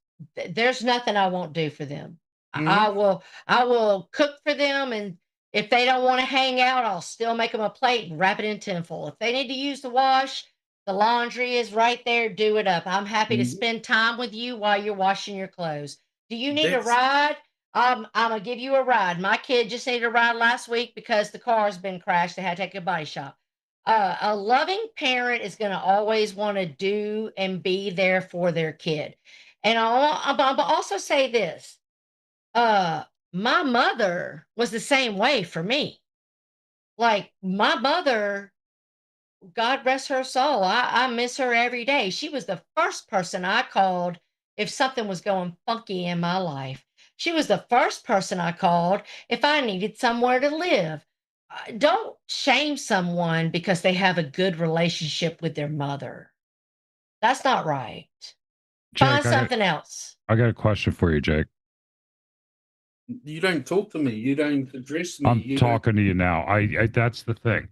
there's nothing I won't do for them. I will cook for them, and if they don't want to hang out, I'll still make them a plate and wrap it in tinfoil. If they need to use the wash, the laundry is right there. Do it up. I'm happy to Mhm. spend time with you while you're washing your clothes. Do you need a That's- ride? I'm gonna give you a ride. My kid just needed a ride last week because the car's been crashed. They had to take it to a body shop. A loving parent is going to always want to do and be there for their kid. And I'll also say this: my mother was the same way for me. Like my mother, God rest her soul. I miss her every day. She was the first person I called if something was going funky in my life. She was the first person I called if I needed somewhere to live. Don't shame someone because they have a good relationship with their mother. That's not right. Find Jake, something else. I got a question for you, Jake. You don't talk to me. You don't address me. I'm talking to you now. I that's the thing.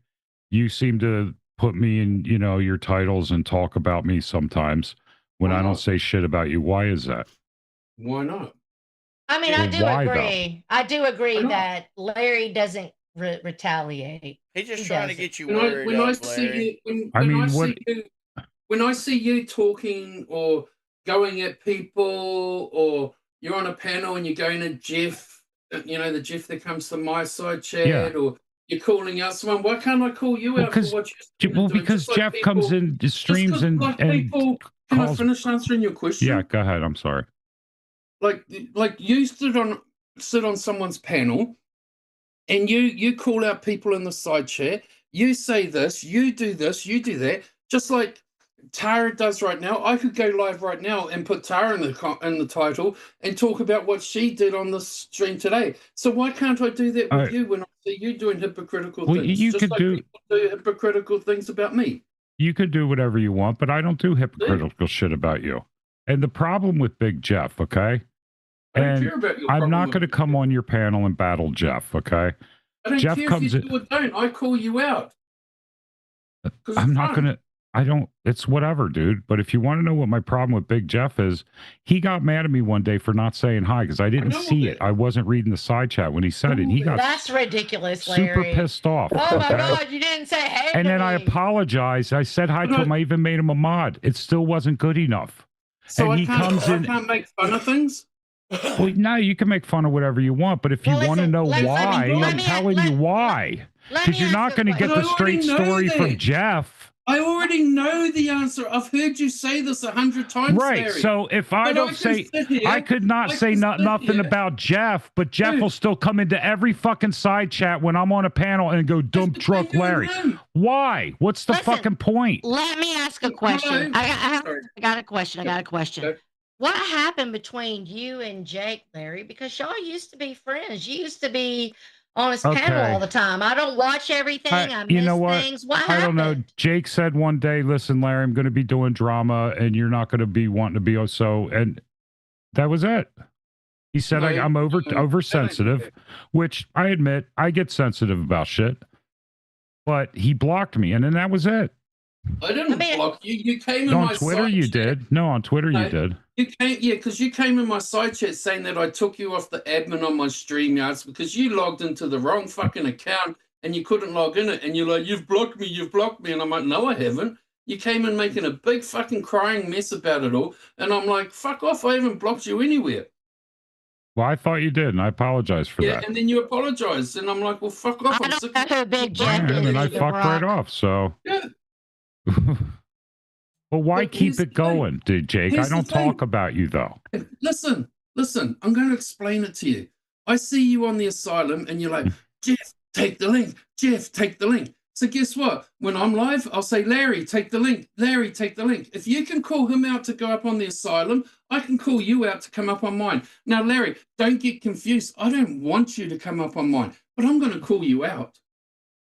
You seem to put me in, your titles and talk about me sometimes when Why I don't not? say shit about you. Why is that? Why not? I mean, Well, I do why, though? agree. I do agree Why not? that Larry doesn't retaliate. He's just He trying to doesn't. get you When worried I up, see Larry. you, I when mean, I see what? you, when I see you talking or going at people, or you're on a panel and you're going at Jeff, the Jeff that comes to my side chat, Yeah. or you're calling out someone. Why can't I call you Well, out for 'cause- what you're Well, doing? because Just like Jeff comes people, in, just streams 'cause, and like and people. Can I calls. finish answering your question? Yeah, go ahead. I'm sorry. Like you sit on someone's panel, and you call out people in the side chat. You say this, you do that, just like Tara does right now. I could go live right now and put Tara in the title and talk about what she did on the stream today. So why can't I do that with you when I see you doing hypocritical Well, things? you Just could like do. people do hypocritical things about me. You could do whatever you want, but I don't do hypocritical shit about you. And the problem with Big Jeff, okay? I don't And care about your I'm problem not with going to me. come on your panel and battle Jeff, okay? I don't Jeff care comes if you do or don't. I call you out. 'Cause I'm it's not fun. going to. I don't. It's whatever, dude. But if you want to know what my problem with Big Jeff is, he got mad at me one day for not saying hi because I didn't know see it. that. I wasn't reading the side chat when he said it. And he got That's ridiculous, super Larry. pissed off. Oh my okay? God, you didn't say hey And to then I me. apologized. I said hi to him. I even made him a mod. It still wasn't good enough. So And I he can't, comes I in. can't make fun of things. Well, no, you can make fun of whatever you want, but if you Well, want to listen, know let why, me- I'm telling you why. Let me Because you're ask not a going to get question. the But I already straight know story from that. Jeff. I already know the answer. I've heard you say this 100 times, Right. Larry. So if I But don't say, sit here, I could not I say can sit nothing here. about Jeff, but Jeff Dude. will still come into every fucking side chat when I'm on a panel and go dump between truck you and Larry. him. Why? What's the Listen, fucking point? Let me ask a Hello? question. I Sorry. got a question. I got a question. Okay. What happened between you and Jake, Larry? Because y'all used to be friends. You used to be on his panel Okay. all the time. I don't watch everything. I miss You know what? things. What I don't know. happened? Jake said one day, listen, Larry, I'm going to be doing drama and you're not going to be wanting to be so. And that was it. He said, No, I'm oversensitive, which I admit I get sensitive about shit. But he blocked me, and then that was it. I didn't block you. You came in On my Twitter, side you chat. did. No, on Twitter, you did. You came, yeah, because you came in my side chat saying that I took you off the admin on my StreamYards because you logged into the wrong fucking account and you couldn't log in it. And you're like, you've blocked me. And I'm like, no, I haven't. You came in making a big fucking crying mess about it all. And I'm like, fuck off. I haven't blocked you anywhere. Well, I thought you did, and I apologize for that. And then you apologized. And I'm like, well, fuck off. I don't know who Big Jeff Yeah, and then I is. fucked right off, so. Yeah. Well, why But keep here's it the thing. going, Jake? Here's I the don't thing. talk about you, though. Listen, I'm going to explain it to you. I see you on the asylum and you're like, Jeff, take the link. Jeff, take the link. So guess what? When I'm live, I'll say, Larry, take the link. Larry, take the link. If you can call him out to go up on the asylum, I can call you out to come up on mine. Now, Larry, don't get confused. I don't want you to come up on mine, but I'm going to call you out.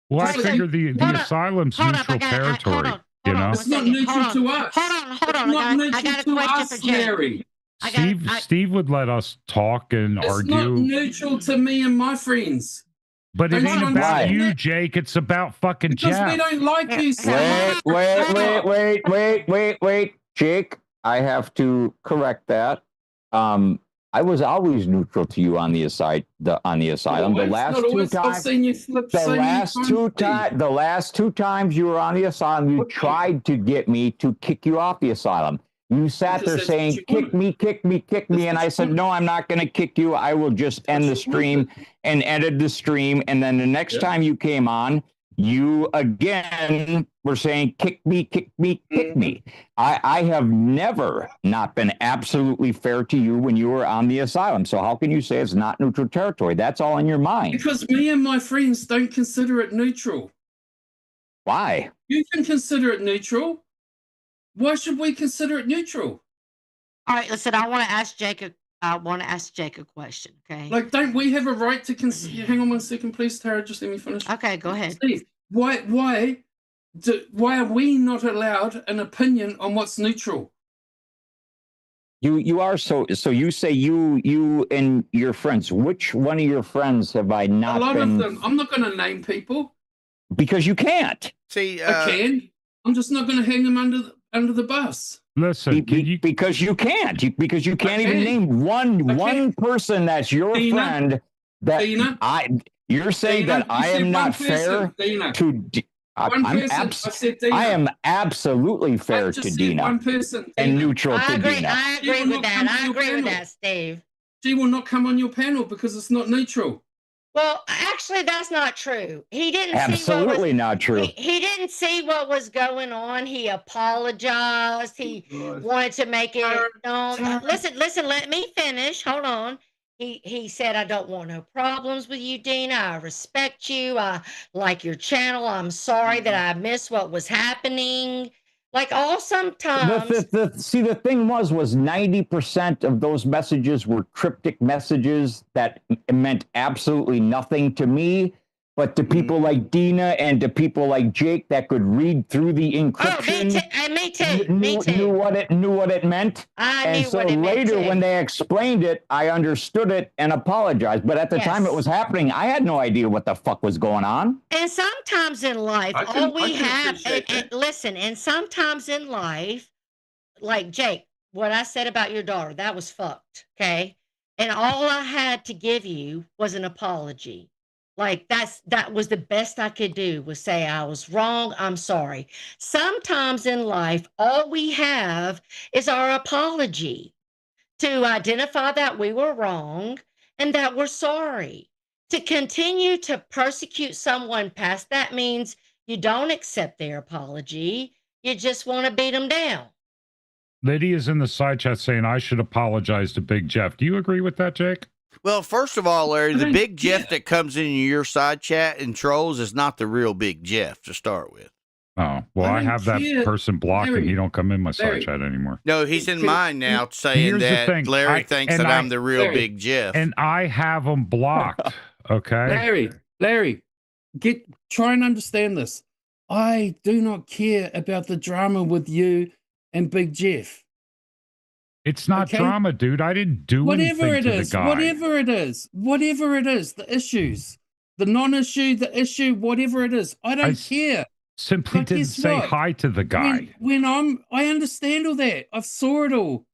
Well, I So- figure the asylum's Hold up, neutral territory, hold you on know? It's not neutral to us. Hold on. It's not I neutral got a to question us, for Jake. Larry. Steve would let us talk and It's argue. not neutral to me and my friends. But it Don't ain't you about understand you, that? Jake. It's about fucking Because we Jeff. don't like you so much. Wait, Jake. I have to correct that. I was always neutral to you on the asylum. The last two times, I've seen you flip the so many last two times you were on the asylum, you tried to get me to kick you off the asylum. You sat Because there that's saying, what you kick me. And I said, no, I'm not going to kick you. I will just end the stream and edit the stream. And then the next time you came on, you again were saying, kick me. I have never not been absolutely fair to you when you were on the asylum. So how can you say it's not neutral territory? That's all in your mind. Because me and my friends don't consider it neutral. Why? You can consider it neutral. Why should we consider it neutral? All right, listen, I want to ask Jake a question, okay? Like, don't we have a right to consider? Hang on 1 second, please, Tara. Just let me finish. Okay, go ahead. Steve, why are we not allowed an opinion on what's neutral? You are so you say you and your friends. Which one of your friends have I not A lot been? of them. I'm not going to name people. Because you can't. See, I can. I'm just not going to hang them under the bus. Listen, Because you can't. Because you can't even can. name one person that's your Dena. friend that Dena. You're saying Dena, that I am not fair Dena. to. I said Dena. I am absolutely fair I to just said Dena one person. and Dena. neutral I to agree. Dena. I She agree will with not that. come on I your agree with panel. that, Steve. She will not come on your panel because it's not neutral. Well, actually, that's not true. He didn't Absolutely not true. He didn't see what was going on. He apologized. He wanted to make it known. Listen, let me finish. Hold on. He said, I don't want no problems with you, Dena. I respect you. I like your channel. I'm sorry that I missed what was happening. Like sometimes. The thing was 90% of those messages were cryptic messages that meant absolutely nothing to me, but to people like Dena and to people like Jake that could read through the encryption. Me too. Knew what it meant. I and knew so what it meant later too. when they explained it, I understood it and apologized. But at the time it was happening, I had no idea what the fuck was going on. And sometimes in life, all we have, and listen, and sometimes in life, like Jake, what I said about your daughter, that was fucked, okay? And all I had to give you was an apology. Like that was the best I could do, was say I was wrong, I'm sorry. Sometimes in life, all we have is our apology to identify that we were wrong and that we're sorry. To continue to persecute someone past that means you don't accept their apology. You just want to beat them down. Lydia's in the side chat saying I should apologize to Big Jeff. Do you agree with that, Jake? Well, first of all, Larry, the Big Jeff that comes in your side chat and trolls is not the real Big Jeff to start with. Oh, well, I have that person blocked and he don't come in my side chat anymore. No, he's in mine now saying that Larry thinks that I'm the real Big Jeff. And I have him blocked. Okay. Larry, try and understand this. I do not care about the drama with you and Big Jeff. It's not Okay? drama, dude. I didn't do Whatever anything it to the is, guy. whatever it is, the issues, the non-issue, the issue, whatever it is, I don't care. Simply But didn't guess say what? hi to the guy. I understand all that. I saw it all.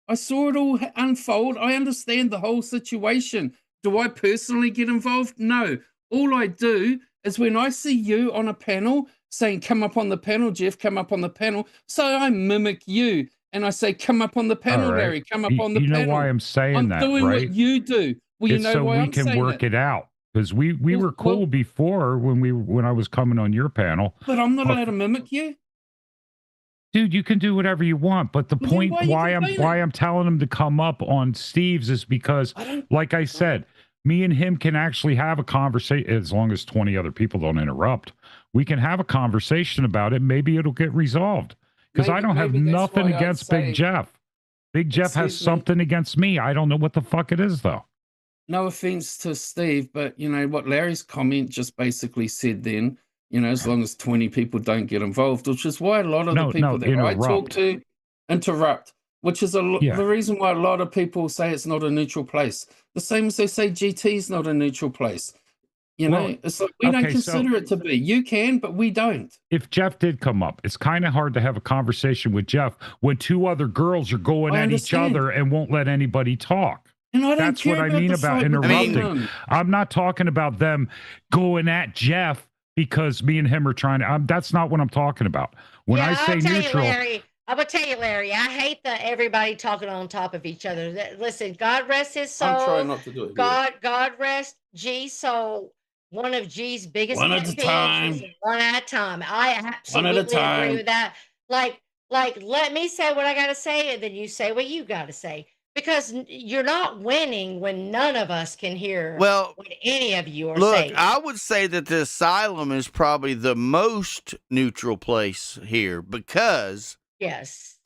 I saw it all unfold. I understand the whole situation. Do I personally get involved? No. All I do is when I see you on a panel saying, come up on the panel, Jeff, come up on the panel. So I mimic you and I say, come up on the panel, right. Larry, come up on the You panel. know why I'm saying I'm that, doing right? what you do. Well, you It's know so why we I'm can saying work that. it out. Because we were cool before when I was coming on your panel. But I'm not allowed to mimic you. Dude, you can do whatever you want, but the Well, then point why are you complaining? why I'm telling him to come up on Steve's is because, like I said, me and him can actually have a conversation as long as 20 other people don't interrupt. We can have a conversation about it. Maybe it'll get resolved. Because I don't have maybe that's nothing why I'd against say- Big Jeff. Big Jeff has Excuse me? something against me. I don't know what the fuck it is, though. No offense to Steve, but you know what Larry's comment just basically said then, you know, as long as 20 people don't get involved, which is why a lot of the people that I talk to interrupt, which is the reason why a lot of people say it's not a neutral place. The same as they say GT's not a neutral place. You know, it's like we don't consider it to be. You can, but we don't. If Jeff did come up, it's kind of hard to have a conversation with Jeff when two other girls are going at each other and won't let anybody talk. And I don't That's care what I mean about interrupting. I'm not talking about them going at Jeff because me and him are trying to. That's not what I'm talking about. When I say neutral, I'm gonna tell you, Larry. I hate everybody talking on top of each other. Listen, God rest his soul. I'm trying not to do it. God rest G's soul. One of G's biggest one at a time. One at a time. I absolutely agree with that. Like, let me say what I gotta say, and then you say what you gotta say. Because you're not winning when none of us can hear what any of you are saying. Look, I would say that the asylum is probably the most neutral place here because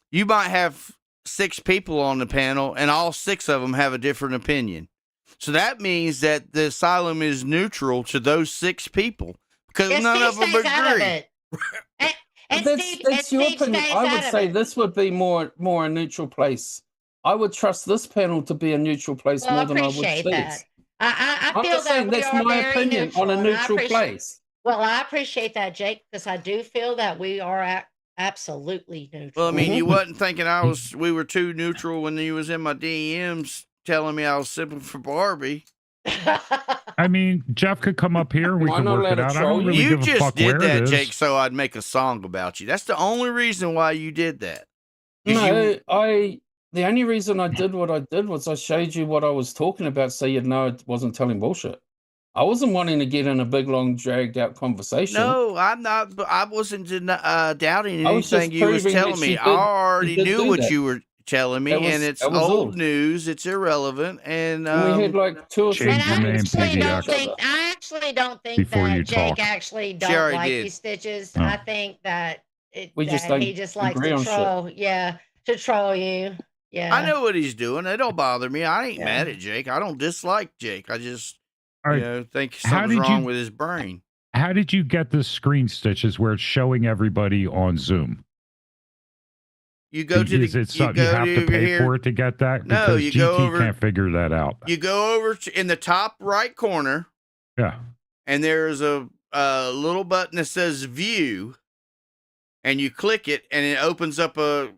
you might have 6 people on the panel and all 6 of them have a different opinion. So that means that the asylum is neutral to those 6 people because none of them agree. That's your opinion. I would say this would be more a neutral place. I would trust this panel to be a neutral place more than I would Steve's. I feel saying that's my opinion on a neutral place. Well, I appreciate that, Jake, because I do feel that we are absolutely neutral. Well, I mean, you wasn't thinking we were too neutral when you was in my DMs telling me I was simping for Barbie. I mean, Jeff could come up here and we could work it out. I don't really give a fuck where it is. You just did that, Jake, so I'd make a song about you. That's the only reason why you did that. No, the only reason I did what I did was I showed you what I was talking about so you'd know I wasn't telling bullshit. I wasn't wanting to get in a big, long, dragged-out conversation. No, I'm not. I wasn't doubting anything you was telling me. I already knew what you were telling me, and it's old news. It's irrelevant, and we had like 2 or 3 minutes. I actually don't think that Jake actually don't like these stitches. I think that he just likes to troll. Yeah, to troll you. Yeah, I know what he's doing. It don't bother me. I ain't mad at Jake. I don't dislike Jake. I just think something's wrong with his brain. How did you get the screen stitches where it's showing everybody on Zoom? You go to is it something you have to pay for it to get that? No, because you GT go over. Can't figure that out. You go over in the top right corner. Yeah, and there's a little button that says View, and you click it, and it opens up a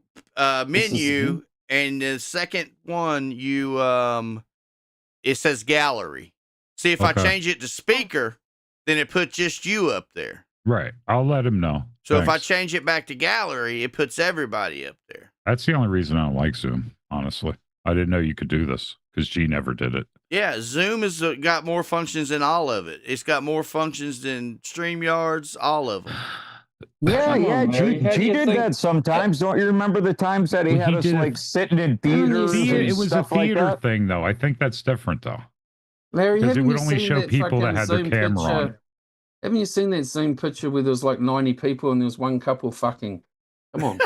menu. And the second one, it says gallery. See, if I change it to speaker, then it puts just you up there. Right. I'll let him know. So if I change it back to gallery, it puts everybody up there. That's the only reason I don't like Zoom, honestly. I didn't know you could do this because G never did it. Yeah, Zoom has got more functions than all of it. It's got more functions than StreamYards, all of them. Yeah, G did that sometimes. Don't you remember the times that he had us like sitting in theaters? It was a theater like thing, though. I think that's different, though. Larry, because it would only show people that had their camera on. Haven't you seen that Zoom picture where there was like 90 people and there was one couple fucking? Come on.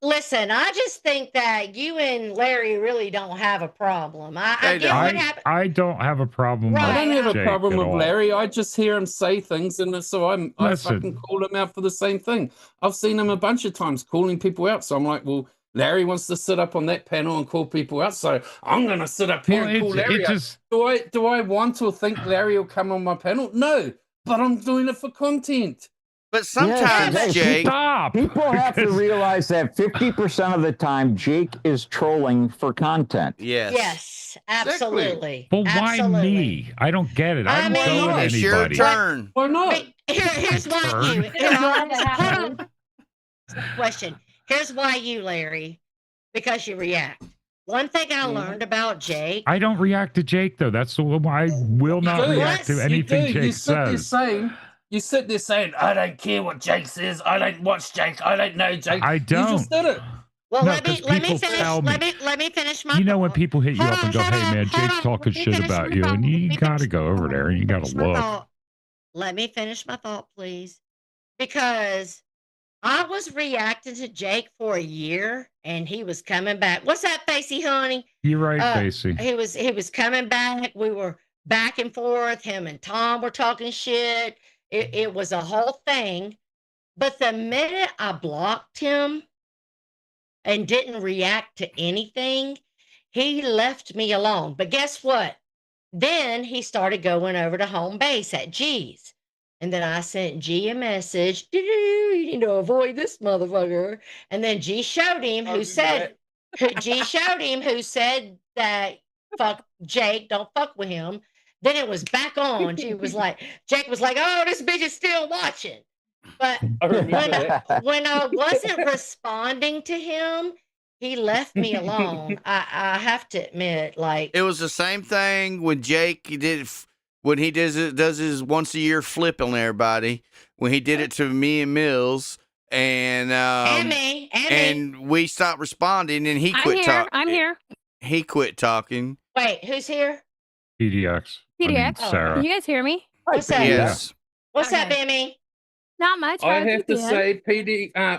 listen, I just think that you and Larry really don't have a problem. I They get don't. what happened. I don't have a problem Right. with I don't have a Jake problem at with all. Larry. I just hear him say things, and so I Listen. fucking call him out for the same thing. I've seen him a bunch of times calling people out. So I'm like, well, Larry wants to sit up on that panel and call people out, so I'm gonna sit up here and call Larry out. Do I want to think Larry will come on my panel? No, but I'm doing it for content. But sometimes, exactly. Jake, Stop. People have to Because- realize that 50% of the time, Jake is trolling for content. yes. Yes, absolutely. Well, why Absolutely. me? I don't get it. I I'm mean- going It's your anybody. turn. Why not? But here's why you. Hold on. Question. Here's why you, Larry, because you react. One thing I learned about Jake. I don't react to Jake though. That's the one. I will not do. react to Yes, anything You Jake sit there says. saying, I don't care what Jake says. I don't watch Jake. I don't know Jake. I You don't. just did it. Well, No, let me 'cause finish. people tell me. Let me finish my. You know when thought. people hit you Hold up and on, go, hold "Hey on, man, hold Jake's on. talking Let me shit finish about my you," thought. and Let you me gotta finish- go over there and you gotta finish my look. thought. Let me finish my thought, please, because I was reacting to Jake for a year, and he was coming back. What's that, Facey, honey? You're right, Basie. He was coming back. We were back and forth. Him and Tom were talking shit. It was a whole thing. But the minute I blocked him and didn't react to anything, he left me alone. But guess what? Then he started going over to home base at G's. And then I sent G a message, you need to avoid this motherfucker. And then G showed him who said that fuck Jake, don't fuck with him. Then it was back on. Jake was like, oh, this bitch is still watching. But when I wasn't responding to him, he left me alone. I have to admit, like, It was the same thing when Jake when he does his once a year flip on everybody. When he did it to me and Mills, and me. and we stopped responding, and he quit talking. I'm here. He quit talking. Wait, who's here? PDX. I mean, PDX. Sarah. Can you guys hear me? What's that? Yes. What's that, Okay. Bimmy? Not much. I How have to you say,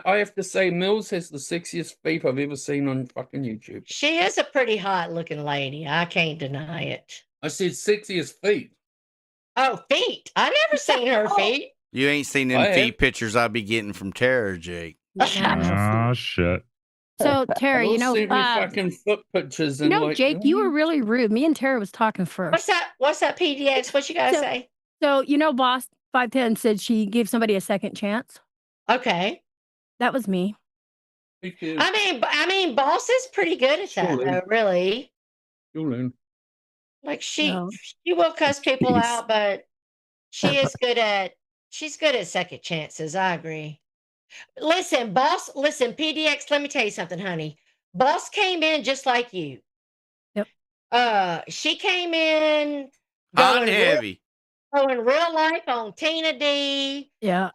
I have to say, Mills has the sexiest feet I've ever seen on fucking YouTube. She is a pretty hot looking lady. I can't deny it. I said sexiest feet. Oh, feet. I never seen her feet. You ain't seen them I have. feet pictures I be getting from Tara, Jake. Oh shit. So Tara, They'll send me fucking foot pictures and like, Jake, you were really rude. Me and Tara was talking first. What's that, PDX? What you gotta say? So Boss 510 said she gave somebody a second chance. Okay. That was me. I mean, Boss is pretty good at that, Surely. though, really. You'll learn. Like she No. will cuss people Jeez. out, but she's good at second chances. I agree. Listen, PDX, let me tell you something, honey. Boss came in just like you. Yep. She came in Hot going and heavy. real life on Tina D, Yeah.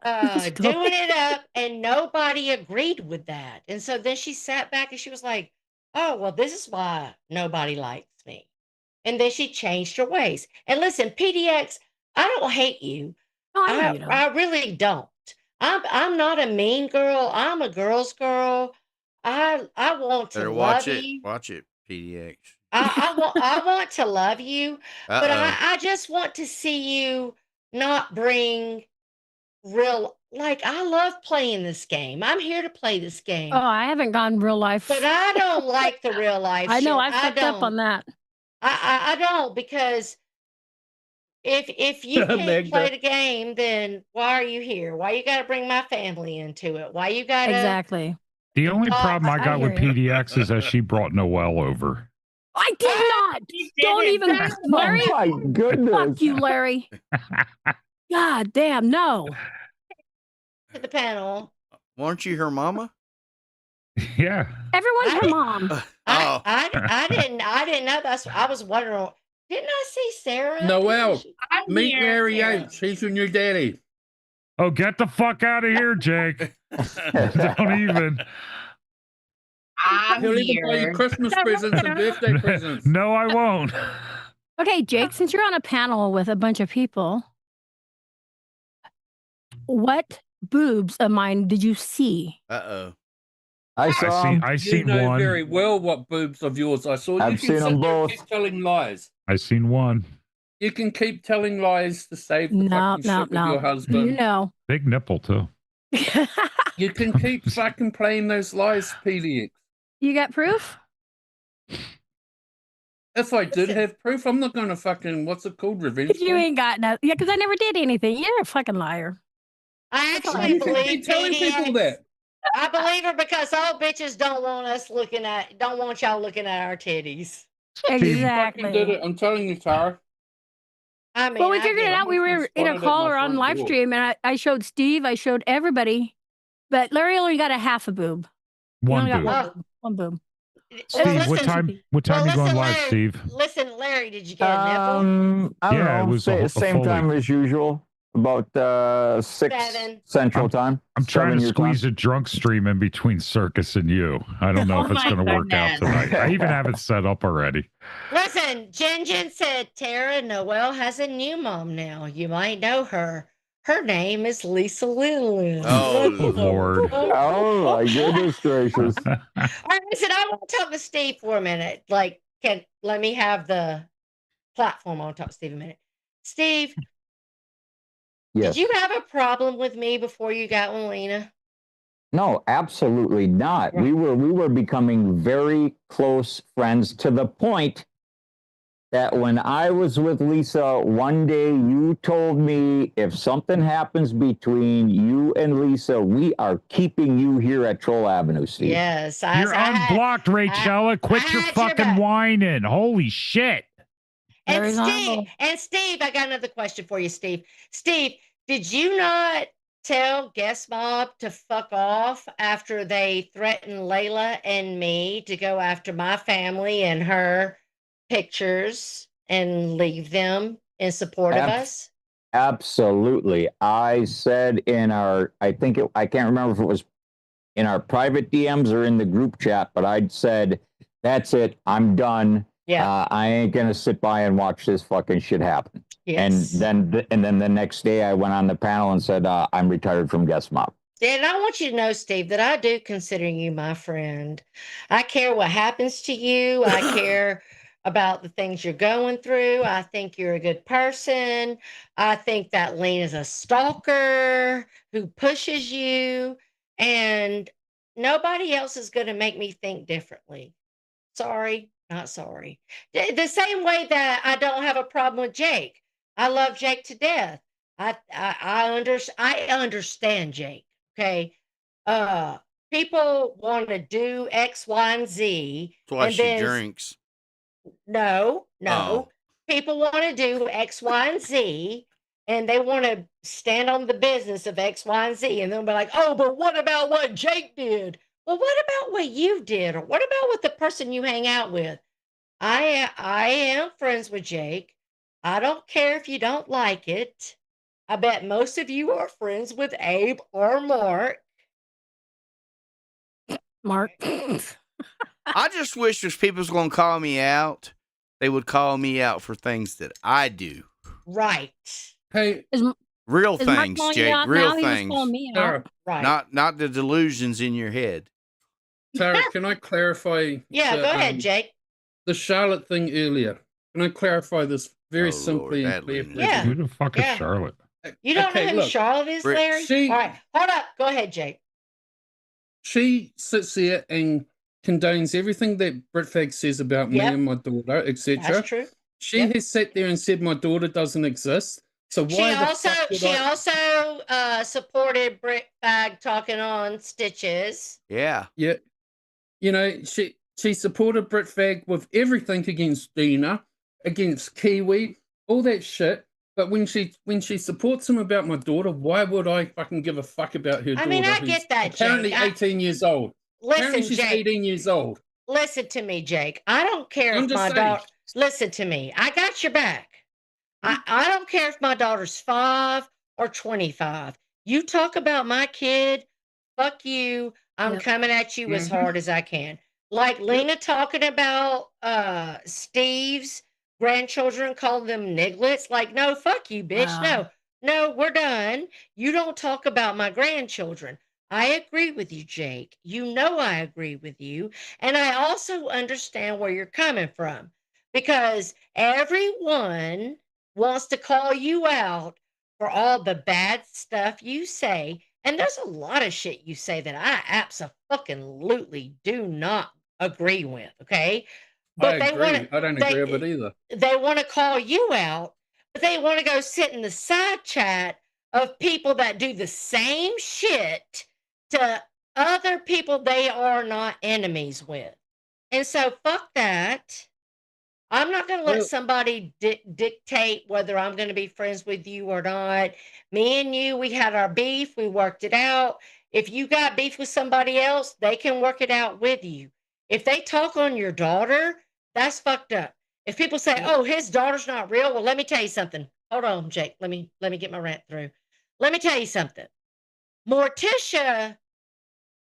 doing it up, and nobody agreed with that. And so then she sat back and she was like, oh, well, this is why nobody likes me. And then she changed her ways. And listen, PDX, I don't hate you. No, I know you don't. I really don't. I'm not a mean girl. I'm a girl's girl. I want to Better love watch it. you. Watch it, PDX. I want to love you, but Uh-oh. I just want to see you not bring real, like, I love playing this game. I'm here to play this game. Oh, I haven't gone real life. But I don't like the real life I know shit. I fucked up on that. I don't, because if you can't play the game, then why are you here? Why you got to bring my family into it? Why you got to Exactly. The only problem I I got with hear you. PDX is that she brought Noelle over. I did not. Don't even, Larry. Oh my goodness. Fuck you, Larry. God damn, no. to the panel? Weren't you her mama? Yeah. Everyone's her mom. Oh. I didn't know. I was wondering. Didn't I see Sarah? Noelle, I'm meet here, Larry Sarah. H. He's your new daddy. Oh, get the fuck out of here, Jake. Don't even. He'll even buy you Christmas presents and birthday presents. No, I won't. Okay, Jake, since you're on a panel with a bunch of people, what boobs of mine did you see? Uh-oh. I saw them. I You seen know one. very well what boobs of yours I saw. I've You can seen sit them there and both. keep telling lies. I seen one. You can keep telling lies to save the No, fucking no, shit with your no. husband. You know. Big nipple too. You can keep fucking playing those lies, PDX. You got proof? If I did Listen. have proof, I'm not going to fucking, what's it called, revenge You porn? ain't got nothing. Yeah, because I never did anything. You're a fucking liar. I That's all actually You can believe keep telling people PDX. that. I believe her because all bitches don't want y'all looking at our titties. You fucking did Exactly. it. I'm telling you, Tara. I mean, Well, we I figured get it it. out. We Someone's were been in a spotted at call my or on front live door. stream, and I showed Steve, I showed everybody, but Larry only got a half a boob. He One only got boob. one boob. One boob. Steve, Well, what listen, time? What time well, you going listen, live, Larry, Steve? Listen, Larry, did you get a nipple? I don't Yeah, it know. was a Same Foley. time as usual. About 6 7. Central Time. I'm trying to 7 your squeeze time. a drunk stream in between Circus and you. I don't know Oh if it's my going to work out goodness. tonight. I even have it set up already. Listen, Jen said Tara Noel has a new mom now. You might know her. Her name is Lisa Lillian. Oh, Lord. Oh my goodness gracious! All right, listen, I want to talk to Steve for a minute. Like, let me have the platform. I want to talk to Steve a minute. Steve, Yes. did you have a problem with me before you got with Lena? No, absolutely not. Right. We were becoming very close friends to the point that when I was with Lisa, one day you told me if something happens between you and Lisa, we are keeping you here at Troll Avenue, Steve. Yes. You're unblocked, Rachella. Quit I your had your fucking back. whining. Holy shit. And Larry's Steve, on. I got another question for you, Steve. Steve, did you not tell Guest Mob to fuck off after they threatened Layla and me to go after my family and her pictures and leave them in support of us? Absolutely. I said in our, I can't remember if it was in our private DMs or in the group chat, but I'd said, that's it. I'm done. Yeah. I ain't going to sit by and watch this fucking shit happen. Yes. And then the next day I went on the panel and said, I'm retired from Guest Mob. And I want you to know, Steve, that I do consider you my friend. I care what happens to you. I care about the things you're going through. I think you're a good person. I think that Lena's a stalker who pushes you, and nobody else is going to make me think differently. Sorry, not sorry. The same way that I don't have a problem with Jake. I love Jake to death. I understand Jake. Okay. People want to do X, Y, and Z. that's why and she then drinks. no. Oh. People want to do X, Y, and Z, and they want to stand on the business of X, Y, and Z, and they'll be like, "Oh, but what about what Jake did? Well, what about what you did, or what about what the person you hang out with?" I am friends with Jake. I don't care if you don't like it. I bet most of you are friends with Abe or Mark. Mark. I just wish if people's going to call me out, they would call me out for things that I do. Right. Hey, Real Is Mark things, calling you Jake. out Real now? He was calling things. me out. Tara, Right. Not the delusions in your head. Tara, can I clarify? Yeah, go ahead, Jake. The Charlotte thing earlier. Can I clarify this very Oh, simply Lord, and that clear? Lena. for Yeah. everyone? Who the fuck is Yeah. Charlotte? You don't Okay, know who look, Charlotte is, Rick, Larry? All right, hold up. Go ahead, Jake. She sits there and condones everything that Britfag says about me Yep. and my daughter, etc. That's true. She Yep. has sat there and said my daughter doesn't exist. So She why the also fuck would she I? also supported Britt Bag talking on Stitches. Yeah. Yeah, you know, she supported Britfag with everything against Dena, against Kiwi, all that shit. But when she supports him about my daughter, why would I fucking give a fuck about her I daughter? mean, I who's get that, apparently Jake. 18 years old. Apparently Listen, she's Jake. 18 years old. Listen to me, Jake. I don't care I'm if just my saying. daughter. Listen to me. I got your back. I don't care if my daughter's 5 or 25. You talk about my kid, fuck you. I'm Yep. coming at you as Mhm. hard as I can. Like Lena talking about Steve's grandchildren, calling them nigglets. Like, no, fuck you, bitch. Wow. No, we're done. You don't talk about my grandchildren. I agree with you, Jake. You know I agree with you. And I also understand where you're coming from because everyone wants to call you out for all the bad stuff you say. And there's a lot of shit you say that I absolutely do not agree with, okay? I But they want agree. I don't agree with it either. they want to call you out, but they want to go sit in the side chat of people that do the same shit to other people they are not enemies with. And so fuck that. I'm not going to let Well, somebody dictate whether I'm going to be friends with you or not. Me and you, we had our beef, we worked it out. If you got beef with somebody else, they can work it out with you. If they talk on your daughter, that's fucked up. If people say, well, "Oh, his daughter's not real," well, let me tell you something. Hold on, Jake. Let me get my rant through. Let me tell you something. Morticia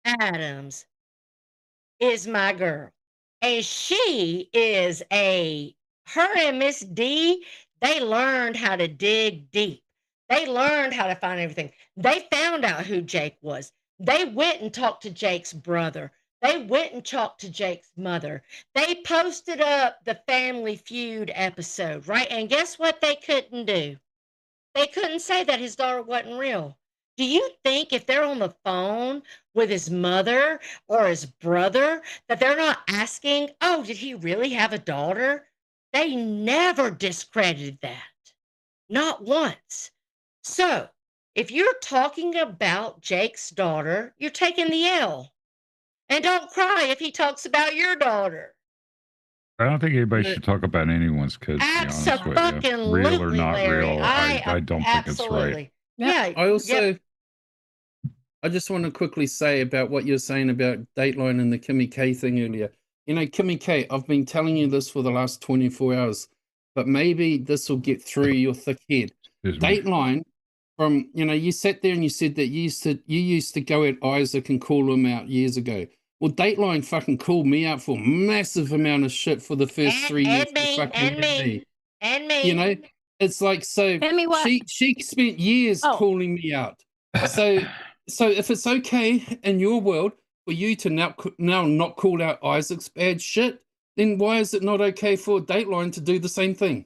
Adams is my girl. And she is her and Miss D, they learned how to dig deep. They learned how to find everything. They found out who Jake was. They went and talked to Jake's brother. They went and talked to Jake's mother. They posted up the Family Feud episode, right? And guess what they couldn't do? They couldn't say that his daughter wasn't real. Do you think if they're on the phone with his mother or his brother that they're not asking, "Oh, did he really have a daughter?" They never discredited that. Not once. So, if you're talking about Jake's daughter, you're taking the L. And don't cry if he talks about your daughter. I don't think anybody but should talk about anyone's kids, to be honest with you. Real or Absolutely, not Larry. real, I don't think it's right. Absolutely. Yep. Yeah. I Yep. also, I just want to quickly say about what you're saying about Dateline and the Kimmy K thing earlier. You know, Kimmy K, I've been telling you this for the last 24 hours, but maybe this will get through your thick head. Excuse me. Dateline, from, you know, you sat there and you said that you used to go at Isaac and call him out years ago. Well, Dateline fucking called me out for massive amount of shit for the first 3 years. And me. You know, it's like, so And me what? she spent years Oh. calling me out. So if it's okay in your world for you to now not call out Isaac's bad shit, then why is it not okay for Dateline to do the same thing?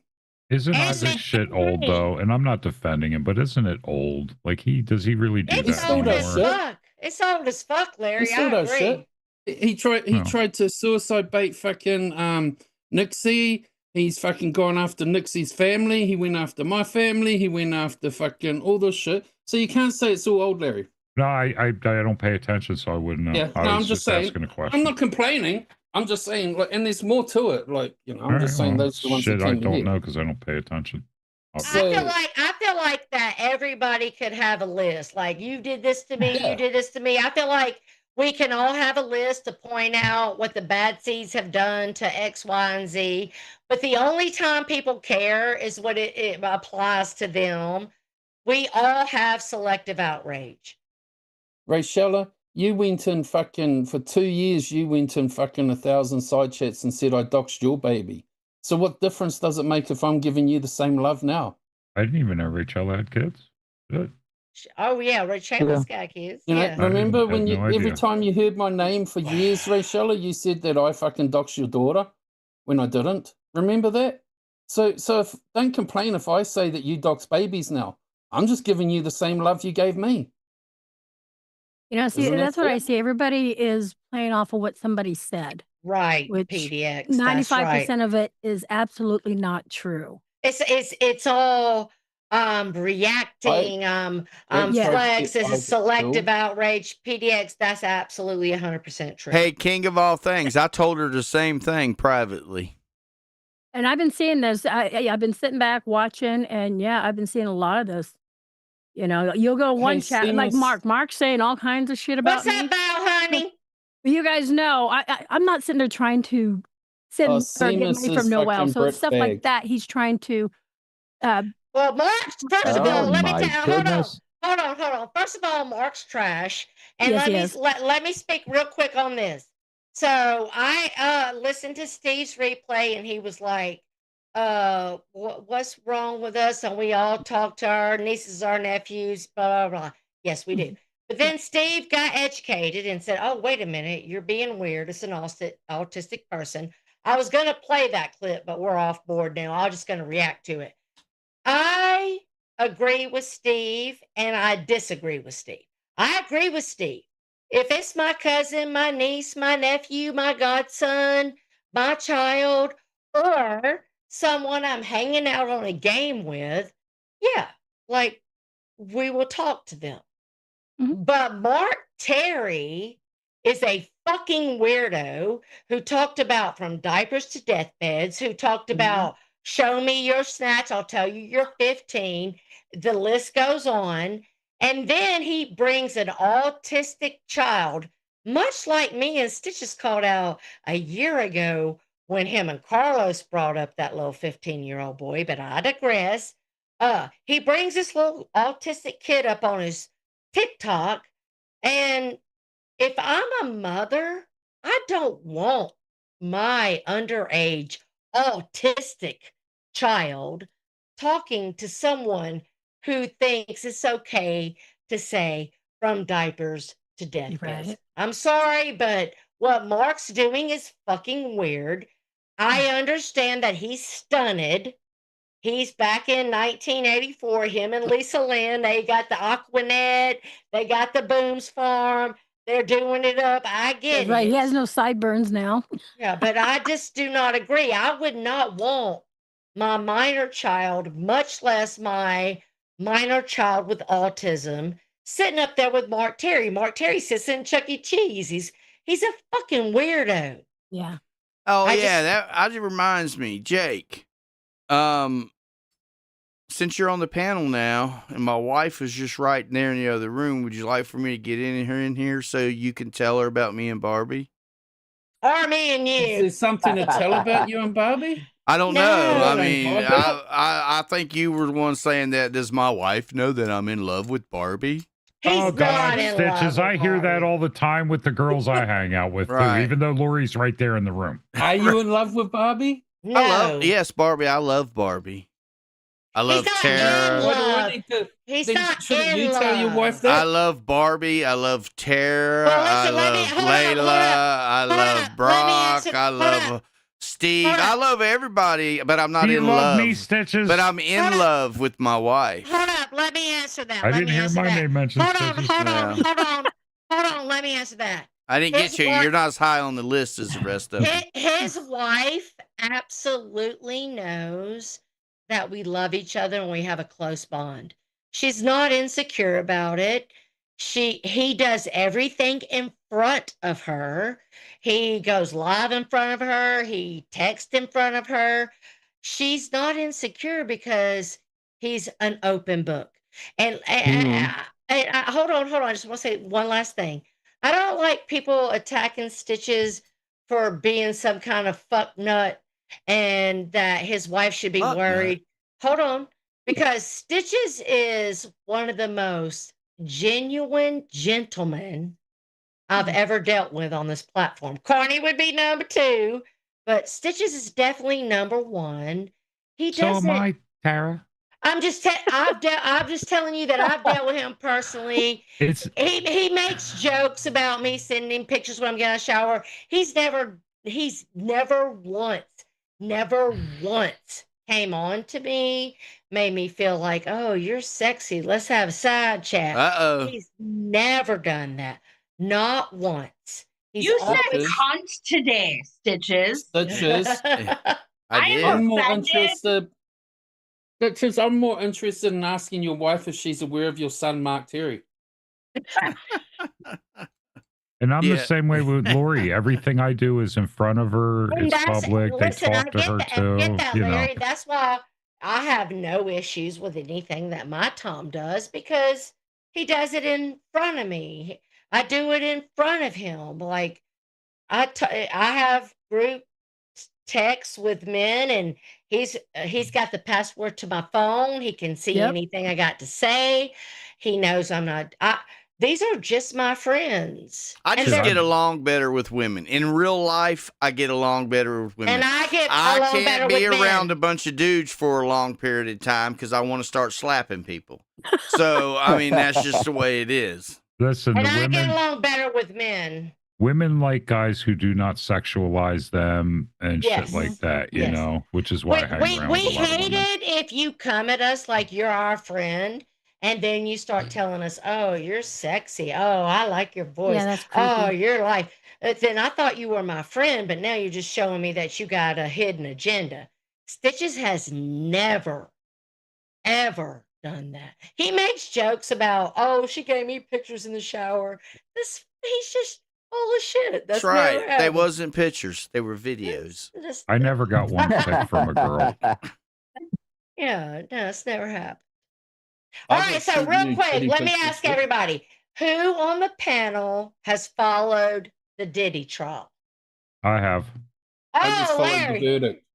Isn't And Isaac me. shit old though? And I'm not defending him, but isn't it old? Like does he really do It's that still old does as anymore? shit. fuck. It's old as fuck, He Larry. still I does agree. shit. He tried to suicide bait fucking Nixie. He's fucking gone after Nixie's family. He went after my family. He went after fucking all this shit. So you can't say it's all old, Larry. No, I don't pay attention, so I wouldn't know. Yeah, I no, was I'm just saying. asking a question. I'm not complaining. I'm just saying, like, and there's more to it. Like, you know, I'm All just right, saying well, those are the ones shit, that I came to don't head. know because I don't pay attention. I So- feel like that everybody could have a list. Like, you did this to me, Yeah. you did this to me. I feel like we can all have a list to point out what the bad seeds have done to X, Y, and Z. But the only time people care is when it applies to them. We all have selective outrage. Rachella, you went in fucking for 2 years. You went in fucking 1,000 side chats and said I doxed your baby. So what difference does it make if I'm giving you the same love now? I didn't even know Rachel had kids. Good. Oh yeah, Rachel's got kids. You know, Yeah. remember had when you no every idea. time you heard my name for years, Rachella, you said that I fucking doxed your daughter when I didn't. Remember that? So don't complain if I say that you dox babies now. I'm just giving you the same love you gave me. You know, see, Isn't that that's what I fair? see. Everybody is playing off of what somebody said, Right, which PDX. That's 95% right. of it is absolutely not true. It's all reacting, Don't Yeah. flex, get this is wild selective still. outrage. PDX, that's absolutely 100% true. Hey, king of all things, I told her the same thing privately. And I've been seeing this. I've been sitting back watching, and yeah, I've been seeing a lot of this. You know, you'll go one Hey, chat like Seamus. Mark's saying all kinds of shit about What's up, me. Bow, honey? You guys know I'm not sitting there trying to send Oh, or get Seamus money is from Noel. fucking So it's Brit stuff like bag. that. He's trying to. Well, Mark's, first of Oh all, let me my tell, goodness. hold on. First of all, Mark's trash. And Yes, he is. let me speak real quick on this. So I listened to Steve's replay and he was like, what's wrong with us? And we all talk to our nieces, our nephews, blah, blah, blah. Yes, we do. But then Steve got educated and said, "Oh, wait a minute, you're being weird. It's an autistic person." I was going to play that clip, but we're off board now. I'm just going to react to it. I agree with Steve and I disagree with Steve. I agree with Steve. If it's my cousin, my niece, my nephew, my godson, my child, or someone I'm hanging out on a game with, yeah, like we will talk to them. But Mark Terry is a fucking weirdo who talked about from diapers to deathbeds, who talked about show me your snatch, I'll tell you you're 15. The list goes on. And then he brings an autistic child, much like me and Stitches called out a year ago when him and Carlos brought up that little 15-year-old boy, but I digress. He brings this little autistic kid up on his TikTok, and if I'm a mother, I don't want my underage autistic child talking to someone who thinks it's okay to say from diapers to deathbeds. Right. I'm sorry, but what Mark's doing is fucking weird. I understand that he's stunted. He's back in 1984. Him and Lisa Lynn, they got the Aquanet, they got the Booms Farm. They're doing it up. I get Right. it. He has no sideburns now. Yeah, but I just do not agree. I would not want my minor child, much less my minor child with autism, sitting up there with Mark Terry. Mark Terry sits in Chuck E. Cheese. He's a fucking weirdo. Yeah. Oh I yeah, just- that reminds me, Jake. Since you're on the panel now, and my wife is just right there in the other room, would you like for me to get in here so you can tell her about me and Barbie? Or me and Is you. there something to tell about you and Barbie? I don't know. No. I mean, Barbie? I think you were the one saying that. Does my wife know that I'm in love with Barbie? He's Oh not God, in Stitches! love I with hear that Barbie. all the time with the girls I hang out with Right. too. Even though Lori's right there in the room. Are you in love with Barbie? No. I love, yes, Barbie. I love Barbie. I love not in Tara. love. What do I need to? He's then not shouldn't in you tell your love. wife I that? love Barbie. I love Tara. Well, I listen, let me- love hold up, Layla. hold up, I hold love up. Let me Brock. answer- I hold love up. Steve. Hold I up. love everybody, but I'm not Do you in love love. me, Stitches? But I'm in Hold up. love with my wife. Hold up, let me answer that. I Let didn't me hear answer my that. name mentioned, Hold on, Stitches. hold on, Yeah. hold on, hold on. Let me answer that. I didn't His get you. wife- You're not as high on the list as the rest of them. His wife absolutely knows that we love each other and we have a close bond. She's not insecure about it. He does everything in front of her. He goes live in front of her. He texts in front of her. She's not insecure because he's an open book. And hold on. I just want to say one last thing. I don't like people attacking Stitches for being some kind of fuck nut and that his wife should be Fuck worried. Hold on. Because Stitches is one of the most genuine gentlemen I've ever dealt with on this platform. Carney would be number 2, but Stitches is definitely number 1. He So doesn't. am I, Tara. I'm just telling you that I've dealt with him personally. It's He makes jokes about me sending him pictures when I'm getting a shower. He's never once came on to me, made me feel like, oh, you're sexy. Let's have a side chat. Uh-oh. He's never done that. Not once. He's You said always- cunt today, Stitches. Stitches. I I did. am I'm more offended. interested. Stitches, I'm more interested in asking your wife if she's aware of your son, Mark Terry. and I'm the Yeah. same way with Lori. Everything I do is in front of her. And It's that's- public. listen, they I talk to get her that, too. I get that, You know. Larry. That's why I have no issues with anything that my Tom does because he does it in front of me. I do it in front of him. Like I have group texts with men, and he's got the password to my phone. He can see Yep. anything I got to say. He knows I'm not. These are just my friends. I And just they're- get along better with women. In real life, I get along better with women. and I get I along better can't be with around men. a bunch of dudes for a long period of time because I want to start slapping people. So, I mean, that's just the way it is. Listen, And the I get women along better with men. women like guys who do not sexualize them and shit Yes. like that, you Yes. know, which is why I hang around We with a lot of hate women. it if you come at us like you're our friend, and then you start telling us, "Oh, you're sexy. Oh, I like your voice. Yeah, that's Oh, creepy. you're like." Then I thought you were my friend, but now you're just showing me that you got a hidden agenda. Stitches has never, ever done that. He makes jokes about, "Oh, she gave me pictures in the shower." He's just full of shit. That's That's never right. They happened. wasn't pictures. They were videos. I never got one pic from a girl. Yeah, no, it's never happened. All I've right, so sent real you quick, titty let me pictures, ask too. everybody, who on the panel has followed the Diddy trial? I have. I just Oh, followed Larry. the verdict.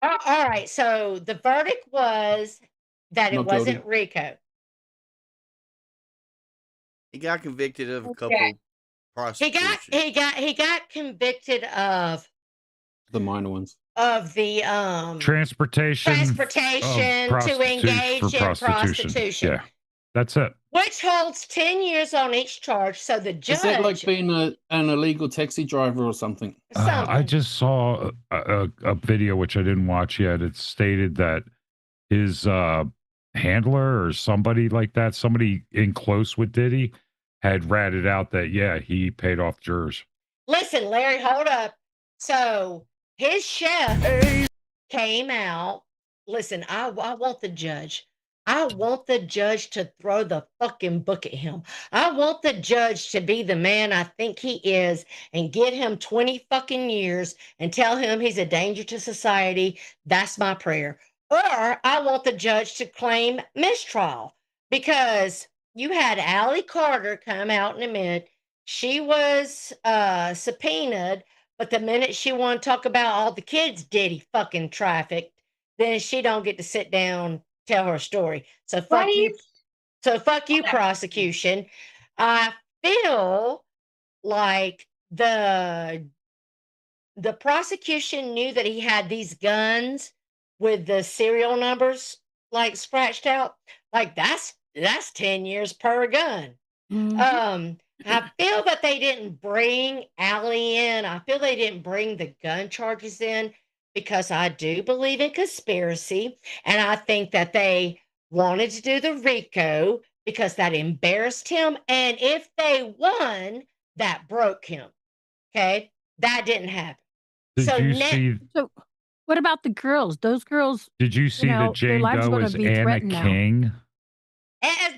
Oh, all right, so the verdict was that it Not wasn't guilty. Rico. He got convicted of a Okay. couple He prostitutions. got convicted of The minor ones. the Transportation to engage in prostitution. Yeah, that's it. Which holds 10 years on each charge. So the judge. Is that like being an illegal taxi driver or something? I just saw a video which I didn't watch yet. It stated that his handler or somebody like that, somebody in close with Diddy, had ratted out that he paid off jurors. Listen, Larry, hold up. So his chef came out. Listen, I want the judge. I want the judge to throw the fucking book at him. I want the judge to be the man I think he is and give him 20 fucking years and tell him he's a danger to society. That's my prayer. Or I want the judge to claim mistrial because you had Allie Carter come out in a minute. She was subpoenaed, but the minute she want to talk about all the kids Diddy fucking trafficked, then she don't get to sit down, tell her story. So fuck you. So fuck you, prosecution. I feel like the prosecution knew that he had these guns with the serial numbers like scratched out. Like that's 10 years per gun. I feel that they didn't bring Allie in. I feel they didn't bring the gun charges in because I do believe in conspiracy. And I think that they wanted to do the RICO because that embarrassed him. And if they won, that broke him. Okay. That didn't happen. So what about the girls? Those girls. Did you see that Jane Doe is Anna King?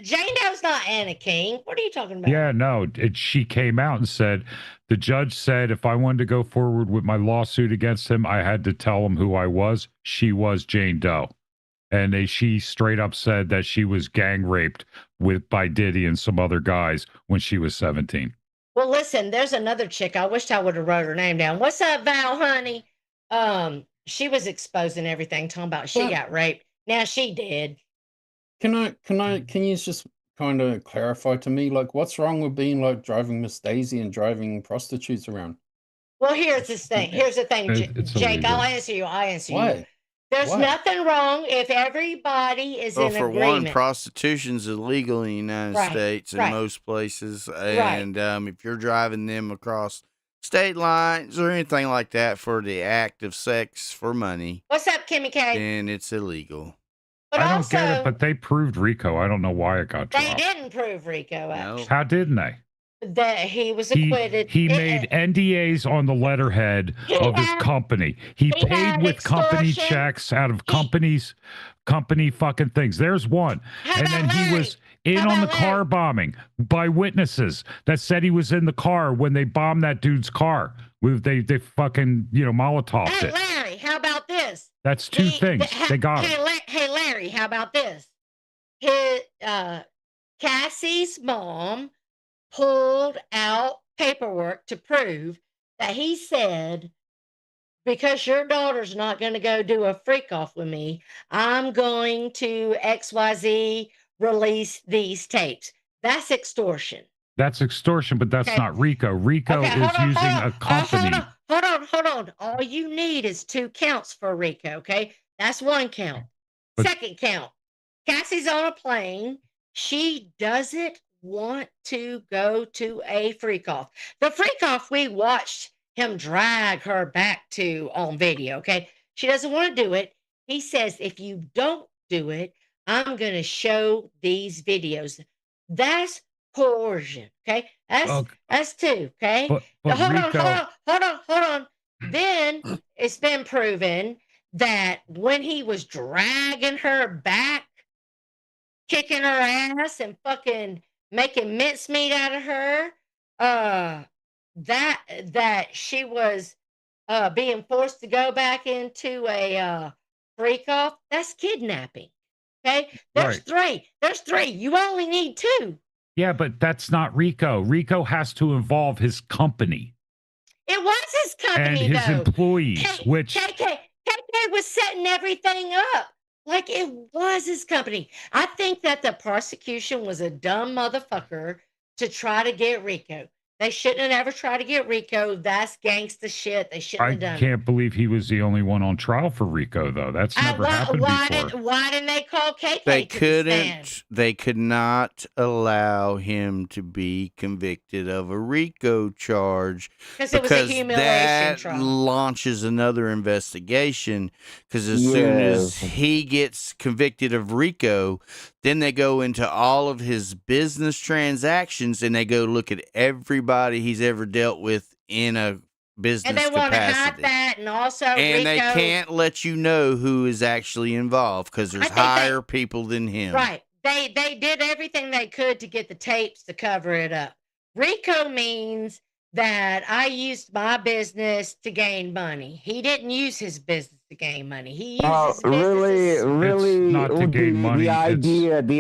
Jane Doe's not Anna King. What are you talking about? Yeah, no. She came out and said, the judge said if I wanted to go forward with my lawsuit against him, I had to tell him who I was. She was Jane Doe. And she straight up said that she was gang raped by Diddy and some other guys when she was 17. Well, listen, there's another chick. I wish I would have wrote her name down. What's up, Val, honey? She was exposing everything, talking about she got raped. Now she did. Can you just kind of clarify to me, like, what's wrong with being like driving Miss Daisy and driving prostitutes around? Well, here's the thing, Jake. I'll answer you. Why? There's nothing wrong if everybody is in for agreement. one, prostitution's illegal in the United States in most places, and if you're driving them across state lines or anything like that for the act of sex for money, what's up, Kimmy K? Then it's illegal. But I don't get it, but they proved RICO. I don't know why it got dropped. They didn't prove RICO. No. How didn't they? That he was acquitted. He made NDAs on the letterhead of his company. He paid with company checks out of company fucking things. There's one. And then he was in on the car bombing by witnesses that said he was in the car when they bombed that dude's car. They fucking, Molotovs it. Larry, how about this? That's two things. They got him. Hey, Larry, how about this? Cassie's mom pulled out paperwork to prove that he said, because your daughter's not going to go do a freak off with me, I'm going to XYZ release these tapes. That's extortion. That's extortion, but that's not RICO. RICO is using a company. Hold on. All you need is 2 counts for RICO, okay? That's 1 count. Second count. Cassie's on a plane. She does it want to go to a freak off. The freak off we watched him drag her back to on video, okay? She doesn't want to do it. He says, if you don't do it, I'm going to show these videos. That's coercion, okay? Well, That's two, okay? but Hold on, Rico, hold on. Then it's been proven that when he was dragging her back, kicking her ass and fucking making mincemeat out of her, that she was being forced to go back into a freak off, that's kidnapping. Okay? There's right. three. You only need two. Yeah, but that's not Rico. Rico has to involve his company It was his and company, his though. employees, which KK was setting everything up. Like it was his company. I think that the prosecution was a dumb motherfucker to try to get Rico. They shouldn't have ever tried to get Rico. That's gangsta shit. They shouldn't I have done it. can't believe he was the only one on trial for Rico, though. That's never happened before. Why didn't they call KK They to the stand? couldn't. They could not allow him to be convicted of a RICO charge Because it was a humiliation that trial. launches another investigation. Because as soon as he gets convicted of RICO, then they go into all of his business transactions and they go look at everybody he's ever dealt with in a business And they want to hide capacity. that, and also And they Rico. can't let you know who is actually involved because there's think they- higher people than him. Right. They did everything they could to get the tapes to cover it up. RICO means that I used my business to gain money. He didn't use his business to gain money. He used his business. It's not to gain money. The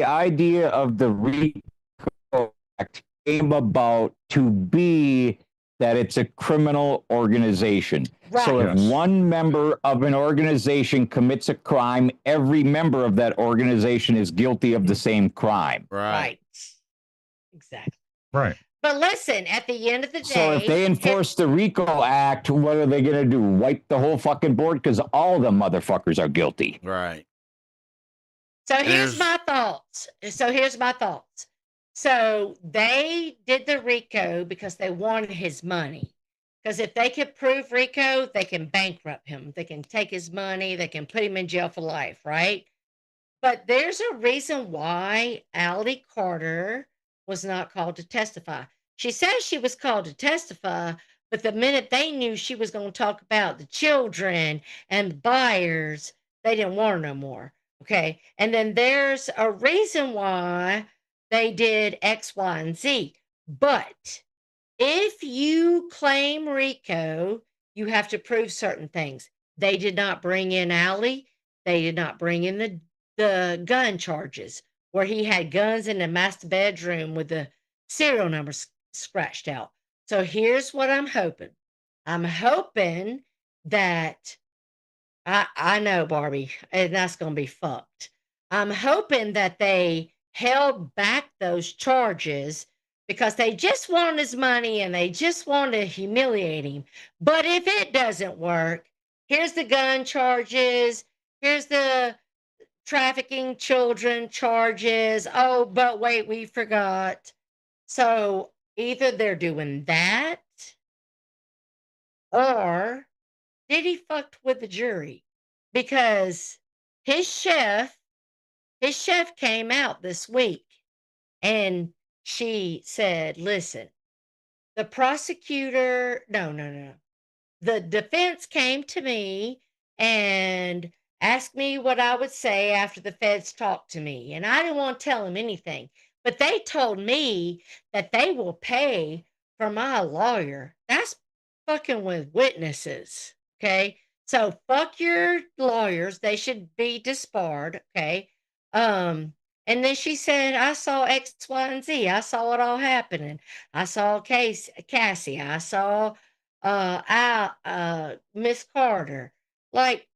idea of the RICO Act came about to be that it's a criminal organization. Right. So if one member of an organization commits a crime, every member of that organization is guilty of the same crime. Right. Exactly. Right. But listen, at the end of the day, So if they enforce the RICO Act, what are they going to do? Wipe the whole fucking board? Because all the motherfuckers are guilty. Right. So here's my thoughts. So they did the RICO because they wanted his money. Because if they could prove RICO, they can bankrupt him. They can take his money. They can put him in jail for life, right? But there's a reason why Allie Carter was not called to testify. She says she was called to testify, but the minute they knew she was going to talk about the children and the buyers, they didn't want her no more. Okay. And then there's a reason why they did X, Y, and Z. But if you claim RICO, you have to prove certain things. They did not bring in Allie. They did not bring in the gun charges where he had guns in the master bedroom with the serial numbers scratched out. So here's what I'm hoping. I'm hoping that I know, Barbie, and that's going to be fucked. I'm hoping that they held back those charges because they just wanted his money and they just wanted to humiliate him. But if it doesn't work, here's the gun charges, here's the trafficking children charges. Oh, but wait, we forgot. So either they're doing that or Diddy fucked with the jury because his chef came out this week and she said, listen, the prosecutor, no. The defense came to me and asked me what I would say after the feds talked to me. And I didn't want to tell them anything, but they told me that they will pay for my lawyer. That's fucking with witnesses. Okay. So fuck your lawyers. They should be disbarred. Okay. And then she said, I saw X, Y, and Z. I saw it all happening. I saw Cassie. I saw Miss Carter. Like,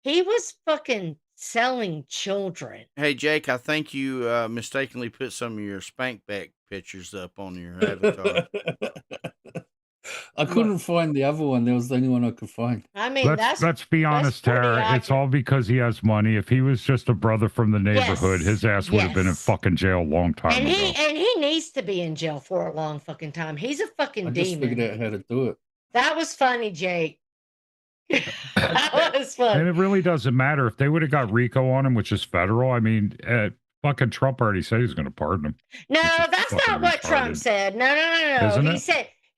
he was fucking selling children. Hey, Jake, I think you mistakenly put some of your spank back pictures up on your avatar. I couldn't find the other one. There was the only one I could find. I mean, Let's be honest, pretty Tara. It's accurate. all because he has money. If he was just a brother from the neighborhood, Yes, his ass would have been in yes. fucking jail a long time And ago. he needs to be in jail for a long fucking time. He's a fucking I just demon. figured out how to do it. That was funny, Jake. That was fun. And it really doesn't matter if they would have got RICO on him, which is federal. I mean, fucking Trump already said he's going to pardon him. No, which is that's not fucking what Trump retarded. said. No. Isn't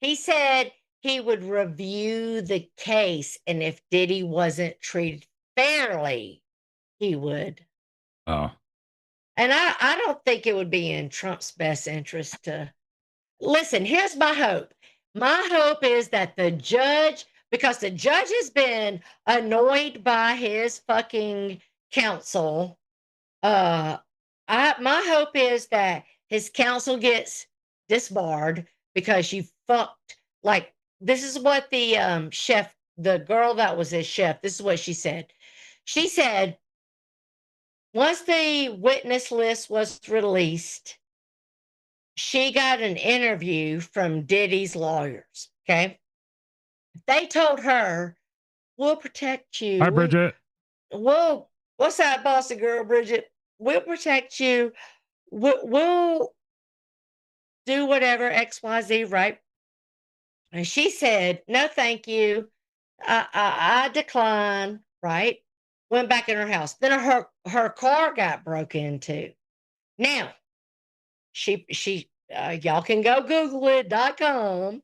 He it? said he would review the case, and if Diddy wasn't treated fairly, he would. Oh, And I don't think it would be in Trump's best interest to listen. Here's my hope. My hope is that the judge, because the judge has been annoyed by his fucking counsel. My hope is that his counsel gets disbarred because you fucked. Like, this is what the chef, the girl that was his chef, this is what she said. She said, once the witness list was released, she got an interview from Diddy's lawyers. Okay. They told her, we'll protect you. hi, Bridget. We'll, what's that, bossy girl, Bridget? We'll protect you. We'll do whatever, XYZ, right? And she said, no, thank you. I decline, right? Went back in her house. Then her car got broke into. Now, she y'all can go Google it.com.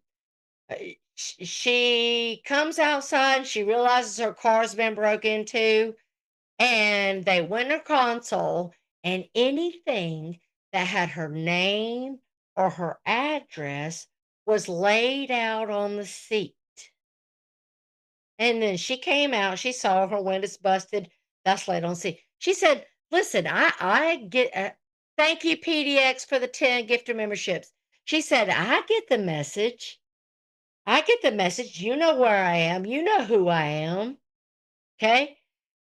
She comes outside and she realizes her car's been broken into, and they went in her console, and anything that had her name or her address was laid out on the seat. And then she came out, she saw her windows busted, that's laid on the seat. She said, listen, I get, thank you, PDX, for the 10 gifter memberships. She said, I get the message. I get the message. You know where I am. You know who I am. Okay?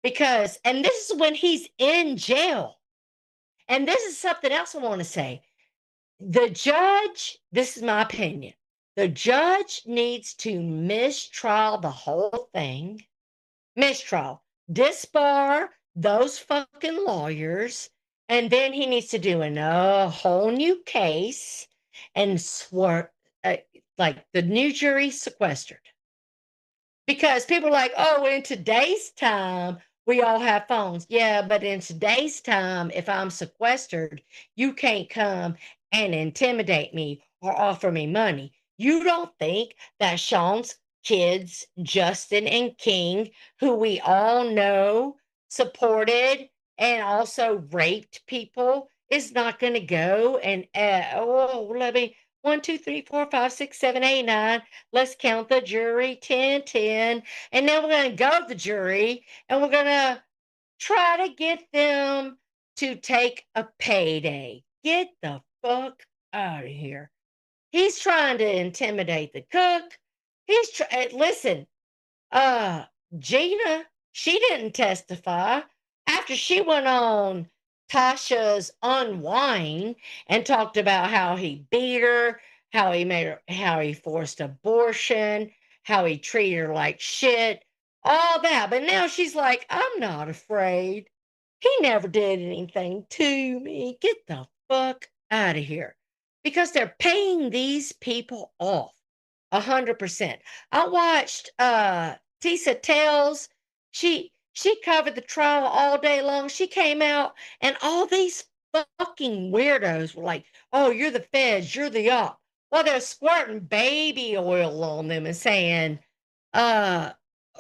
Because, and this is when he's in jail. And this is something else I want to say. The judge, this is my opinion, the judge needs to mistrial the whole thing. Mistrial. Disbar those fucking lawyers. And then he needs to do a whole new case and swear, like the new jury sequestered. Because people are like, oh, in today's time, we all have phones. Yeah, but in today's time, if I'm sequestered, you can't come and intimidate me or offer me money. You don't think that Sean's kids, Justin and King, who we all know supported and also raped people, is not going to go and, let me, 1, 2, 3, 4, 5, 6, 7, 8, 9. Let's count the jury, 10, 10. And then we're going to go to the jury and we're going to try to get them to take a payday. Get the fuck out of here. He's trying to intimidate the cook. Listen, Gina, she didn't testify after she went on Tasha's Unwind and talked about how he beat her, how he forced abortion, how he treated her like shit, all that. But now she's like, I'm not afraid. He never did anything to me. Get the fuck out of here. Because they're paying these people off 100%. I watched Tisa Tells. She covered the trial all day long. She came out and all these fucking weirdos were like, oh, you're the feds, you're the op. Well, they're squirting baby oil on them and saying,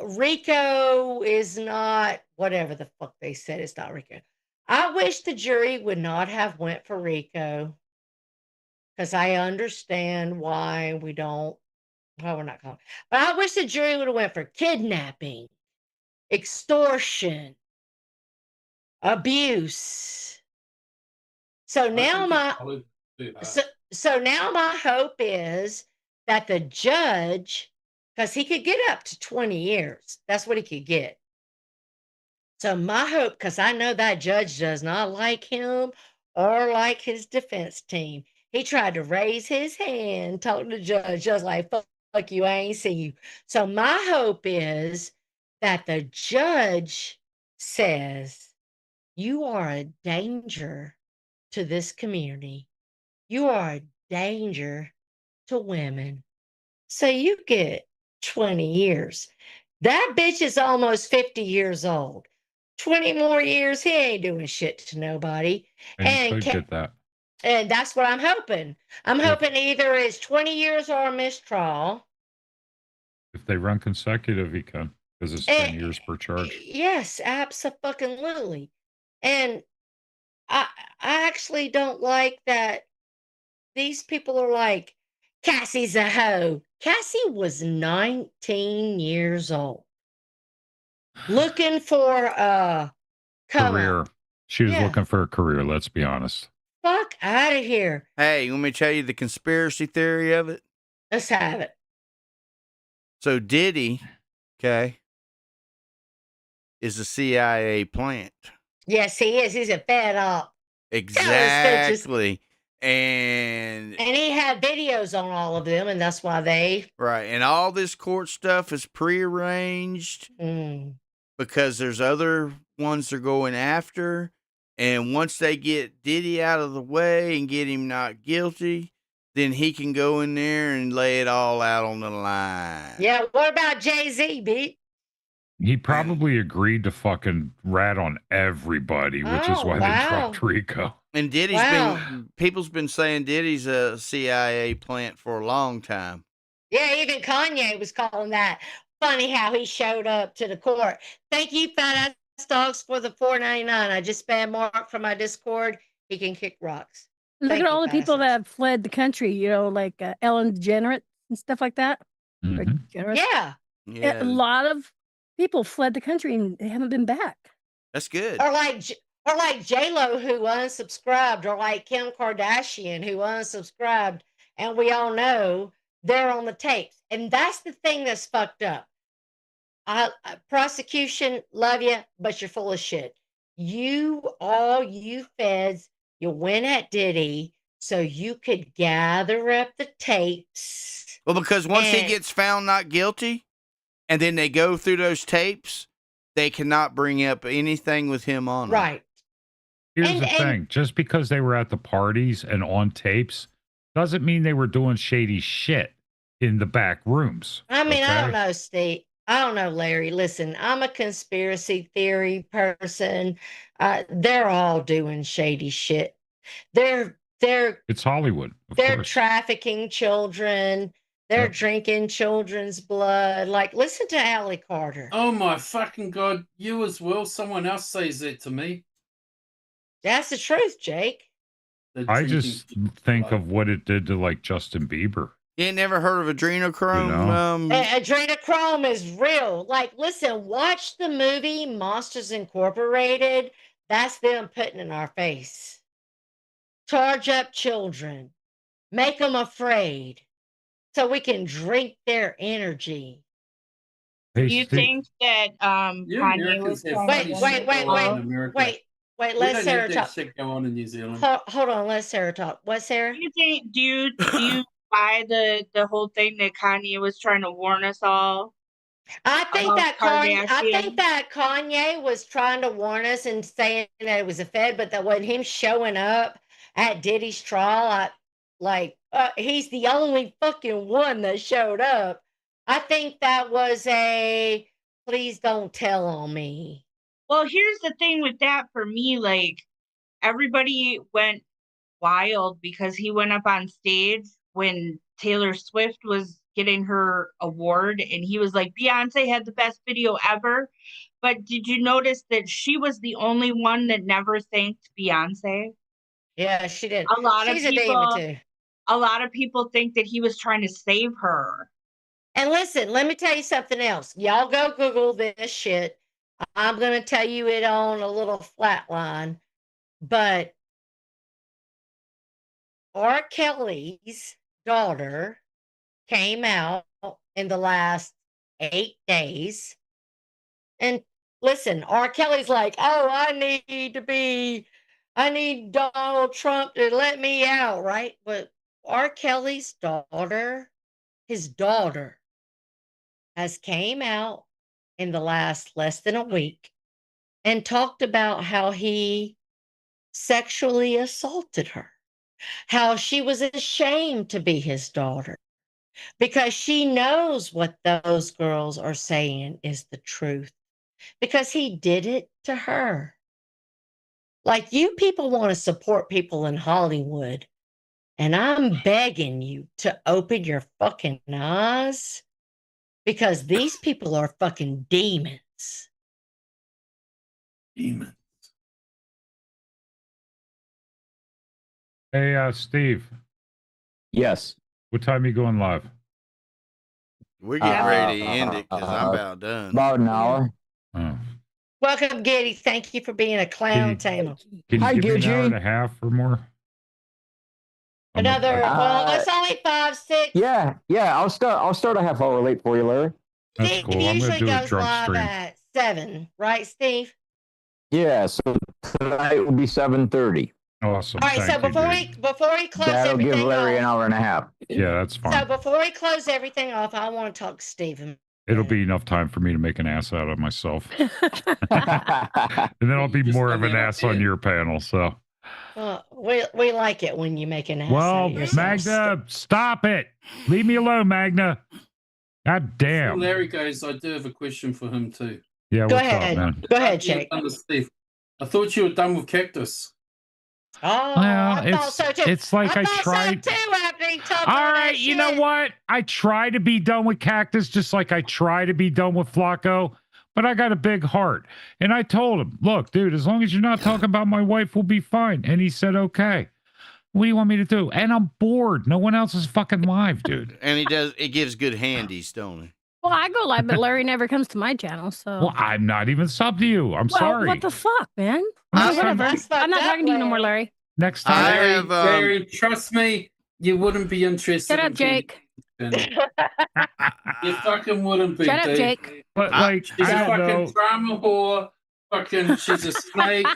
Rico is not, whatever the fuck they said, it's not Rico. I wish the jury would not have went for Rico, because I understand why we're not calling. But I wish the jury would have went for kidnapping, extortion, abuse. So now my hope is that the judge, because he could get up to 20 years. That's what he could get. So my hope, because I know that judge does not like him or like his defense team. He tried to raise his hand, talking to the judge, just like, fuck fuck you. I ain't see you. So my hope is that the judge says you are a danger to this community. You are a danger to women. So you get 20 years. That bitch is almost 50 years old. 20 more years, he ain't doing shit to nobody. And you And could get that. and that's what I'm hoping. I'm Yep. hoping either it's 20 years or a mistrial. If they run consecutive, he can, because it's 10 And years per charge. yes, absolutely. And I I actually don't like that these people are like, Cassie's a hoe. Cassie was 19 years old. Looking for a come Career. up. She was Yeah. looking for a career, let's be honest. Fuck out of here. Hey, you want me to tell you the conspiracy theory of it? Let's have it. So Diddy, okay, is a CIA plant. Yes, he is. He's a fed up. Exactly. And he had videos on all of them, and that's why they right, and all this court stuff is prearranged because there's other ones they're going after. And once they get Diddy out of the way and get him not guilty, then he can go in there and lay it all out on the line. Yeah, what about Jay-Z, B? He probably agreed to fucking rat on everybody, which is why they dropped Rico. And Diddy's people's been saying Diddy's a CIA plant for a long time. Yeah, even Kanye was calling that funny how he showed up to the court. Thank you, Fat Ass Dogs, for the $4.99. I just spam Mark from my Discord. He can kick rocks. Look at all the people that have fled the country, you know, like Ellen DeGeneres and stuff like that. Yeah. A lot of people fled the country and they haven't been back. That's good. Or like J-Lo who unsubscribed, or like Kim Kardashian who unsubscribed, and we all know they're on the tapes. And that's the thing that's fucked up. Prosecution, love you, but you're full of shit. All you feds, you went at Diddy so you could gather up the tapes. Well, because once he gets found not guilty, and then they go through those tapes, they cannot bring up anything with him on them. Right. Here's the thing. Just because they were at the parties and on tapes doesn't mean they were doing shady shit in the back rooms. I mean, I don't know, Steve. I don't know, Larry. Listen, I'm a conspiracy theory person. They're all doing shady shit. It's Hollywood. They're trafficking children. They're drinking children's blood. Like, listen to Allie Carter. Oh my fucking God. You as well. Someone else says that to me. That's the truth, Jake. I just think of what it did to like Justin Bieber. You ain't never heard of adrenochrome? Adrenochrome is real. Like, listen, watch the movie Monsters Incorporated. That's them putting in our face. Charge up children. Make them afraid so we can drink their energy. Do you think that Kanye was Wait, let Sarah talk. Shit go on in New Zealand. Hold on, let Sarah talk. What, Sarah? Do you buy the whole thing that Kanye was trying to warn us all? I think that Kanye was trying to warn us and saying that it was a Fed, but that when him showing up at Diddy's trial, he's the only fucking one that showed up. I think that was a please don't tell on me. Well, here's the thing with that for me, like everybody went wild because he went up on stage when Taylor Swift was getting her award and he was like, Beyonce had the best video ever. But did you notice that she was the only one that never thanked Beyonce? Yeah, she did. She's a diva too. A lot of people think that he was trying to save her. And listen, let me tell you something else. Y'all go Google this shit. I'm going to tell you it on a little flat line. But R. Kelly's daughter came out in the last 8 days. And listen, R. Kelly's like, oh, I need Donald Trump to let me out, right? But R. Kelly's daughter his daughter has came out in the last less than a week and talked about how he sexually assaulted her, how she was ashamed to be his daughter because she knows what those girls are saying is the truth because he did it to her. Like, you people want to support people in Hollywood, and I'm begging you to open your fucking eyes because these people are fucking demons. Demons. Hey, Steve, Yes. what time are you going live? We're getting ready to end it because I'm about done. About an hour. Oh. Welcome, Giddy. Thank you for being a clown tamer. Can you Hi, give me an hour Gidgy. and a half or more? Another, well, it's only 5, 6. Yeah. I'll start a half hour late for you, Larry. That's Steve cool. I'm going usually to do a goes drunk live stream. at 7, right, Steve? Yeah. So tonight will be 7:30. Awesome. All right, so Thank you, dude. before he closes That'll give everything Larry an off, hour and a half. Yeah, that's so fine. before he closes everything off, I want to talk to Steve. It'll be enough time for me to make an ass out of myself. And then I'll be Just more got of an that ass on idea. your panel. So, We like it when you make an ass out well, of yourself. Magna, stop it. Leave me alone, Magna. God Before damn. Larry goes, I do have a question for him too. Yeah, Go what's ahead. up, man? Go ahead, After you're Jake. done with Steve, I thought you were done with Cactus. Oh, Well, I thought so too. it's like I thought tried. so too after he told All all right, that you know shit. what? I try to be done with Cactus just like I try to be done with Flacco, but I got a big heart. And I told him, look, dude, as long as you're not talking about my wife, we'll be fine. And he said, okay. What do you want me to do? And I'm bored. No one else is fucking live, dude. And it gives good handies, don't it? Well, I go live, but Larry never comes to my channel, so. Well, I'm not even sub to you. I'm sorry. What the fuck, man? Next Okay, whatever. time- That's fucked I'm not up, talking to you no more, Larry. Larry. Next I time. have, Larry, trust me, you wouldn't be interested. Shut up, in Jake. You fucking wouldn't be. Shut up, dude. Jake. But like, She's I a don't fucking know. drama whore. Fucking, she's a snake.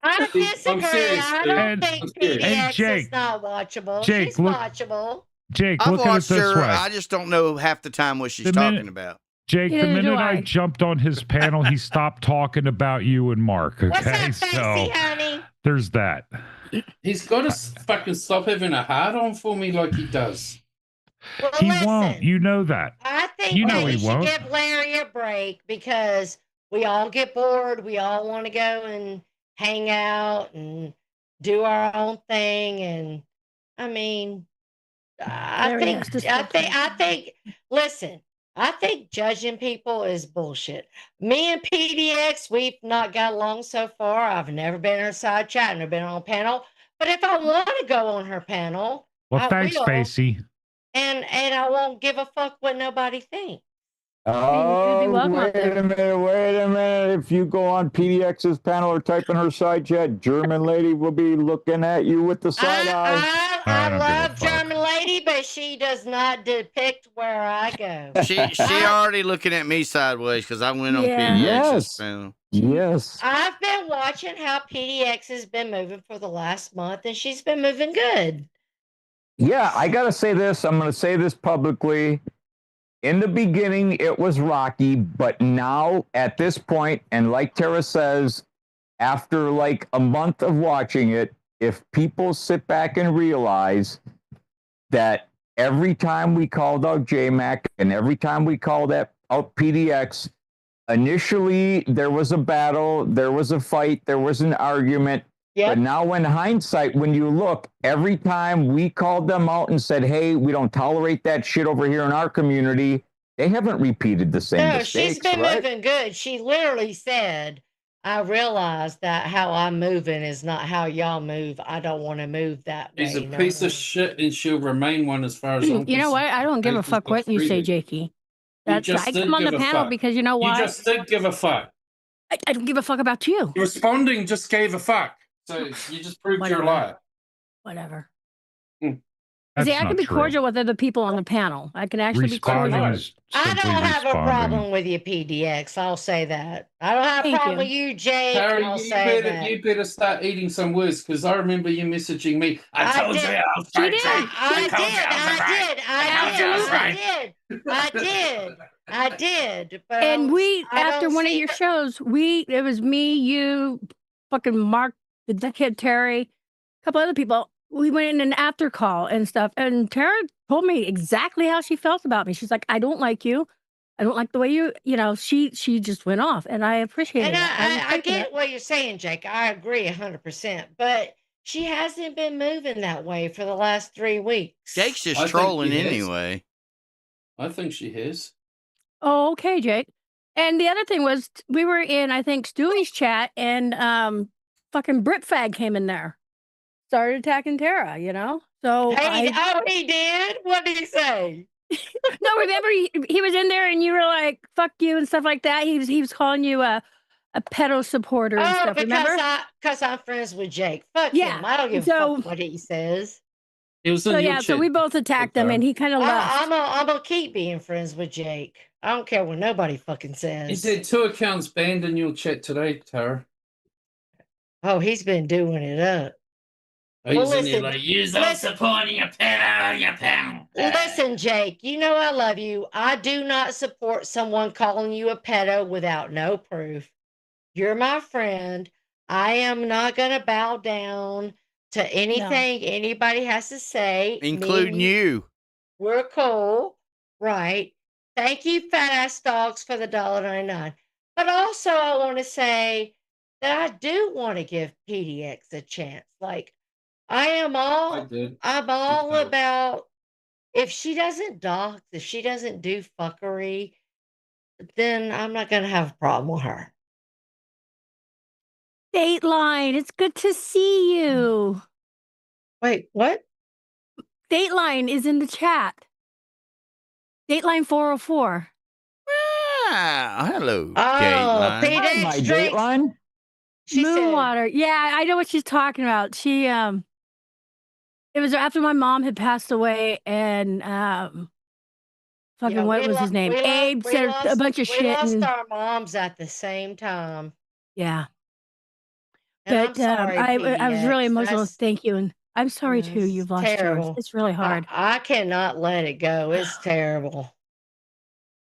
I disagree. serious, I dude. don't think I'm serious. And PDX Jake- is not watchable. Jake, She's look- watchable. Jake, I've look at it watched this her. way. I just don't know half the time what she's The talking minute- about. Jake, the Neither do minute I I. jumped on his panel, he stopped talking about you and Mark. What's Okay, up, so Fancy honey? there's that. He's got to fucking stop having a hard on for me like he does. Well, He listen, won't. You know that. I think You know that he you should won't. give Larry a break because we all get bored. We all want to go and hang out and do our own thing. And I mean, I Larry has to stop think, listen, I think judging people is bullshit. Me and PDX, we've not got along so far. I've never been on her side chat, never been on a panel. But if I want to go on her panel, Well, I thanks, will. Spacey. And I won't give a fuck what nobody thinks. Oh, be welcome up wait there. a minute. If you go on PDX's panel or type in her side chat, German lady will be looking at you with the side eye. I I don't give a love fuck. German lady, but she does not depict where I go. She already looking at me sideways because I went on Yeah. PDX's Yes. panel. Yes. I've been watching how PDX has been moving for the last month, and she's been moving good. Yeah, I got to say this. I'm going to say this publicly. In the beginning, it was rocky, but now at this point, and like Tara says, after like a month of watching it, if people sit back and realize that every time we called out JMac and every time we called out PDX, initially there was a battle, there was a fight, there was an argument. Yeah. But now in hindsight, when you look, every time we called them out and said, hey, we don't tolerate that shit over here in our community, they haven't repeated the same No, mistakes, she's been right? moving good. She literally said, I realize that how I'm moving is not how y'all move. I don't want to move that way. He's a no piece more." of shit, and she'll remain one as far as I'm You know what? I don't give a Jason's fuck got what you say, freedom. Jakey. That's just I did come on the give a panel fuck. because you know You why? just did give a fuck. I don't give a fuck about you. Responding just gave a fuck. So you just proved your Whatever. lie. Whatever. That's See, I can not be true. cordial with other people on the panel. I can actually be cordial. Responding is I simply don't have a responding. problem with you, PDX. I'll say that. I don't have a Thank problem you. with you, Jake. Harry, I'll you say better that. you better start eating some words because I remember you messaging me. I told you I was She right, did. Jake. I told you I was right. I did. But And we, I after don't one of see your the- shows, it was me, you, fucking Mark, the kid Terry, a couple other people. We went in an after call and stuff. And Tara told me exactly how she felt about me. She's like, I don't like you. I don't like the way she just went off. And I appreciated And that. I respected get it. what you're saying, Jake. I agree 100%. But she hasn't been moving that way for the last 3 weeks. Jake's I just think trolling he has. anyway. I think she has. Oh, okay, Jake. And the other thing was we were in, I think, Stewie's chat and fucking Britfag came in there. Started attacking Tara, So he did? What did he say? no, remember he was in there and you were like, fuck you and stuff like that. He was calling you a pedo supporter and stuff, remember? Because I'm friends with Jake. Fuck Yeah, him. I don't give a fuck what he says. It was in So your yeah, chat. so we both attacked him and he kind of left. I'm gonna keep being friends with Jake. I don't care what nobody fucking says. He said 2 accounts banned in your chat today, Tara. Oh, he's been doing it up. He's in there like, you're supporting a pedo, you pedo. Listen, Jake, you know I love you. I do not support someone calling you a pedo without no proof. You're my friend. I am not going to bow down to anything anybody has to say. Including you. We're cool. Right. Thank you, fat ass dogs, for the $1.99. But also, I want to say that I do want to give PDX a chance. Like, I'm all about if she doesn't dox, if she doesn't do fuckery, then I'm not going to have a problem with her. Dateline, it's good to see you. Wait, what? Dateline is in the chat. Dateline 404. Ah, hello, Oh, Dateline. PDX My drinks. Dateline. Moonwater. Yeah, I know what she's talking about. She it was after my mom had passed away and what was his name? Abe said a bunch of shit. We lost and, our moms at the same time. Yeah. And But I'm sorry, I was really PDX. emotional. Thank you. And I'm sorry too. You've lost terrible. yours. It's really hard. I cannot let it go. It's terrible.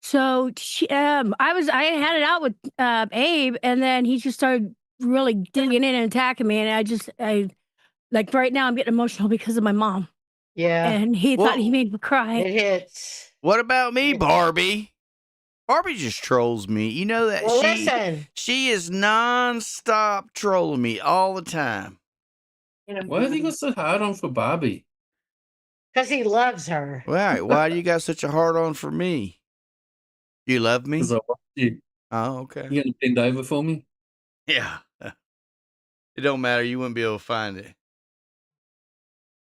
So she, I had it out with Abe, and then he just started really digging in and attacking me, and I like right now I'm getting emotional because of my mom. Yeah. And he thought he made me cry. It hits. What about me, Barbie? Barbie just trolls me. You know that she is nonstop trolling me all the time. Why have you got so hard on for Barbie? Because he loves her. Why do you got such a hard on for me? You love me? Because I watched you. Oh, okay. You gonna bend over for me? Yeah. It don't matter. You wouldn't be able to find it.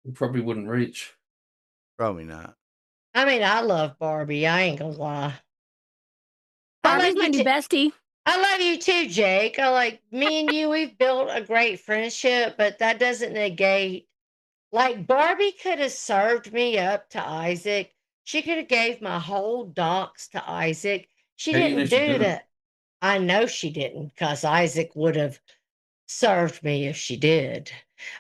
You probably wouldn't reach. Probably not. I mean, I love Barbie. I ain't gonna lie. Barbie's my new bestie. I love you too, Jake. Me and you, we've built a great friendship, but that doesn't negate. Like, Barbie could have served me up to Isaac. She could have gave my whole docs to Isaac. She didn't do that. I know she didn't, because Isaac would have served me if she did.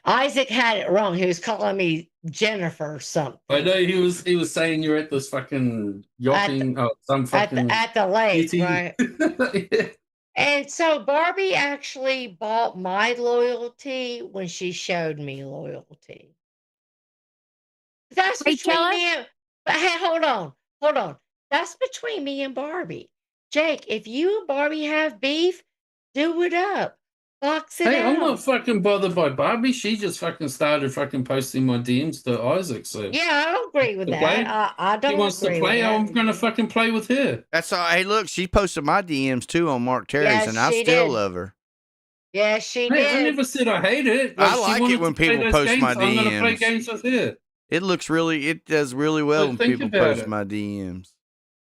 Isaac had it wrong. He was calling me Jennifer or something. I know he was saying you're at this fucking yachting at the lake, PT. right? Yeah. And so Barbie actually bought my loyalty when she showed me loyalty. That's between me and. But hey, hold on. That's between me and Barbie. Jake, if you and Barbie have beef, do it up. Box it out. Hey, I'm not fucking bothered by Barbie. She just fucking started fucking posting my DMs to Isaac. So yeah, I don't agree with that. I don't. She wants to play. I'm gonna fucking play with her. That's all. Hey, look, she posted my DMs too on Mark Terry's, and I still love her. Yeah, she did. I never said I hate it. I like it when people post my DMs. I'm gonna play games with her. It does really well when people post my DMs.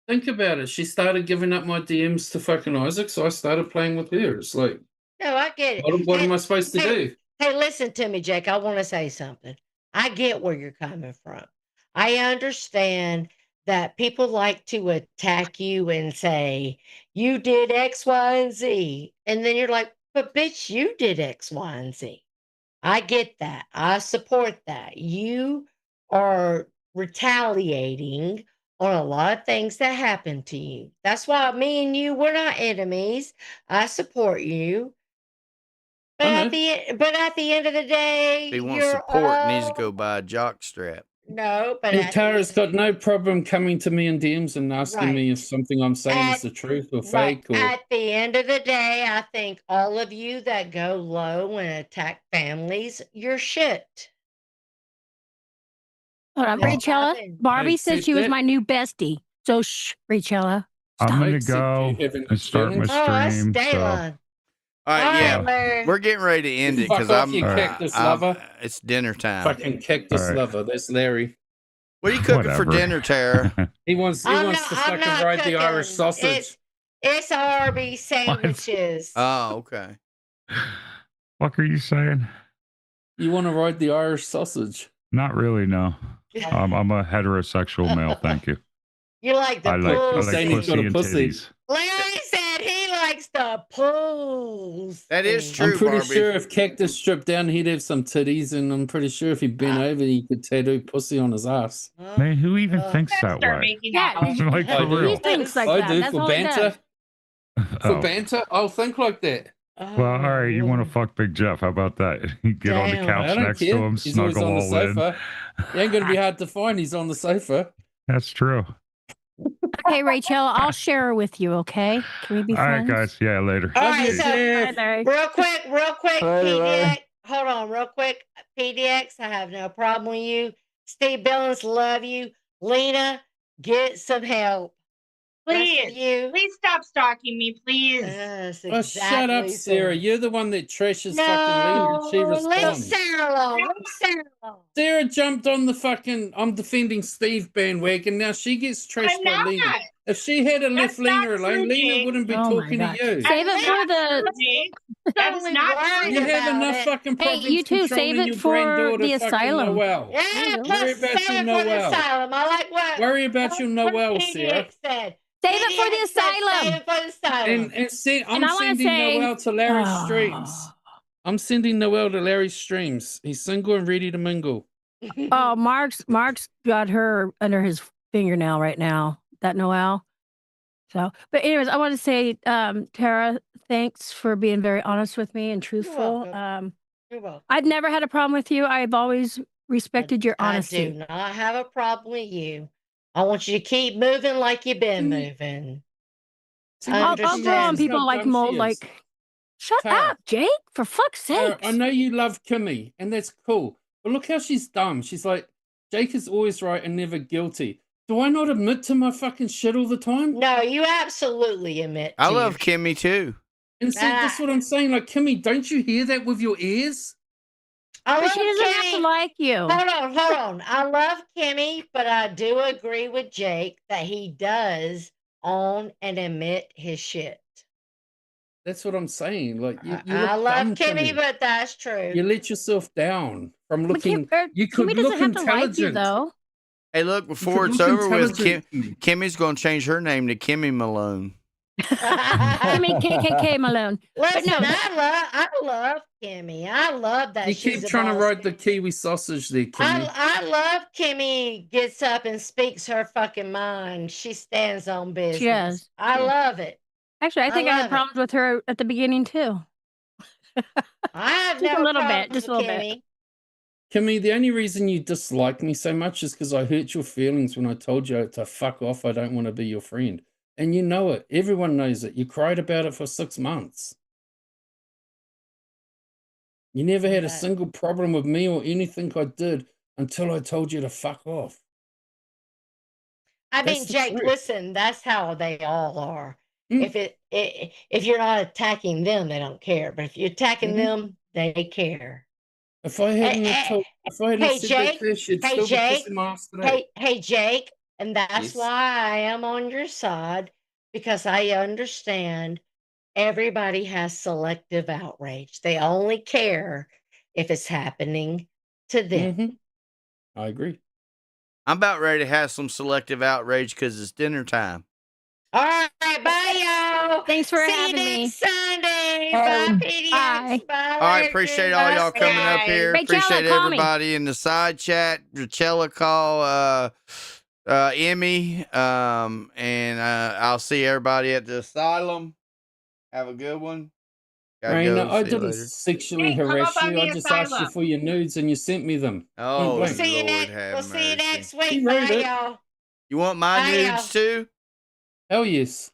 Think about it. She started giving up my DMs to fucking Isaac, so I started playing with her. It's like, no, I get it. What am I supposed to do? Hey, listen to me, Jake. I want to say something. I get where you're coming from. I understand that people like to attack you and say, you did X, Y, and Z. And then you're like, but bitch, you did X, Y, and Z. I get that. I support that. You are retaliating on a lot of things that happened to you. That's why me and you, we're not enemies. I support you. But I at know. the end of the day, If he wants you're support, needs to all go buy a jock strap. no, but And at Tara's the got no problem coming to me in DMs and asking me if right. something I'm saying is At the truth or right. fake or. At the end of the day, I think all of you that go low and attack families, you're shit. Hold on, Well, Rachella. I Barbie said accept she was that. my new bestie. So shh, Rachella. I'm I gonna accept go you having and start my feelings. Oh, that's stream. So Daylan. All right, All yeah, right, Larry. we're getting ready to end it Fuck because off, you All right. cactus lover. it's dinner time. Fucking cactus All right. lover. That's Larry. What are you cooking for Whatever. dinner, Tara? He wants to I'm fucking not ride the Irish cooking. sausage. It's Arby's sandwiches. Oh, okay. Fuck are you saying? You want to ride the Irish sausage? Not really. No. I'm a heterosexual male. Thank you. You like the I like He's saying he's got pussy a and pussy. titties. Larry said he likes the pools. That is thing. true, I'm pretty Barbie. sure if Cactus stripped down, he'd have some titties, and I'm pretty sure if he bent over, he could tattoo pussy on his ass. Man, who even thinks Let's that start way? making Yeah, out. Like I for do. he real. thinks like I that. do That's for all he banter. does. For Oh. banter, I'll think like that. Well, all right. You want to fuck Big Jeff? How about that? You get on the Damn. couch I don't next to care. him, He's always snuggle on the all in. sofa. He ain't gonna be hard to find. He's on the sofa. That's true. Okay, Rachel, I'll share her with you, okay? Can we be All right, friends? guys. Yeah, later. All Love right, you, so Jeff. Bye, Larry. real quick, Later, Larry. PDX. Hold on, real quick. PDX, I have no problem with you. Steve Billings, love you. Lena, get some help. Rest of Please, you. please stop stalking me, please. Yes, Oh, shut up, exactly, Sarah. sir. You're the one that trashes fucking Lena, and she No, leave responds. Sarah alone. Leave Sarah alone. Sarah jumped on the fucking I'm defending Steve bandwagon. Now she gets trashed I'm by not. Lena. If she had left That's not Lena alone, true, Lena Jake. wouldn't be Oh my talking to God. you. Save it for the. Jake. That is Totally not worried You true. have about enough it. fucking Hey, problems you too. Save controlling it your for granddaughter the fucking asylum. Noel. Yeah, There you go. plus Worry about save your it for the Noel. asylum. I like what Worry about your Noel, PDX Sarah. said. Save it for the PDX said asylum. save it for the asylum. I'm I wanna sending say- Noel to Larry's streams. Oh. I'm sending Noel to Larry's streams. He's single and ready to mingle. Oh, Mark's got her under his fingernail right now. That Noel. So, but anyways, I want to say, Tara, thanks for being very honest with me and truthful. welcome. You're welcome. I've never had a problem with you. I've always respected your I honesty. do not have a problem with you. I want you to keep moving like you've been See- moving. See, I'll grow on Understand. people how like dumb mold. she is. Like, shut Tara. up, Jake! For fuck's sake! I know you love Kimmy, and that's cool. But look how she's dumb. She's like, Jake is always right and never guilty. Do I not admit to my fucking shit all the time? No, you absolutely admit. I to love your- Kimmy too. And see, that's what I'm saying. Like, Kimmy, don't you hear that with your ears? I But love she doesn't have Kimmy. to like you. Hold on. I love Kimmy, but I do agree with Jake that he does own and admit his shit. That's what I'm saying. Like, you look I love dumb, Kimmy, but that's true. You let yourself down from But looking. Kim, You could Kimmy look doesn't have to like you, intelligent. though. Hey, look, before You it's could look over with, intelligent. Kimmy's going to change her name to Kimmy Malone. Kimmy KKK Malone. Listen, no, I love Kimmy. I love that You she's keep a trying to boss ride the bitch. Kiwi sausage there, Kimmy. I love Kimmy gets up and speaks her fucking mind. She stands on business. She does. I love it. Actually, I think I had love it. problems with her at the beginning too. I have Just a no little bit, problems just a with little bit. Kimmy. Kimmy, the only reason you dislike me so much is because I hurt your feelings when I told you to fuck off. I don't want to be your friend. And you know it. Everyone knows it. You cried about it for 6 months. You never had a single problem with me or anything I did until I told you to fuck off. I That's mean, the Jake, truth. listen, that's how they all are. Mm. If you're not attacking them, they don't care. But if you're attacking Mhm. them, they care. If I hadn't have told, if I hadn't Hey, said Jake. that first, you'd Hey, still be Jake. kissing my ass today. Hey, Jake, and that's Yes. why I am on your side, because I understand everybody has selective outrage. They only care if it's happening to them. Mhm. I agree. I'm about ready to have some selective outrage because it's dinner time. All right, bye, y'all. Thanks for See having you me. next Sunday. Bye, PDX. Bye. All right, Larry. appreciate all y'all coming up Bye. here. Rachella, Appreciate call me. everybody in the side chat. Rachella, call Emmy, and I'll see everybody at the asylum. Have a good one. Gotta Raina, go. I See you didn't later. sexually Hey, come harass up on you. I the just asked you asylum. for your nudes and you sent me them. Oh, blank. We'll see you Lord next. have We'll see you mercy. next He week. wrote Bye, it. y'all. You want my Bye, nudes y'all. too? Hell yes.